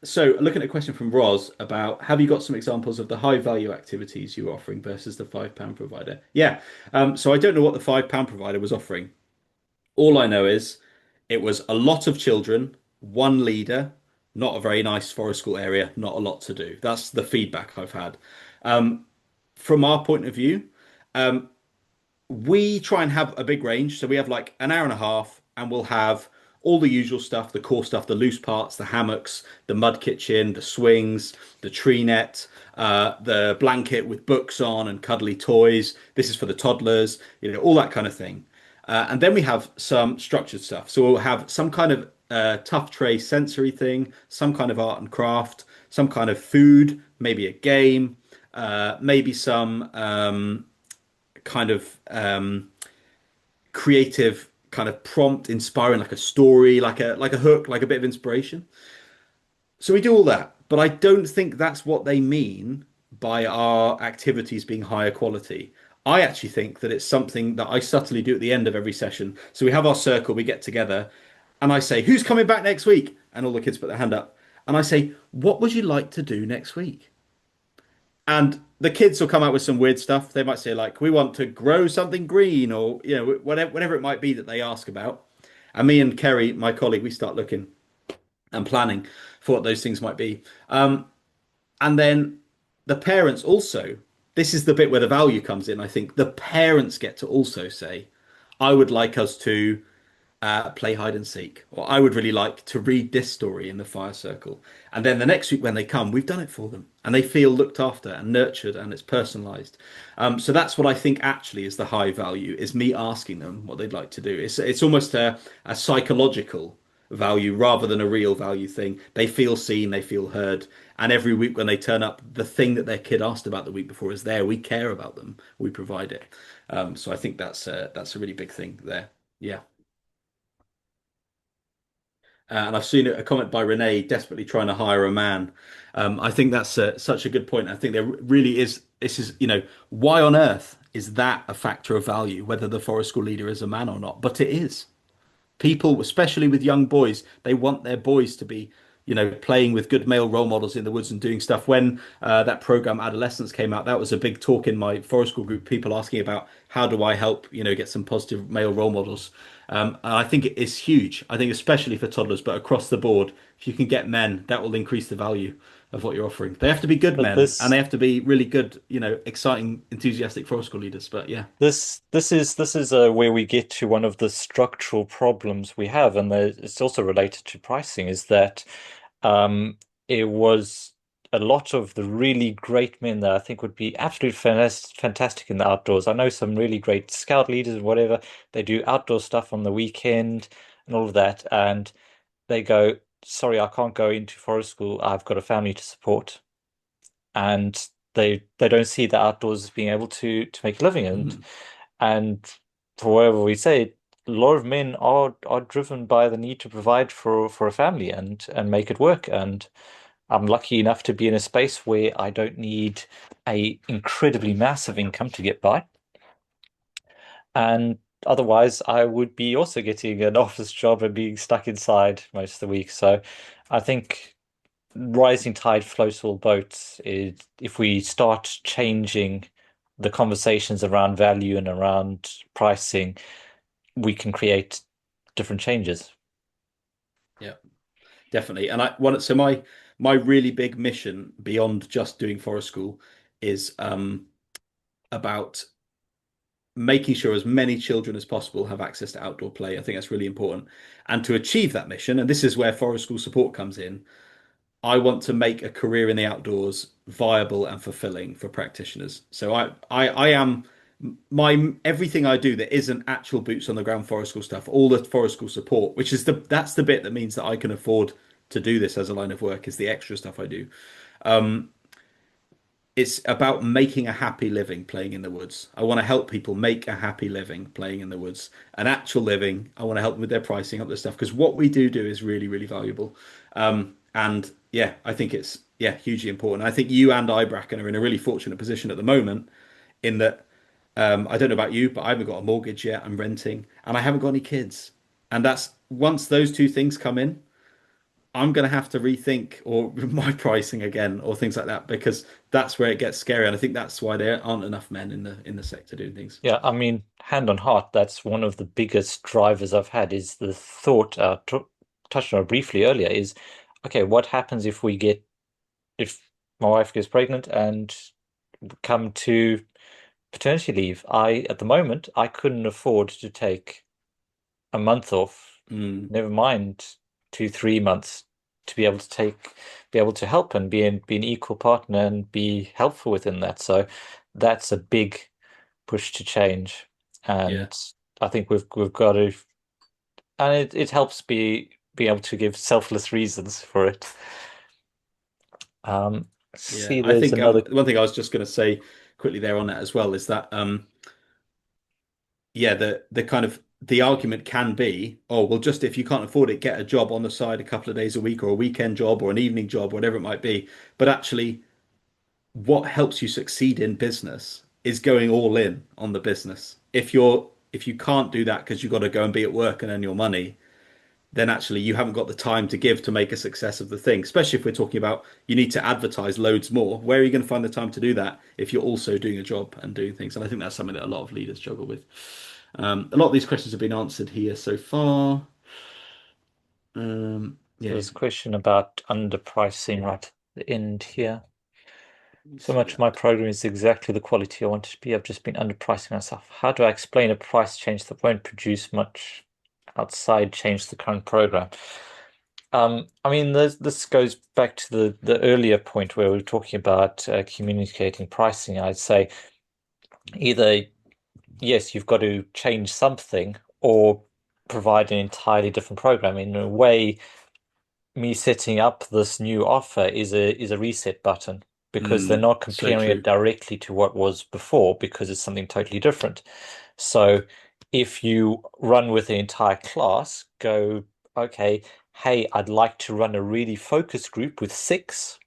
So looking at a question from Roz about have you got some examples of the high value activities you're offering versus the £5 provider? Yeah. So I don't know what the £5 provider was offering. All I know is it was a lot of children, one leader, not a very nice forest school area, not a lot to do. That's the feedback I've had. From our point of view, we try and have a big range. So we have like an hour and a half, and we'll have all the usual stuff, the core stuff, the loose parts, the hammocks, the mud kitchen, the swings, the tree net, the blanket with books on and cuddly toys. This is for the toddlers, all that kind of thing. And then we have some structured stuff. So we'll have some kind of tough tray sensory thing, some kind of art and craft, some kind of food, maybe a game, maybe some kind of creative kind of prompt, inspiring like a story, like a hook, like a bit of inspiration. So we do all that, but I don't think that's what they mean by our activities being higher quality. I actually think that it's something that I subtly do at the end of every session. So we have our circle, we get together, and I say, "Who's coming back next week?" And all the kids put their hand up. And I say, "What would you like to do next week?" And the kids will come out with some weird stuff. They might say like, "We want to grow something green," or whatever it might be that they ask about. And me and Kerry, my colleague, we start looking and planning for what those things might be. And then the parents also, this is the bit where the value comes in. I think the parents get to also say, "I would like us to play hide and seek," or "I would really like to read this story in the fire circle." And then the next week when they come, we've done it for them, and they feel looked after and nurtured, and it's personalized. So that's what I think actually is the high value, is me asking them what they'd like to do. It's almost a psychological value rather than a real value thing. They feel seen, they feel heard, and every week when they turn up, the thing that their kid asked about the week before is there. We care about them, we provide it. So I think that's a really big thing there. Yeah. And I've seen a comment by Renee desperately trying to hire a man. I think that's such a good point. I think there really is. This is, why on earth is that a factor of value, whether the forest school leader is a man or not? But it is. People, especially with young boys, they want their boys to be, playing with good male role models in the woods and doing stuff. When that program Adolescence came out, that was a big talk in my forest school group, people asking about how do I help, get some positive male role models. And I think it is huge. I think especially for toddlers, but across the board, if you can get men, that will increase the value of what you're offering. They have to be good But men and they this have to be really good, exciting, enthusiastic forest school leaders. But yeah. this is where we get to one of the structural problems we have, and it's also related to pricing, is that um, it was a lot of the really great men that I think would be absolutely fantastic in the outdoors. I know some really great scout leaders and whatever. They do outdoor stuff on the weekend and all of that, and they go, "Sorry, I can't go into forest school. I've got a family to support." And they don't see the outdoors as being able to make a living. Mhm. And for whatever we say, a lot of men are driven by the need to provide for a family and make it work. And I'm lucky enough to be in a space where I don't need a incredibly massive income to get by. And otherwise, I would be also getting an office job and being stuck inside most of the week. So I think rising tide floats all boats. If we start changing the conversations around value and around pricing, we can create different changes. Yeah, definitely. And my really big mission beyond just doing forest school is about making sure as many children as possible have access to outdoor play. I think that's really important. And to achieve that mission, and this is where forest school support comes in, I want to make a career in the outdoors viable and fulfilling for practitioners. So I am my everything I do that isn't actual boots on the ground forest school stuff, all the forest school support, which is that's the bit that means that I can afford to do this as a line of work, is the extra stuff I do. Um, it's about making a happy living playing in the woods. I want to help people make a happy living playing in the woods. An actual living. I want to help them with their pricing, up their stuff, because what we do is really, really valuable. And yeah, I think it's hugely important. I think you and I, Bracken, are in a really fortunate position at the moment in that I don't know about you, but I haven't got a mortgage yet. I'm renting and I haven't got any kids. And that's once those two things come in, I'm going to have to rethink or my pricing again or things like that because that's where it gets scary. And I think that's why there aren't enough men in the sector doing things. Yeah, I mean, hand on heart, that's one of the biggest drivers I've had is the thought, touched on it briefly earlier, is okay, what happens if my wife gets pregnant and come to paternity leave? At the moment, I couldn't afford to take a month off, Mm, never mind 2, 3 months to be able to help and be an equal partner and be helpful within that. So that's a big push to change. yeah, And I think we've got to, and it helps be able to give selfless reasons for it. yeah. See, I there's think another. one thing I was just going to say quickly there on that as well is that yeah, the kind of the argument can be, oh, well, just if you can't afford it, get a job on the side a couple of days a week or a weekend job or an evening job, whatever it might be. But actually, what helps you succeed in business is going all in on the business. If you can't do that because you've got to go and be at work and earn your money, then actually you haven't got the time to give to make a success of the thing. Especially if we're talking about you need to advertise loads more. Where are you going to find the time to do that if you're also doing a job and doing things? And I think that's something that a lot of leaders struggle with. A lot of these questions have been answered here so far. Yeah, There's a question about underpricing right at the end here. let me So see much of my that. program is exactly the quality I want it to be. I've just been underpricing myself. How do I explain a price change that won't produce much outside change to the current program? I mean, this goes back to the earlier point where we were talking about communicating pricing. I'd say either yes, you've got to change something or provide an entirely different program. In a way, me setting up this new offer is a reset button because they're not So comparing it true. directly to what was before because it's something totally different. So if you run with the entire class, go, okay, hey, I'd like to run a really focused group with six,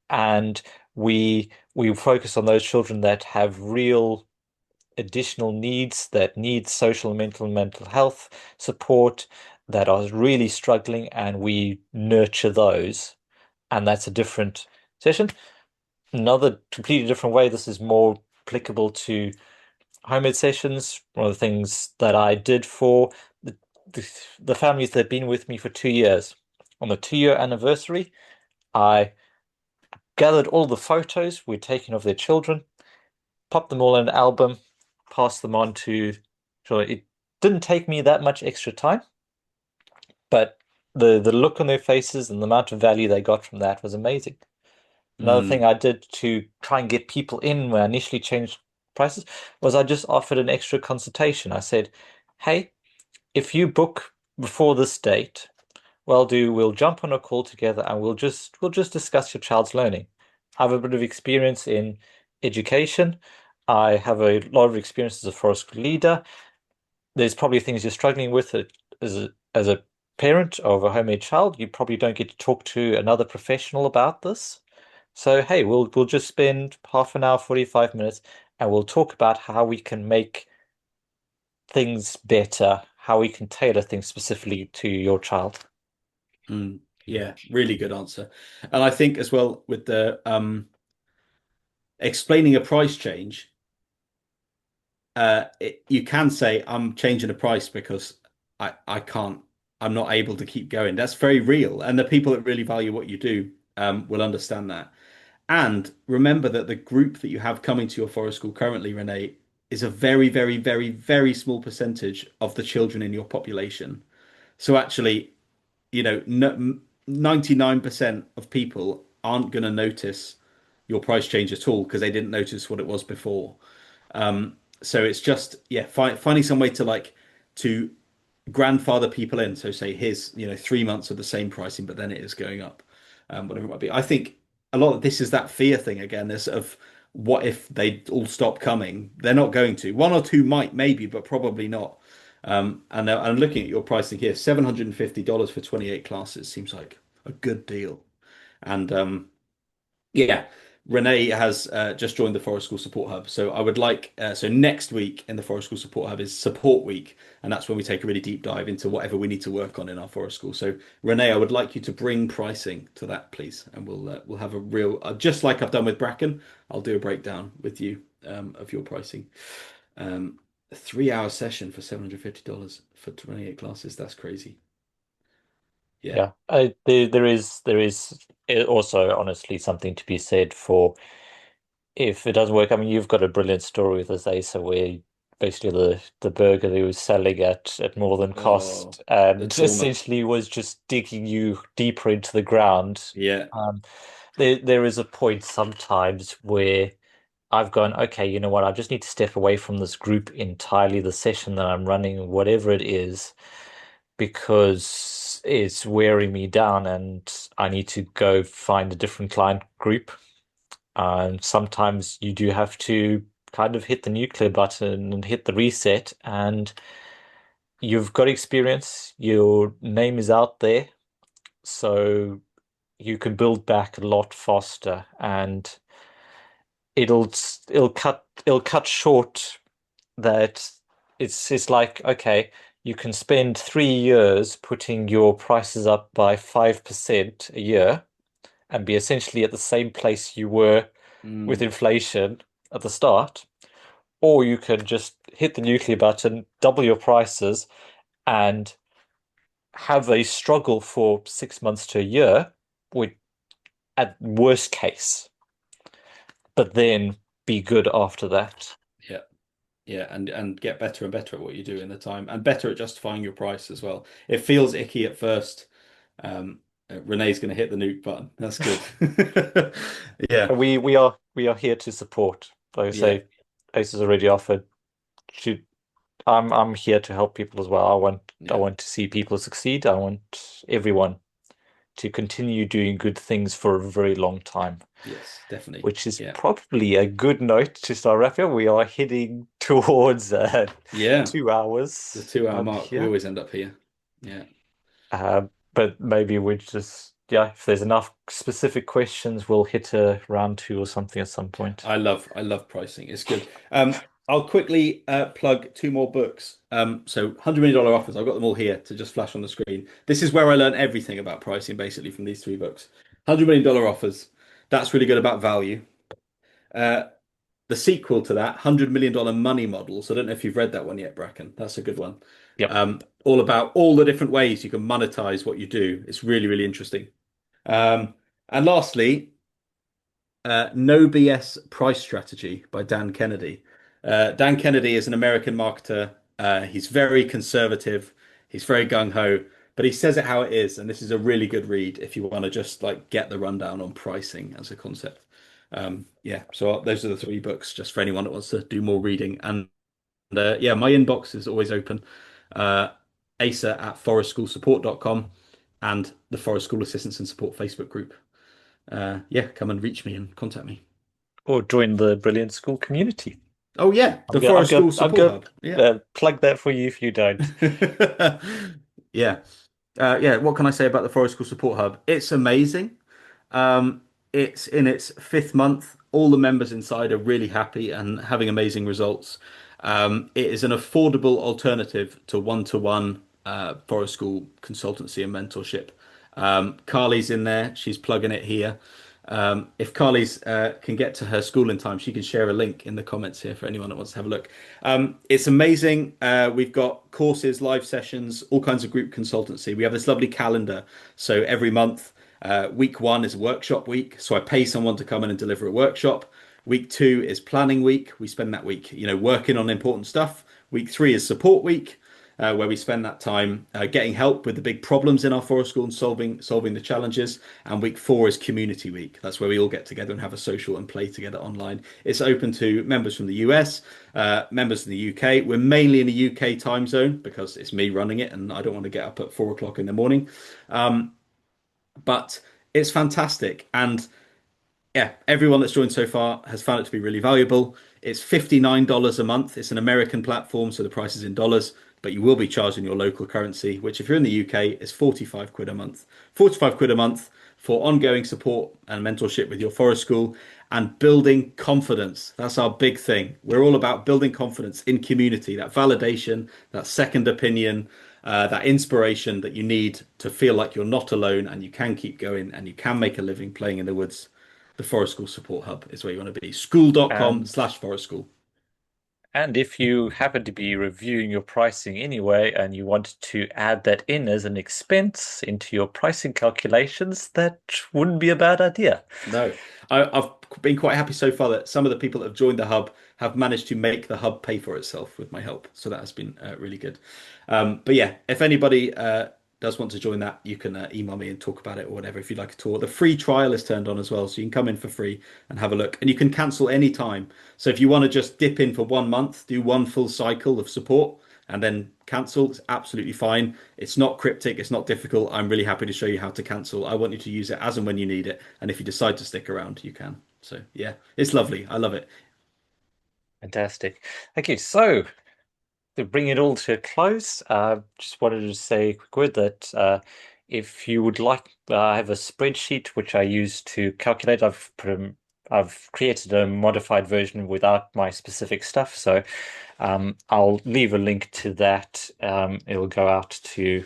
and we focus on those children that have real additional needs that need social and mental health support. that are really struggling, and we nurture those. And that's a different session. Another completely different way, this is more applicable to homemade sessions. One of the things that I did for the families that have been with me for 2 years. On the 2 year anniversary, I gathered all the photos we'd taken of their children, popped them all in an album, passed them on to. So it didn't take me that much extra time, but the look on their faces and the amount of value they got from that was amazing. Another thing Mm, I did to try and get people in when I initially changed prices was I just offered an extra consultation. I said, "Hey, if you book before this date, we'll jump on a call together and we'll just discuss your child's learning. I have a bit of experience in education. I have a lot of experience as a forest school leader. There's probably things you're struggling with as a parent of a homemade child. You probably don't get to talk to another professional about this. So hey, we'll just spend half an hour, 45 minutes, and we'll talk about how we can make things better, how we can tailor things specifically to your child." yeah, really good answer. And I think as well with the explaining a price change, you can say I'm changing the price because I can't, I'm not able to keep going. That's very real, and the people that really value what you do will understand that. And remember that the group that you have coming to your forest school currently, Renee, is a very, very, very, very small percentage of the children in your population. So actually, you know, 99% of people aren't going to notice your price change at all because they didn't notice what it was before. So it's just, yeah, finding some way to to grandfather people in. So say here's, 3 months of the same pricing, but then it is going up, whatever it might be. I think a lot of this is that fear thing again. There's sort of what if they all stop coming? They're not going to. One or two might, maybe, but probably not. And I'm looking at your pricing here, $750 for 28 classes seems like a good deal. And yeah, Renee has just joined the Forest School Support Hub. So I would like, so next week in the Forest School Support Hub is Support Week. And that's when we take a really deep dive into whatever we need to work on in our forest school. So Renee, I would like you to bring pricing to that, please. And we'll have a real, just like I've done with Bracken, I'll do a breakdown with you of your pricing. A 3 hour session for $750 for 28 classes. That's crazy. Yeah. Yeah, there is also honestly something to be said for if it doesn't work. I mean, you've got a brilliant story with this Asa where basically the burger they was selling at more than Oh, cost the and trauma. essentially was just digging you deeper into the ground. Yeah. Um, there is a point sometimes where I've gone, okay, you know what, I just need to step away from this group entirely, the session that I'm running, whatever it is, because it's wearing me down and I need to go find a different client group. And sometimes you do have to kind of hit the nuclear button and hit the reset, and you've got experience, your name is out there, so you can build back a lot faster and it'll cut short that it's like, okay, you can spend 3 years putting your prices up by 5% a year and be essentially at the same place you were with Mm, inflation at the start, or you can just hit the nuclear button, double your prices, and have a struggle for 6 months to a year, with at worst case, but then be good after that. yeah. Yeah. And get better and better at what you do in the time and better at justifying your price as well. It feels icky at first. Renee's going to hit the nuke button. That's good. Yeah. And we are here to support. Like I Yeah. say, Ace has already offered. To, I'm here to help people as well. I Yeah. want to see people succeed. I want everyone to continue doing good things for a very long time, Yes, definitely. which is Yeah. probably a good note to start wrapping up. We are heading towards Yeah. two The hours 2 hour mark. We here. always end up here. Yeah. But maybe we just, yeah, if there's enough specific questions, we'll hit a round two or something at some point. I love pricing. It's good. I'll quickly plug two more books. So $100 million offers. I've got them all here to just flash on the screen. This is where I learned everything about pricing, basically, from these three books. $100 million offers. That's really good about value. Uh, the sequel to that, $100 million money models. I don't know if you've read that one yet, Bracken. That's a good one. Yep. All about all the different ways you can monetize what you do. It's really, really interesting. And lastly, No BS Price Strategy by Dan Kennedy. Dan Kennedy is an American marketer. He's very conservative. He's very gung-ho, but he says it how it is. And this is a really good read if you want to just like get the rundown on pricing as a concept. Yeah, so those are the three books just for anyone that wants to do more reading. And yeah, my inbox is always open. Asa at forestschoolsupport.com and the Forest School Assistance and Support Facebook group. Yeah, come and reach me and contact me. Or join the Brilliant School community. Oh yeah, the Forest School Support Hub. Yeah. Plug that for you if you don't. Yeah. Yeah, what can I say about the Forest School Support Hub? It's amazing. Um, it's in its fifth month. All the members inside are really happy and having amazing results. It is an affordable alternative to one-to-one Forest School consultancy and mentorship. Carly's in there. She's plugging it here. If Carly's can get to her school in time, she can share a link in the comments here for anyone that wants to have a look. It's amazing. We've got courses, live sessions, all kinds of group consultancy. We have this lovely calendar. So every month, week one is a workshop week. So I pay someone to come in and deliver a workshop. Week two is planning week. We spend that week, working on important stuff. Week three is support week, where we spend that time getting help with the big problems in our forest school and solving the challenges. And week four is community week. That's where we all get together and have a social and play together online. It's open to members from the US, members in the UK. We're mainly in the UK time zone because it's me running it and I don't want to get up at 4 o'clock in the morning. But it's fantastic. And yeah, everyone that's joined so far has found it to be really valuable. It's $59 a month. It's an American platform, so the price is in dollars, but you will be charged in your local currency, which if you're in the UK is 45 quid a month. 45 quid a month for ongoing support and mentorship with your forest school and building confidence. That's our big thing. We're all about building confidence in community, that validation, that second opinion, that inspiration that you need to feel like you're not alone and you can keep going and you can make a living playing in the woods. The Forest School Support Hub is where you want to be. School.com/forest school. And if you happen to be reviewing your pricing anyway, and you want to add that in as an expense into your pricing calculations, that wouldn't be a bad idea. No, I've been quite happy so far that some of the people that have joined the hub have managed to make the hub pay for itself with my help. So that has been really good. But yeah, if anybody does want to join that, you can email me and talk about it or whatever if you'd like a tour. The free trial is turned on as well, so you can come in for free and have a look. And you can cancel any time. So if you want to just dip in for 1 month, do one full cycle of support and then cancel, it's absolutely fine. It's not cryptic, it's not difficult. I'm really happy to show you how to cancel. I want you to use it as and when you need it. And if you decide to stick around, you can. So yeah, it's lovely. I love it. Fantastic. Thank you. So, to bring it all to a close, just wanted to say a quick word that if you would like, I have a spreadsheet which I use to calculate. I've created a modified version without my specific stuff, so I'll leave a link to that. It'll go out to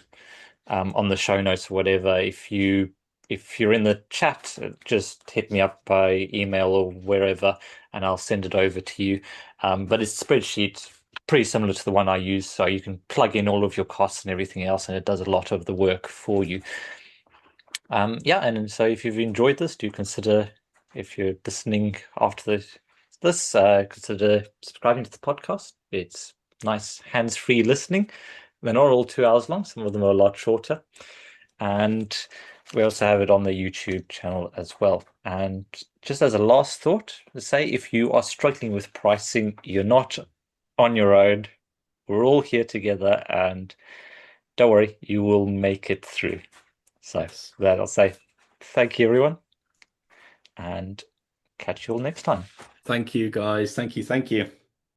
on the show notes or whatever. If you're in the chat, just hit me up by email or wherever, and I'll send it over to you. But it's a spreadsheet pretty similar to the one I use, so you can plug in all of your costs and everything else, and it does a lot of the work for you. Yeah, and so if you've enjoyed this, do consider, if you're listening after this, consider subscribing to the podcast. It's nice hands-free listening. They're not all 2 hours long, some of them are a lot shorter. And we also have it on the YouTube channel as well. And just as a last thought, say if you are struggling with pricing, you're not on your own. We're all here together, and don't worry, you will make it through. So that I'll say thank you, everyone, and catch you all next time. Thank you, guys. Thank you. Thank you.